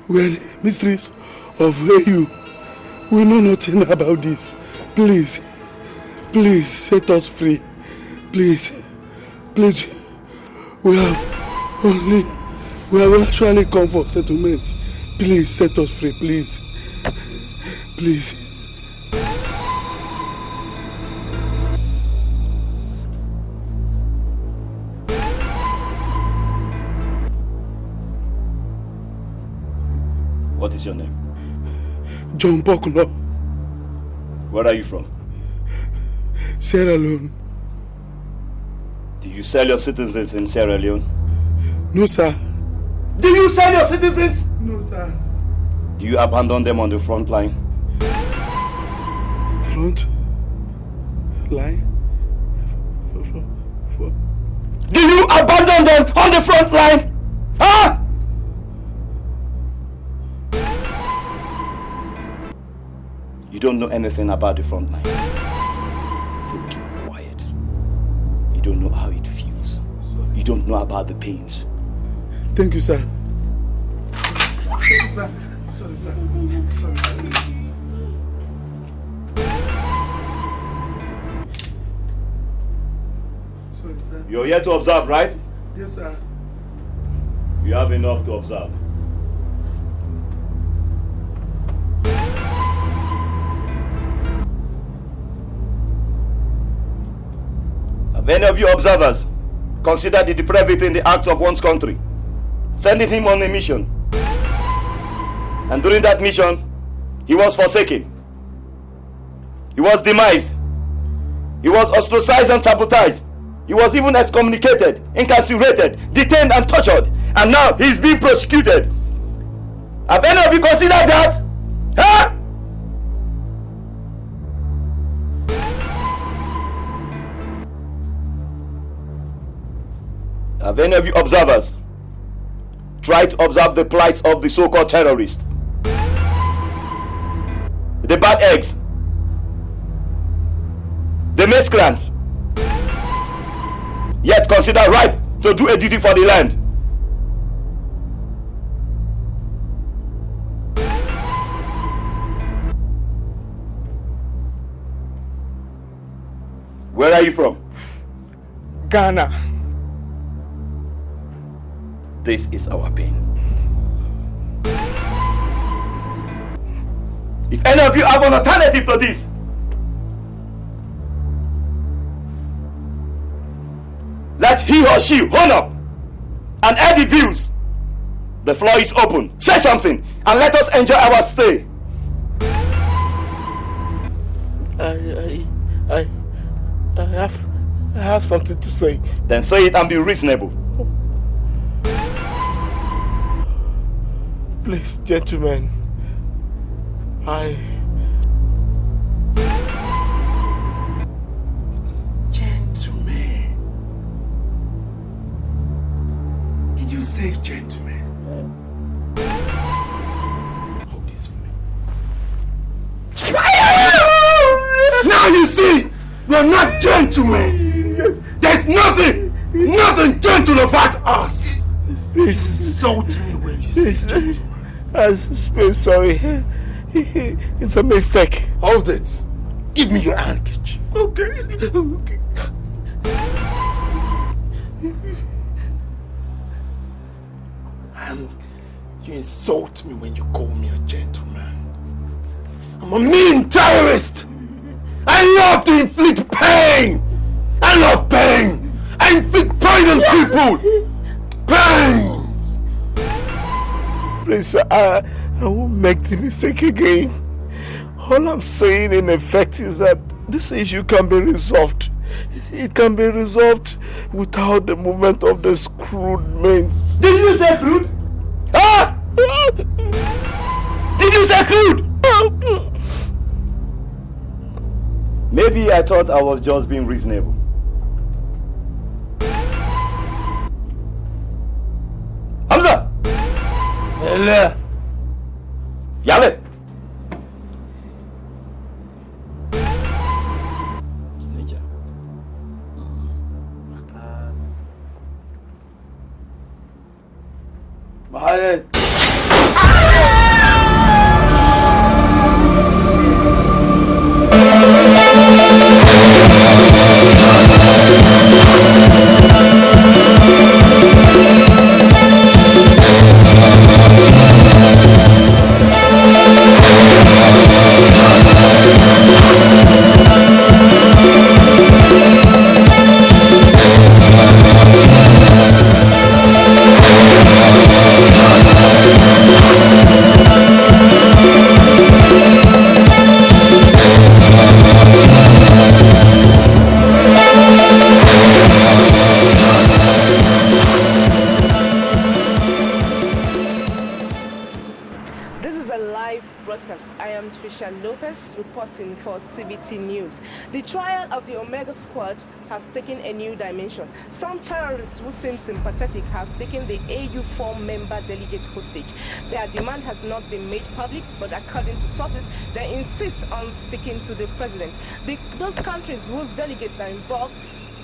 we are the mysteries of AU. We know nothing about this. Please, please set us free. Please, please. We have actually come for settlement. Please set us free, please. Please. What is your name? John Bokno. Where are you from? Sierra Leone. Do you sell your citizens in Sierra Leone? No, sir. Do you sell your citizens? No, sir. Do you abandon them on the front line? Front line? Do you abandon them on the front line? Huh? You don't know anything about the front line. So keep quiet. You don't know how it feels. You don't know about the pains. Thank you, sir. Sorry, sir. Sorry, sir. Sorry, sir. Sorry, sir. You're here to observe, right? Yes, sir. You have enough to observe. Have any of you observers considered the depravity in the acts of one's country, sending him on a mission? And during that mission, he was forsaken. He was demised. He was ostracized and sabotaged. He was even excommunicated, incarcerated, detained and tortured. And now he's being prosecuted. Have any of you considered that? Huh? Have any of you observers tried to observe the plight of the so-called terrorists? The bad eggs, the miscreants, yet considered ripe to do a duty for the land. Where are you from? Ghana. This is our pain. If any of you have an alternative to this, let he or she hold up and air the views. The floor is open. Say something and let us enjoy our stay. I have something to say. Then say it and be reasonable. Please, gentlemen, Gentlemen. Did you say gentlemen? Hold this for me. Now you see, we're not gentlemen. Yes. There's nothing gentle about us. Please. Insult me when you say gentlemen. I'm sorry. It's a mistake. Hold it. Give me your handkerchief. Okay. And you insult me when you call me a gentleman. I'm a mean terrorist. I love to inflict pain. I love pain. I inflict pain on people. Pains. Please, sir, I won't make the mistake again. All I'm saying in effect is that this issue can be resolved. It can be resolved without the movement of the screwed men. Did you say crude? Ah! Did you say crude? Maybe I thought I was just being reasonable. Hamza! Hele! Yale! Mahale! Reporting for CBT News. The trial of the Omega Squad has taken a new dimension. Some terrorists who seem sympathetic have taken the AU4 member delegate hostage. Their demand has not been made public, but according to sources, they insist on speaking to the president. Those countries whose delegates are involved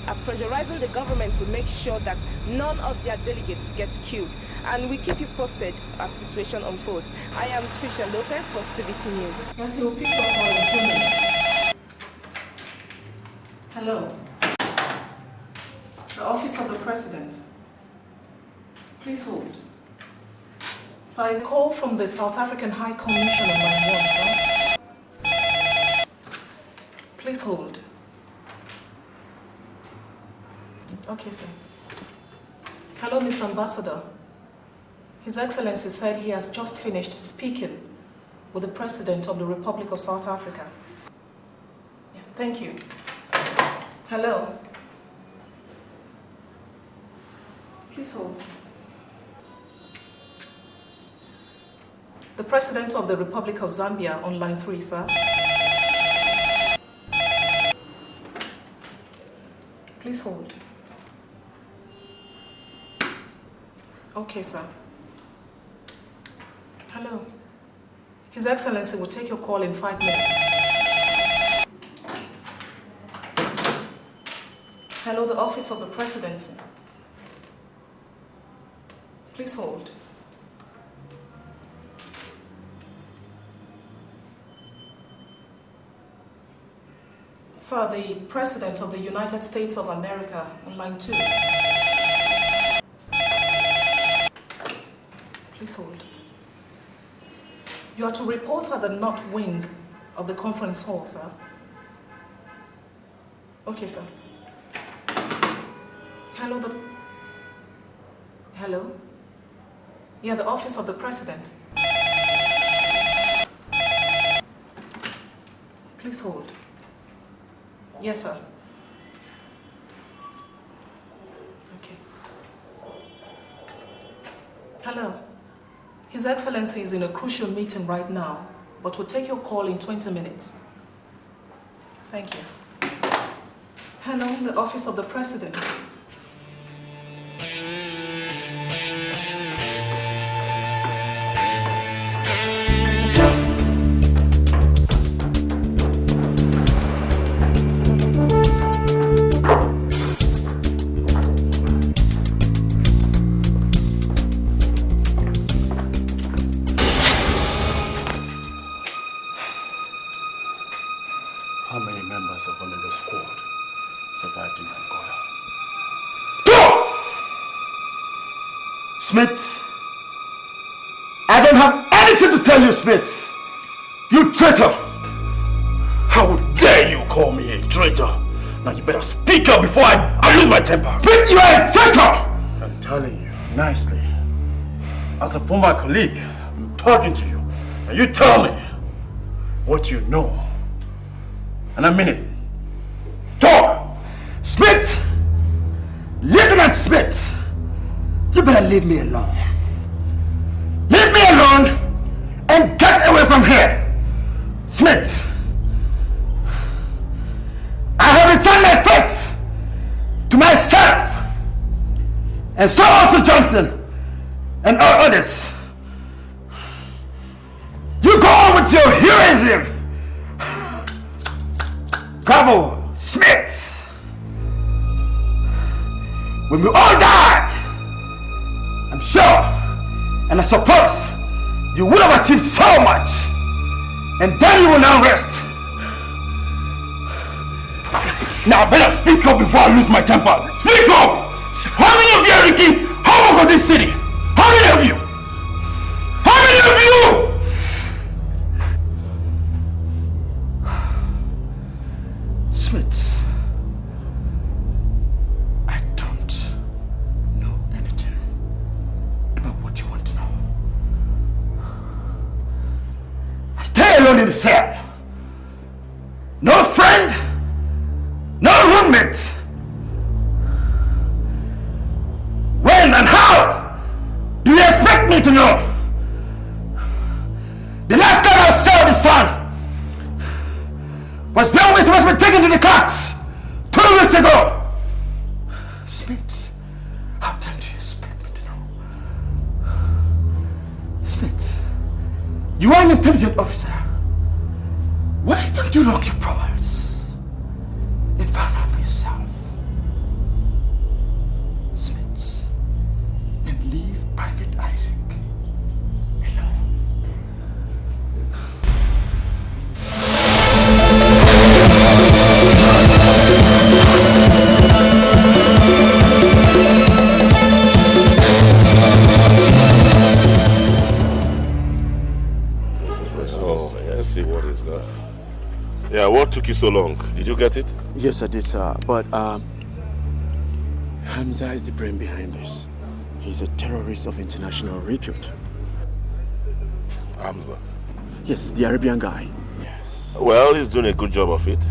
are pressurizing the government to make sure that none of their delegates get killed. And we keep you posted as situation unfolds. I am Trisha Lopez for CBT News. Yes, you'll pick up all in 2 minutes. Hello. The Office of the President. Please hold. So I call from the South African High Commission on line 1, sir. Please hold. Okay, sir. Hello, Mr. Ambassador. His Excellency said he has just finished speaking with the President of the Republic of South Africa. Yeah, thank you. Hello. Please hold. The President of the Republic of Zambia on line 3, sir. Please hold. Okay, sir. Hello. His Excellency will take your call in 5 minutes. Hello, the Office of the Presidency. Please hold. Sir, the President of the United States of America on line 2. Please hold. You are to report at the north wing of the conference hall, sir. Okay, sir. Hello, Hello? Yeah, the Office of the President. Please hold. Yes, sir. Okay. Hello. His Excellency is in a crucial meeting right now, but will take your call in 20 minutes. Thank you. Hello, the Office of the President. Smith, I don't have anything to tell you, Smith. You traitor! How dare you call me a traitor? Now you better speak up before I lose my temper. Smith, you are a traitor! I'm telling you, nicely. As a former colleague, I'm talking to you. And you tell me what you know. And I mean it. Talk! Smith! Lieutenant Smith! You better leave me alone. Leave me alone and get away from here. Smith, I have resigned my fate to myself, and so also Johnson and all others. You go on with your heroism. Bravo, Smith. When we all die, I'm sure, and I suppose, you would have achieved so much, and then you will now rest. Now I better speak up before I lose my temper. Speak up! How many of you are Iyke? How much of this city? How many of you? How many of you? Smith. In the cell. No friend, no roommate. When and how do you expect me to know? The last time I saw the sun was when we were supposed to be taken to the courts 2 weeks ago. Smith, how then do you expect me to know? Smith, you are an intelligent officer. Why don't you lock your powers and find out for yourself, Smith, and leave Private Isaac alone? Oh, let's see what is that. Yeah, what took you so long? Did you get it? Yes, I did, sir. But Hamza is the brain behind this. He's a terrorist of international repute. Hamza? Yes, the Arabian guy. Yes. Well, he's doing a good job of it.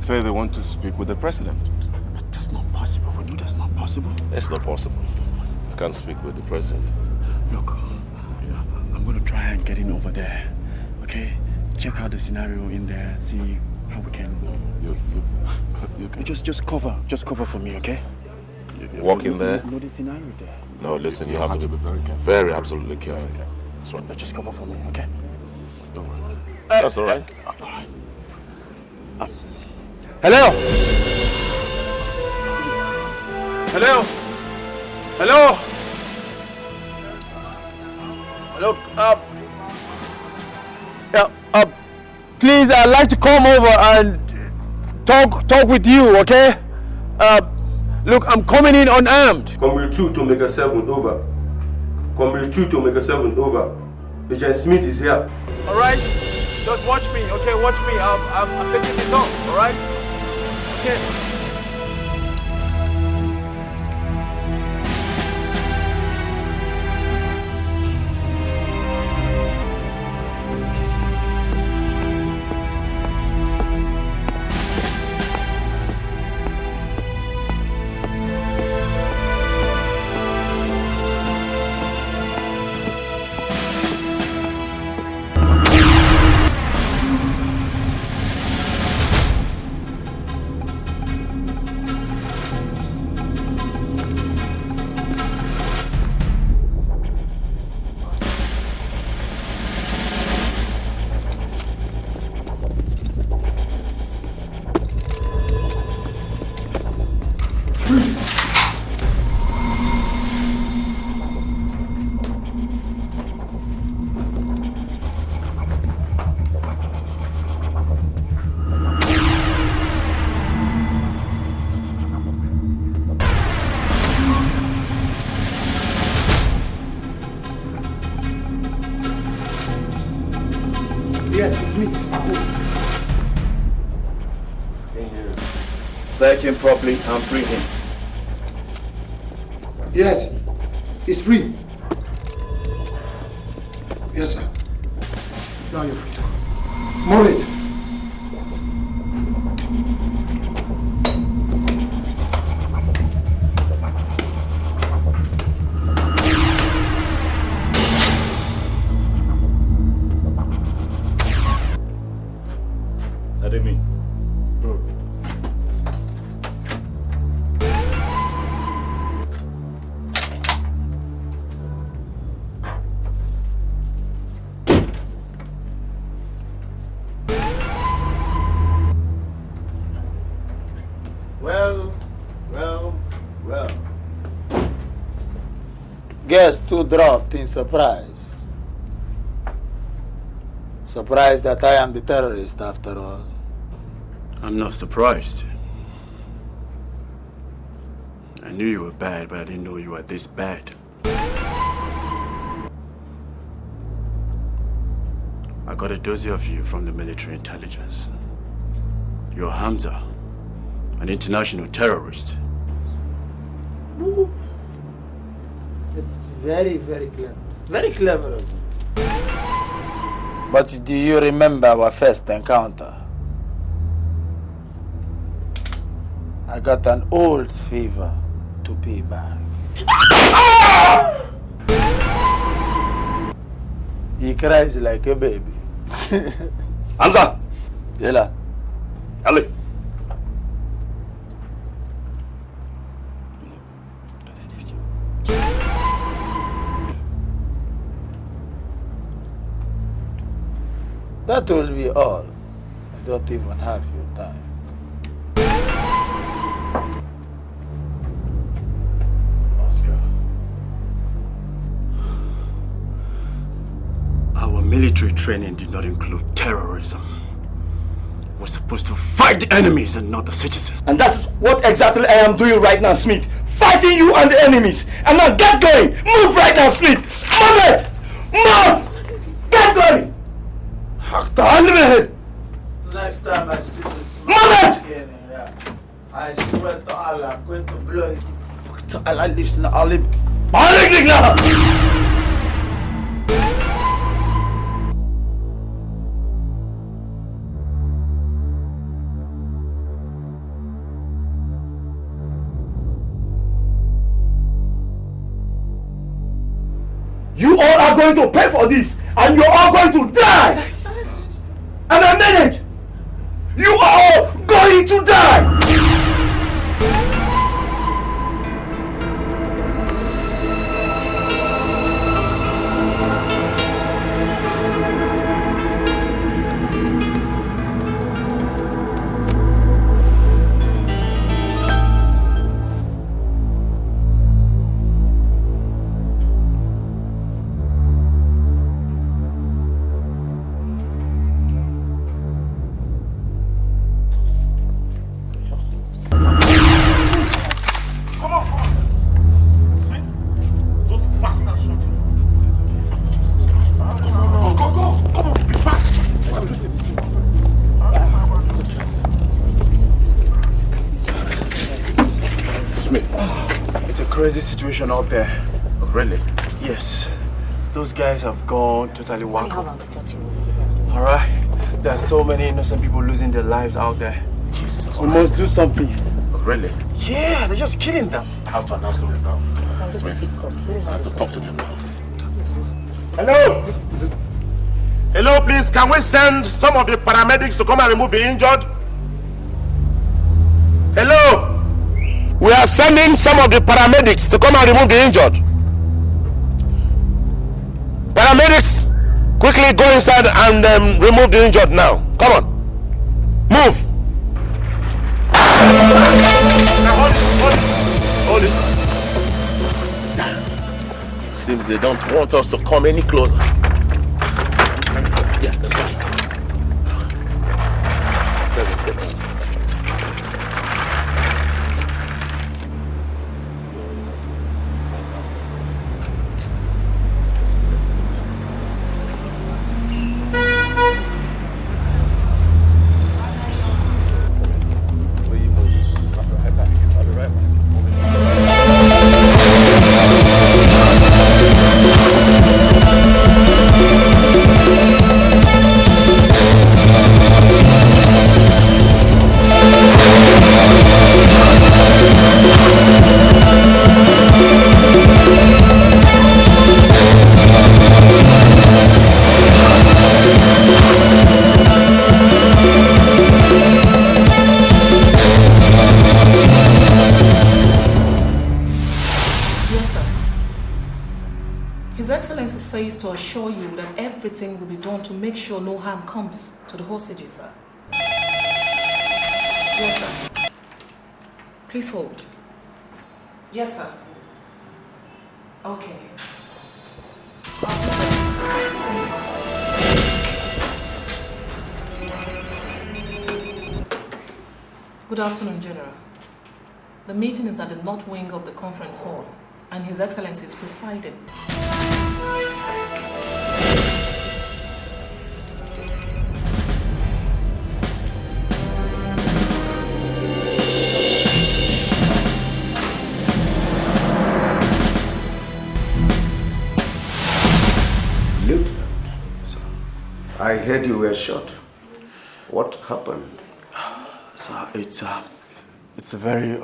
Say they want to speak with the president. But that's not possible. We know that's not possible. possible? It's not possible. I can't speak with the president. Look, I'm going to try and get in over there, okay? Check out the scenario in there, see how we can... You just cover for me, okay? Walk in there? No, the scenario there. No, listen, you have to be very careful. Very, absolutely careful. That's right. Just cover for me, okay? Don't worry. That's all right. Hello? Hello? Hello? Hello? Please, I'd like to come over and talk with you, okay? Look, I'm coming in unarmed. Comrade 2 to Omega 7 over. Comrade 2 to Omega 7 over. Agent Smith is here. All right? Just watch me, okay? Watch me. I'm taking this off, all right? Okay. Yes, it's me, it's Paco. Search him properly and free him. Yes, it's free. Yes, sir. Now you're free to go. Move it. Guest who dropped in surprise. Surprised that I am the terrorist after all. I'm not surprised. I knew you were bad, but I didn't know you were this bad. I got a dossier of you from the military intelligence. You're Hamza, an international terrorist. It's very, very clever. Very clever of you. But do you remember our first encounter? I got an old fever to pay back. He cries like a baby. Hamza! Yela. Ali. That will be all. I don't even have your time. Oscar. Our military training did not include terrorism. We're supposed to fight the enemies and not the citizens. And that's what exactly I am doing right now, Smith. Fighting you and the enemies. And now get going. Move right now, Smith. Move it. Move. Get going. Next time I see this man again, I swear to Allah, I'm going to blow his... Allah, listen, Ali. You all are going to pay for this, and you're all going to die. And I mean it. You are all going to die. Crazy situation out there. Really? Yes. Those guys have gone totally wacko. Alright? There are so many innocent people losing their lives out there. Jesus. We must do something. Really? Yeah, they're just killing them. I have to announce to them now. Smith, I have to talk to them now. Hello? Hello, please. Can we send some of the paramedics to come and remove the injured? Hello? We are sending some of the paramedics to come and remove the injured. Paramedics, quickly go inside and remove the injured now. Come on. Move. Now hold it. Seems they don't want us to come any closer. Yeah, that's right. To assure you that everything will be done to make sure no harm comes to the hostages, sir. Yes, sir. Please hold. Yes, sir. Okay. Good afternoon, General. The meeting is at the north wing of the conference hall, and His Excellency is presiding. I heard you were shot. What happened? Sir, it's a very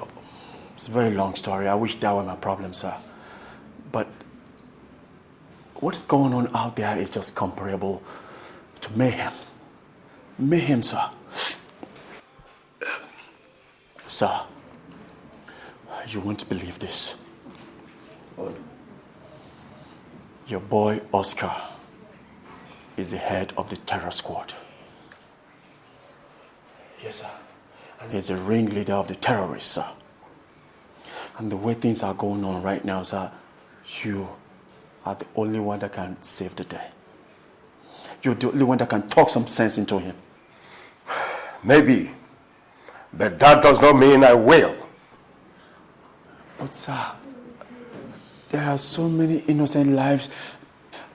long story. I wish that were my problem, sir. But what is going on out there is just comparable to mayhem. Mayhem, sir. Sir, you won't believe this. What? Your boy, Oscar, is the head of the terror squad. Yes, sir. And he's the ringleader of the terrorists, sir. And the way things are going on right now, sir, you are the only one that can save the day. You're the only one that can talk some sense into him. Maybe. But that does not mean I will. But, sir, there are so many innocent lives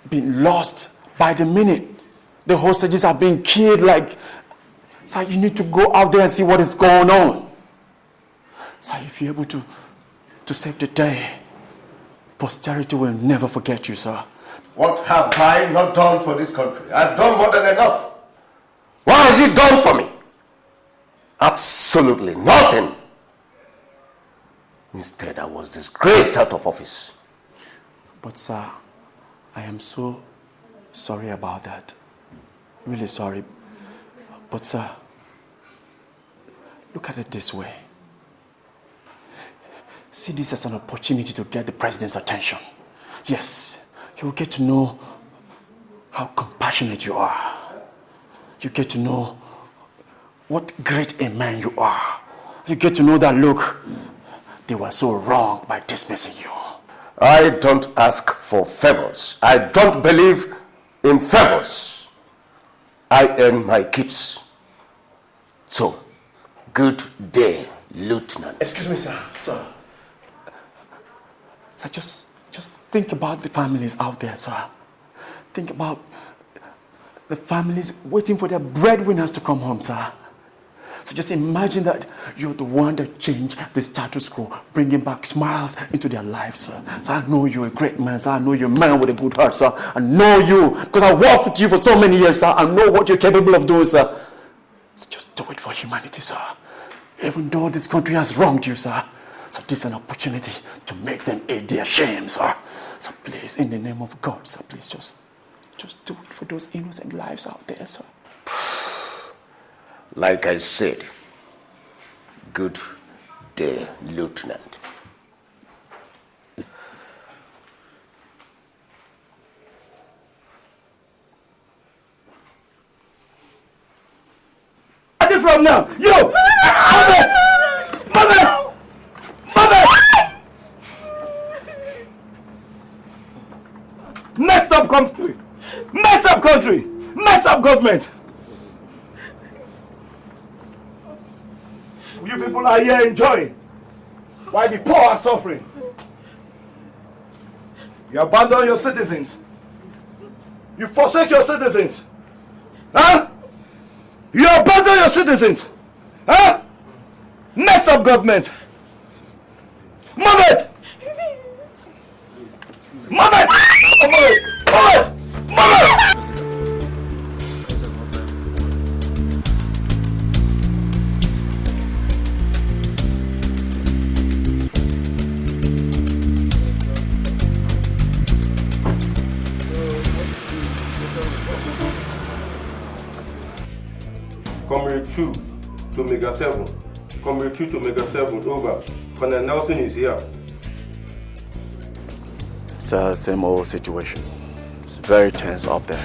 being lost by the minute. The hostages are being killed like... Sir, you need to go out there and see what is going on. Sir, if you're able to save the day, posterity will never forget you, sir. What have I not done for this country? I've done more than enough. What has he done for me? Absolutely nothing. Instead, I was disgraced out of office. But, sir, I am so sorry about that. Really sorry. But sir, look at it this way. See this as an opportunity to get the president's attention. Yes, you will get to know how compassionate you are. You get to know what great a man you are. You get to know that, look, they were so wrong by dismissing you. I don't ask for favors. I don't believe in favors. I earn my keeps. So, good day, Lieutenant. Excuse me, sir. Sir, just think about the families out there, sir. Think about the families waiting for their breadwinners to come home, sir. So just imagine that you're the one that changed the status quo, bringing back smiles into their lives, sir. So I know you're a great man, sir. I know you're a man with a good heart, sir. I know you, because I worked with you for so many years, sir. I know what you're capable of doing, sir. So just do it for humanity, sir. Even though this country has wronged you, sir. So this is an opportunity to make them aid their shame, sir. So please, in the name of God, sir, please just do it for those innocent lives out there, sir. Like I said, good day, Lieutenant. From now, you! Mother! Messed up country! Messed up country! Messed up government! You people are here enjoying while the poor are suffering. You abandon your citizens. You forsake your citizens. Huh? You abandon your citizens! Huh? Messed up government! Move it! Move it! Move it! Move it! Move it! Comrade 2 to Mega 7. Comrade 2 to Mega 7, over. Colonel Nelson is here. Sir, same old situation. It's very tense up there.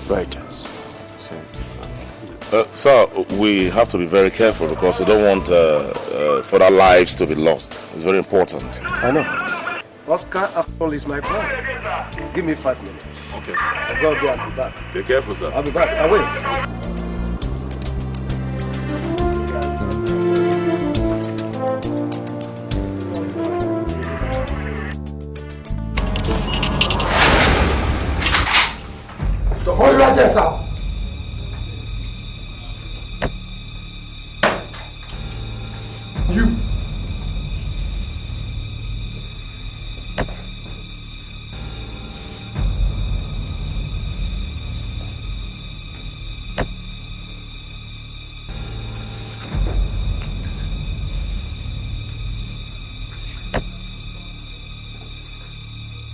Very tense. Sir, we have to be very careful because we don't want further lives to be lost. It's very important. I know. Oscar, after all, is my brother. Give me 5 minutes. Okay. I'll go there and be back. Be careful, sir. I'll be back. I wait. Hold right there, sir. You.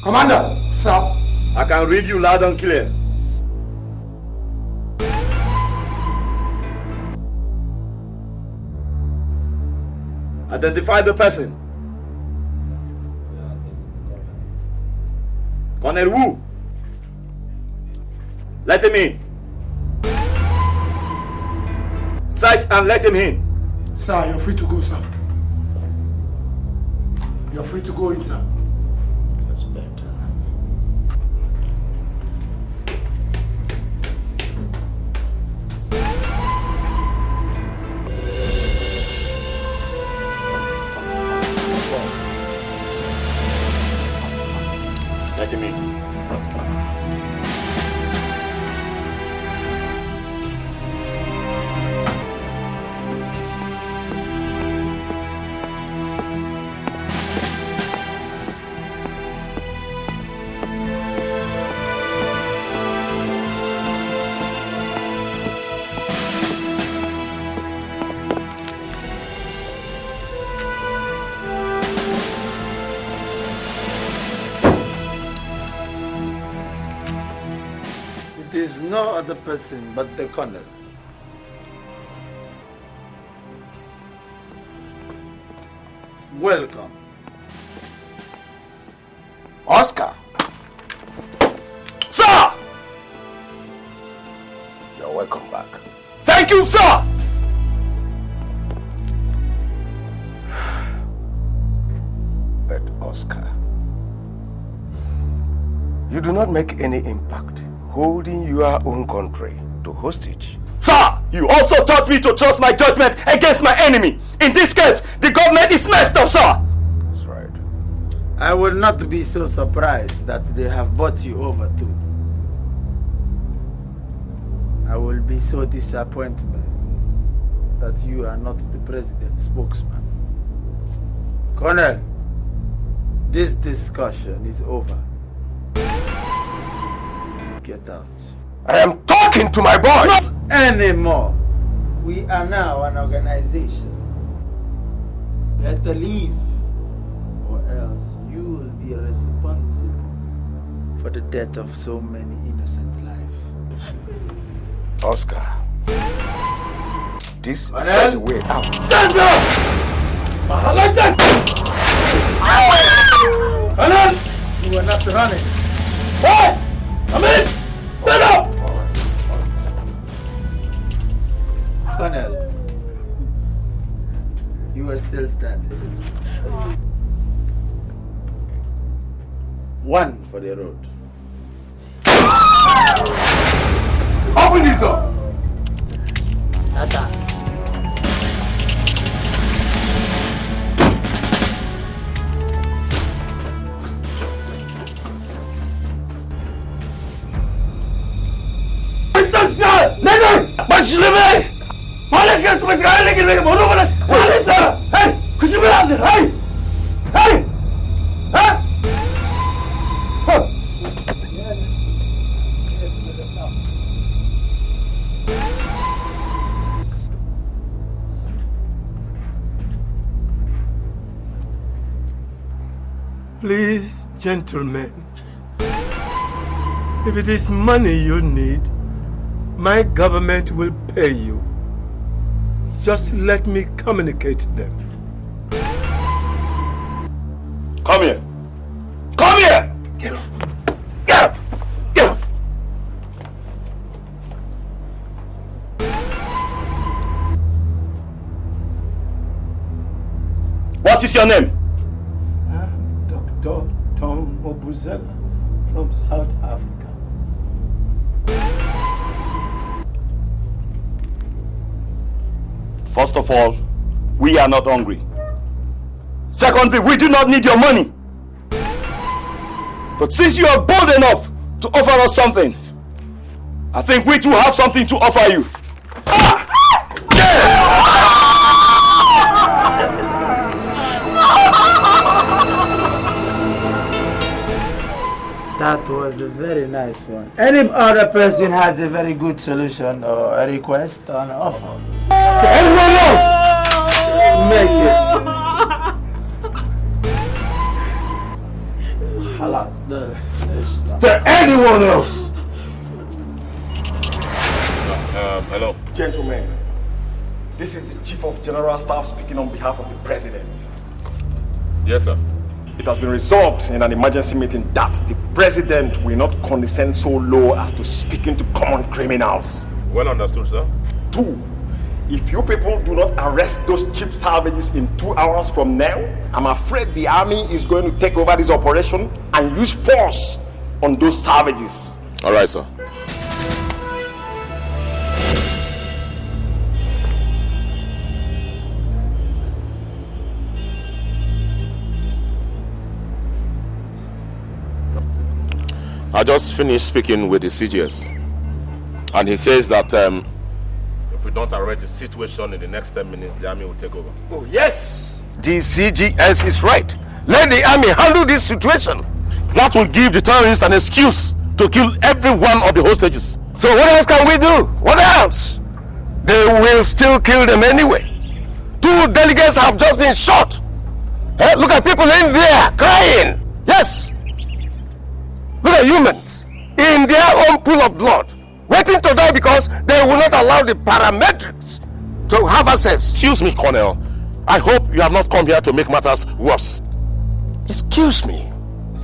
Commander, sir. I can read you loud and clear. Identify the person. Colonel Wu. Let him in. Search and let him in. Sir, you're free to go, sir. You're free to go in, sir. That's better. Let him in. no other person but the colonel. Welcome. Oscar! Sir! You're welcome back. Thank you, sir! But Oscar, you do not make any impact holding your own country to hostage. Sir, you also taught me to trust my judgment against my enemy. In this case, the government is messed up, sir. That's right. I will not be so surprised that they have brought you over too. I will be so disappointed that you are not the president's spokesman. Colonel, this discussion is over. Get out. I am talking to my boys! Not anymore. We are now an organization. Better leave, or else you will be responsible for the death of so many innocent lives. Oscar, this is not the way out. Stand up! I like that! You are not running. Hey! Come in! Stand up! Colonel, you are still standing. One for the road. Open this up! Please, gentlemen, if it is money you need, my government will pay you. Just let me communicate them. Come here. Come here! Get up. Get up! Get up! What is your name? I'm Dr. Tom Obuzela from South Africa. First of all, we are not hungry. Secondly, we do not need your money. But since you are bold enough to offer us something, I think we too have something to offer you. That was a very nice one. Any other person has a very good solution or a request or an offer? Anyone else? Make it. Is there anyone else? Hello. Gentlemen, this is the Chief of General Staff speaking on behalf of the President. Yes, sir. It has been resolved in an emergency meeting that the President will not condescend so low as to speaking to common criminals. Well understood, sir. 2, if you people do not arrest those cheap savages in 2 hours from now, I'm afraid the army is going to take over this operation and use force on those savages. All right, sir. I just finished speaking with the CGS, and he says that if we don't arrest the situation in the next 10 minutes, the army will take over. Oh, yes! The CGS is right. Let the army handle this situation. That will give the terrorists an excuse to kill every one of the hostages. So what else can we do? What else? They will still kill them anyway. 2 delegates have just been shot. Look at people in there crying. Yes. Look at humans in their own pool of blood. Waiting to die because they will not allow the paramedics to have access. Excuse me, Colonel. I hope you have not come here to make matters worse. Excuse me.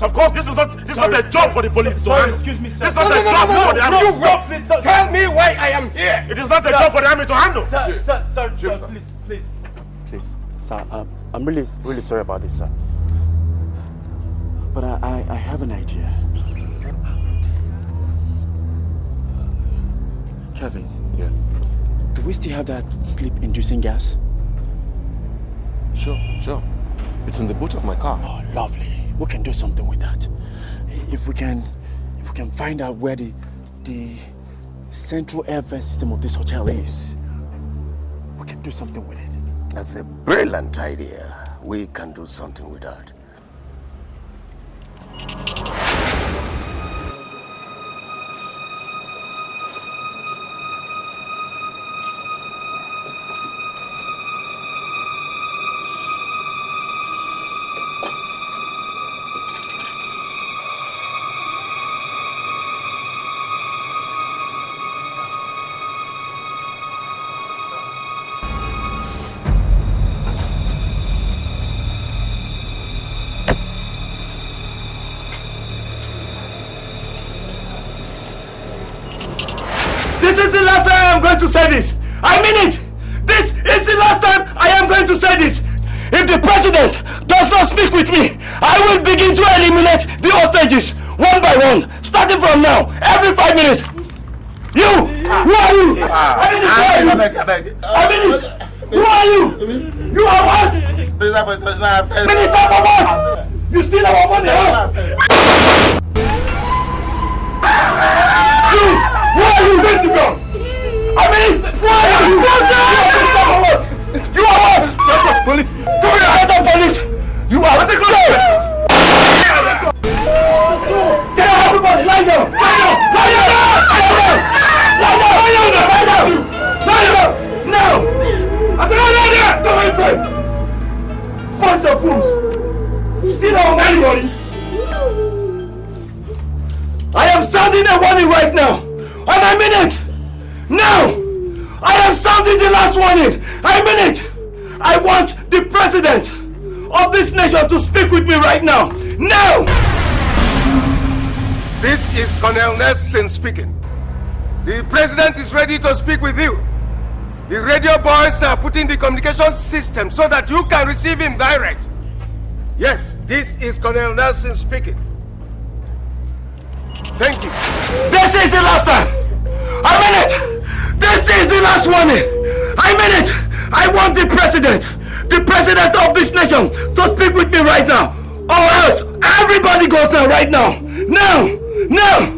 Of course, this is not a job for the police. Sorry, excuse me, sir. This is not a job for the army. Please, sir. Tell me why I am here. It is not a job for the army to handle. Sir, please. Please, sir, I'm really sorry about this, sir. But I have an idea. Kevin. Yeah. Do we still have that sleep-inducing gas? Sure. It's in the boot of my car. Oh, lovely. We can do something with that. If we can find out where the central airfare system of this hotel is, we can do something with it. That's a brilliant idea. We can do something with that. This is the last time I am going to say this. I mean it. This is the last time I am going to say this. If the president does not speak with me, I will begin to eliminate the hostages one by one, starting from now, every 5 minutes. You! Who are you? I mean it. Who are you? You are what? Minister for what? You steal our money, huh? You! Who are you? Where to go? I mean, who are you? You are what? Police! Come here, head of police! You are the close! Get out, everybody! Lie down! Lie down! Lie down! Lie down! Lie down! Lie down! Lie down! Now! I said, lie down there! Come on, friends! Bunch of fools! Still on anybody! I am sounding a warning right now! And I mean it! Now! I am sounding the last warning! I mean it! I want the president of this nation to speak with me right now! Now! This is Colonel Nelson speaking. The president is ready to speak with you. The radio boys are putting the communication system so that you can receive him direct. Yes, this is Colonel Nelson speaking. Thank you. This is the last time! I mean it! This is the last warning! I mean it! I want the president of this nation to speak with me right now! Or else everybody goes now right now! Now! Now!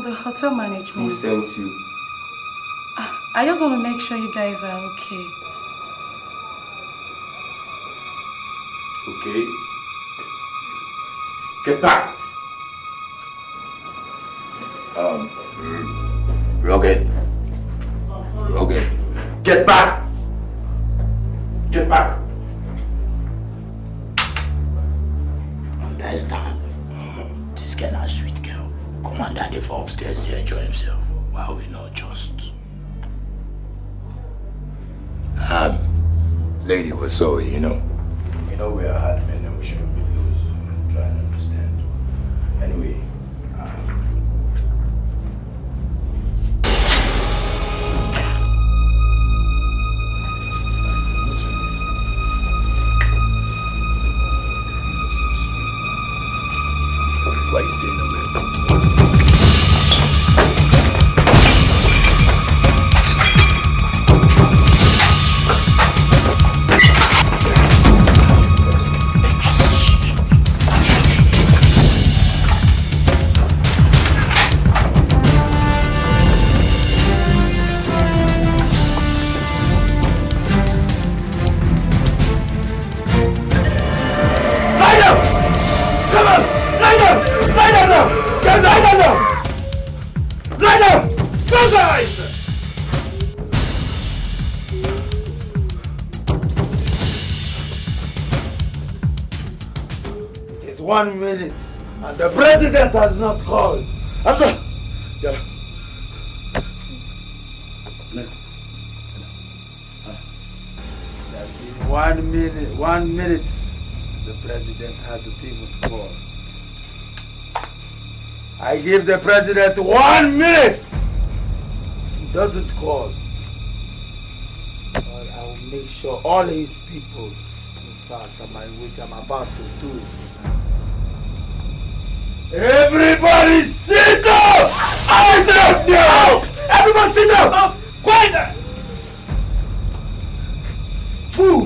Hotel management. Who sent you? I just want to make sure you guys are okay. Okay. Get back. Okay. Okay. Get back. Get back. Next time, this girl is a sweet girl. Commander Daddy for upstairs to enjoy himself. Why we not just? Lady was sorry, you know. You know we are hard men and we shouldn't be loose. I'm trying to understand. Anyway, why you staying away? Lie down! Close your eyes! It's 1 minute, and the president has not called. I'm sorry. Yeah. That's been 1 minute. 1 minute. The president hasn't even called. I give the president 1 minute. He doesn't call. But I will make sure all his people, in fact, which I'm about to do. Everybody sit down! I said no! Everyone sit down! Quiet! Fool!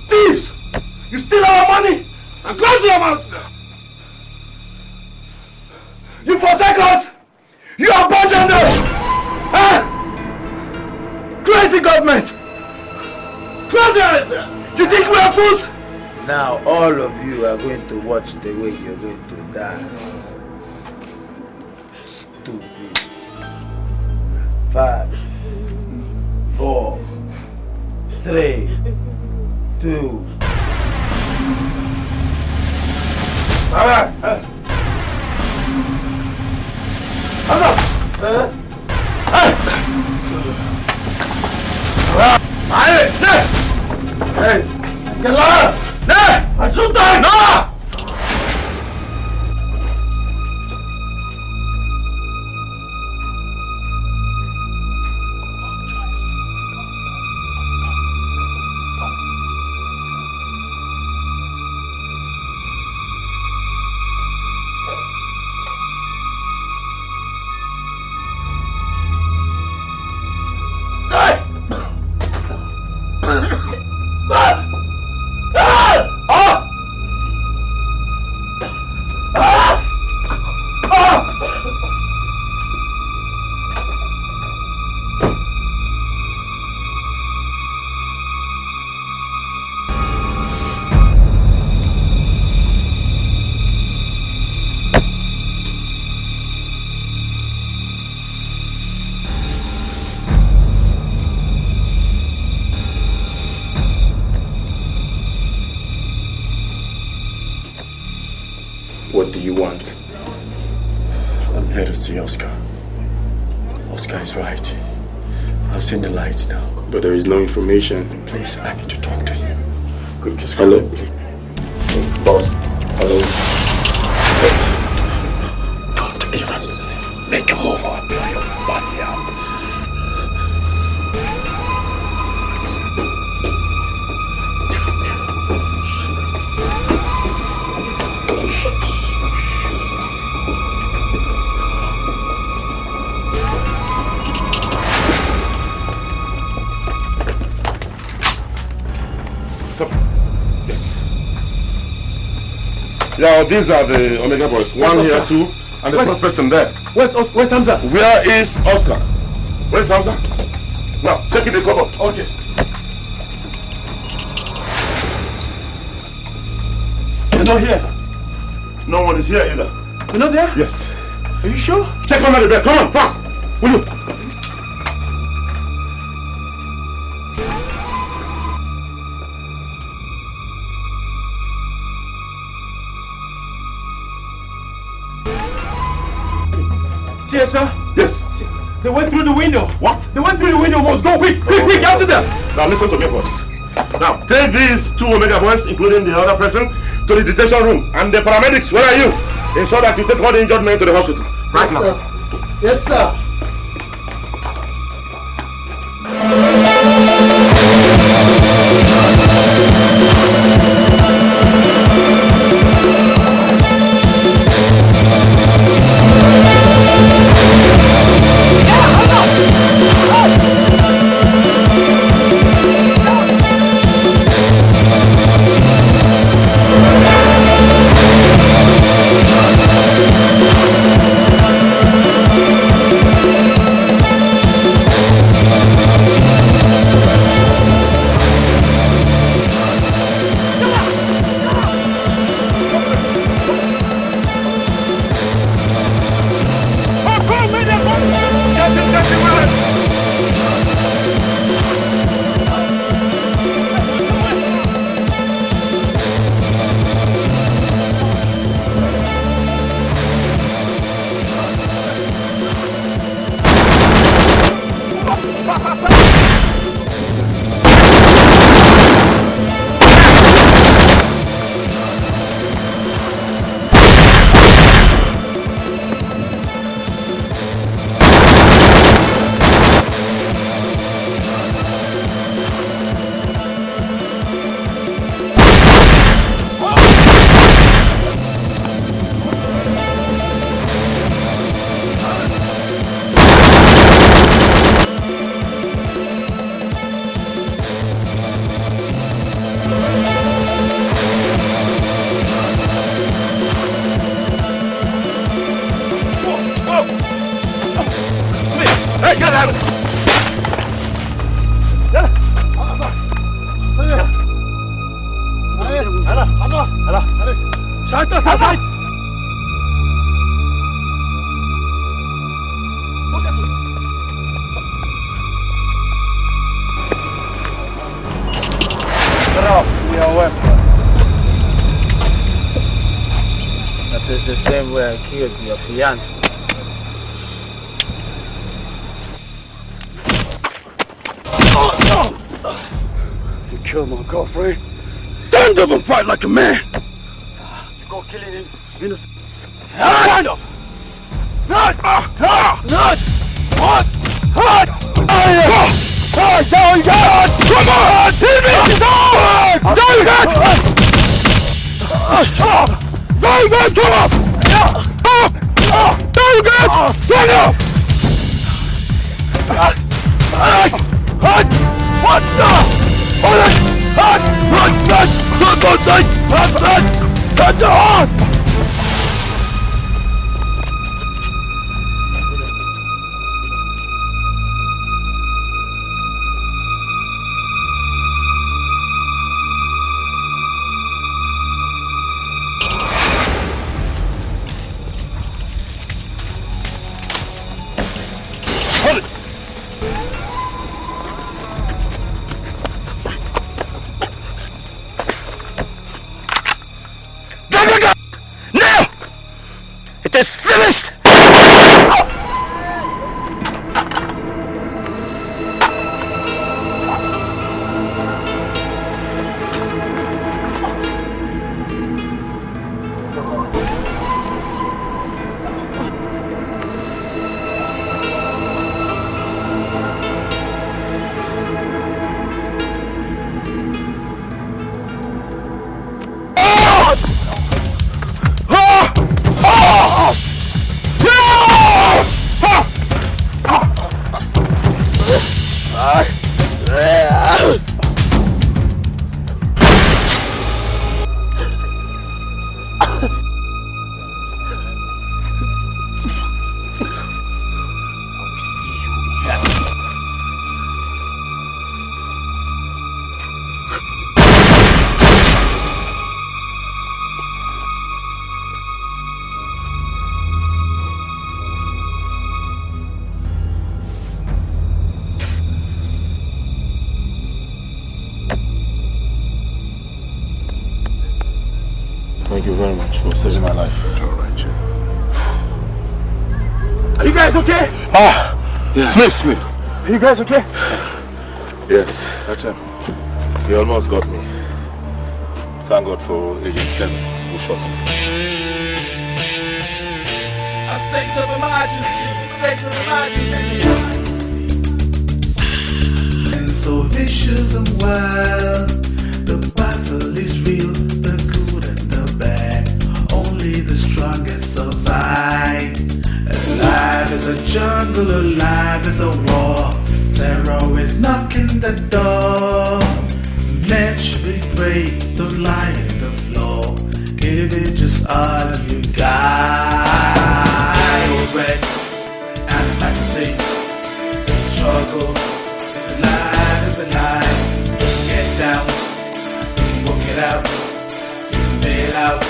Thieves! You steal our money and close your mouth! You forsake us! You abandon us! Huh? Crazy government! Close your eyes! You think we are fools? Now all of you are going to watch the way you're going to die. Stupid. 5, 4, 3, 2. What do you want? I'm here to see Oscar. Oscar is right. I've seen the lights now. But there is no information. Please, I need to talk to you. Could just hello? Boss. Hello. Don't even make a move or I'll blow your body up. Yeah, these are the Omega boys. One here, two, and the first person there. Where's Hamza? Where is Oscar? Where's Hamza? Now, check in the cupboard. Okay. They're not here. No one is here either. They're not there? Yes. Are you sure? Check under the bed. Come on, fast. Will you? Yes, sir? Yes. They went through the window. What? They went through the window. Must go quick, quick, after them. Now listen to me, boys. Now take these two Omega boys, including the other person, to the detention room. And the paramedics, where are you? Ensure that you take all the injured men to the hospital. Right now. Yes, sir. Smith! Hey, get out! Drop your weapon. That is the same way I killed your fiancé. You killed my girlfriend. Stand up and fight like a man. You go killing him innocent. Stand up. Not. What? That's all you got! Come on! Hit me! That's all you got! That's all you got! Come up! That's all you got! Stand up! What the? It's finished! Thank you very much for saving my life. It's all right, Jim. Are you guys okay? Yeah. Smith! Are you guys okay? Yes, that's him. He almost got me. Thank God for Agent Kevin, who shot him. A state of emergency. And so vicious and wild, the battle is real, the good and the bad, only the strongest survive. Alive is a jungle, alive is a war, terror is knocking the door. Men should be brave, don't lie in the floor, give it just all you got. Red and fantasy, the struggle is alive, is alive. Get down, you walk it out, you bail out,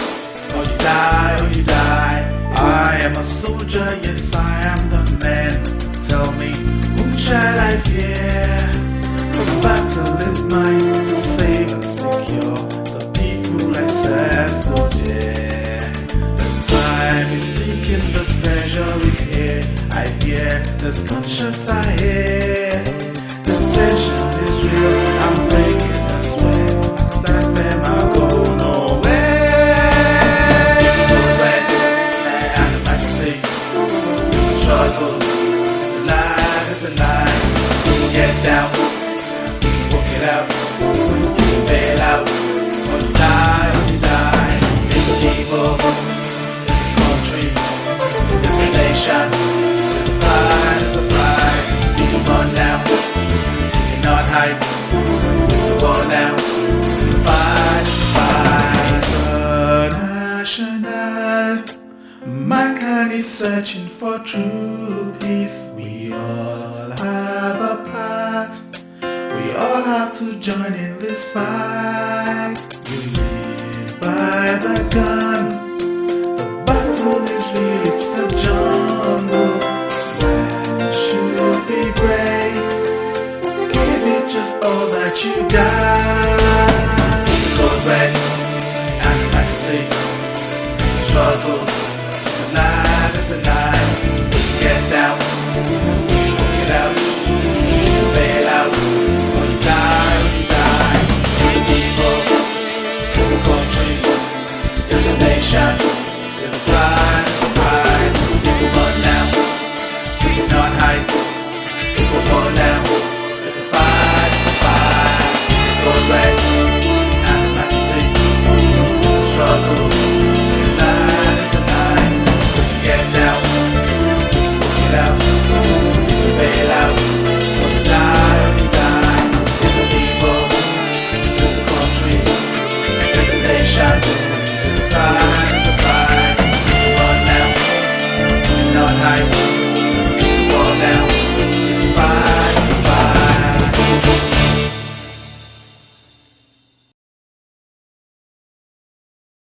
or you die, or you die. I am a soldier, yes I am the man. Tell me, whom shall I fear? The battle is mine to save and secure the people I serve so dear. The time is ticking, the pressure is here. I fear there's gunshots I hear. The tension is real, I'm breaking, I swear. Stand firm, I'll go nowhere. Red and fantasy, the struggle is alive, it's alive. Get down, walk it out, you bail out, or you die, or you die. It's the people, it's the country, it's the nation, it's the pride, it's the pride. You can run now, you cannot hide. It's the war now, it's the fight, it's the fight. International, mankind is searching for true peace. We all have a part. We all have to join in this fight. We live by the gun. The battle is real, it's a jungle. When should be brave? Give it just all that you got. Cause when I'm say struggle, it's a lie, it's a lie.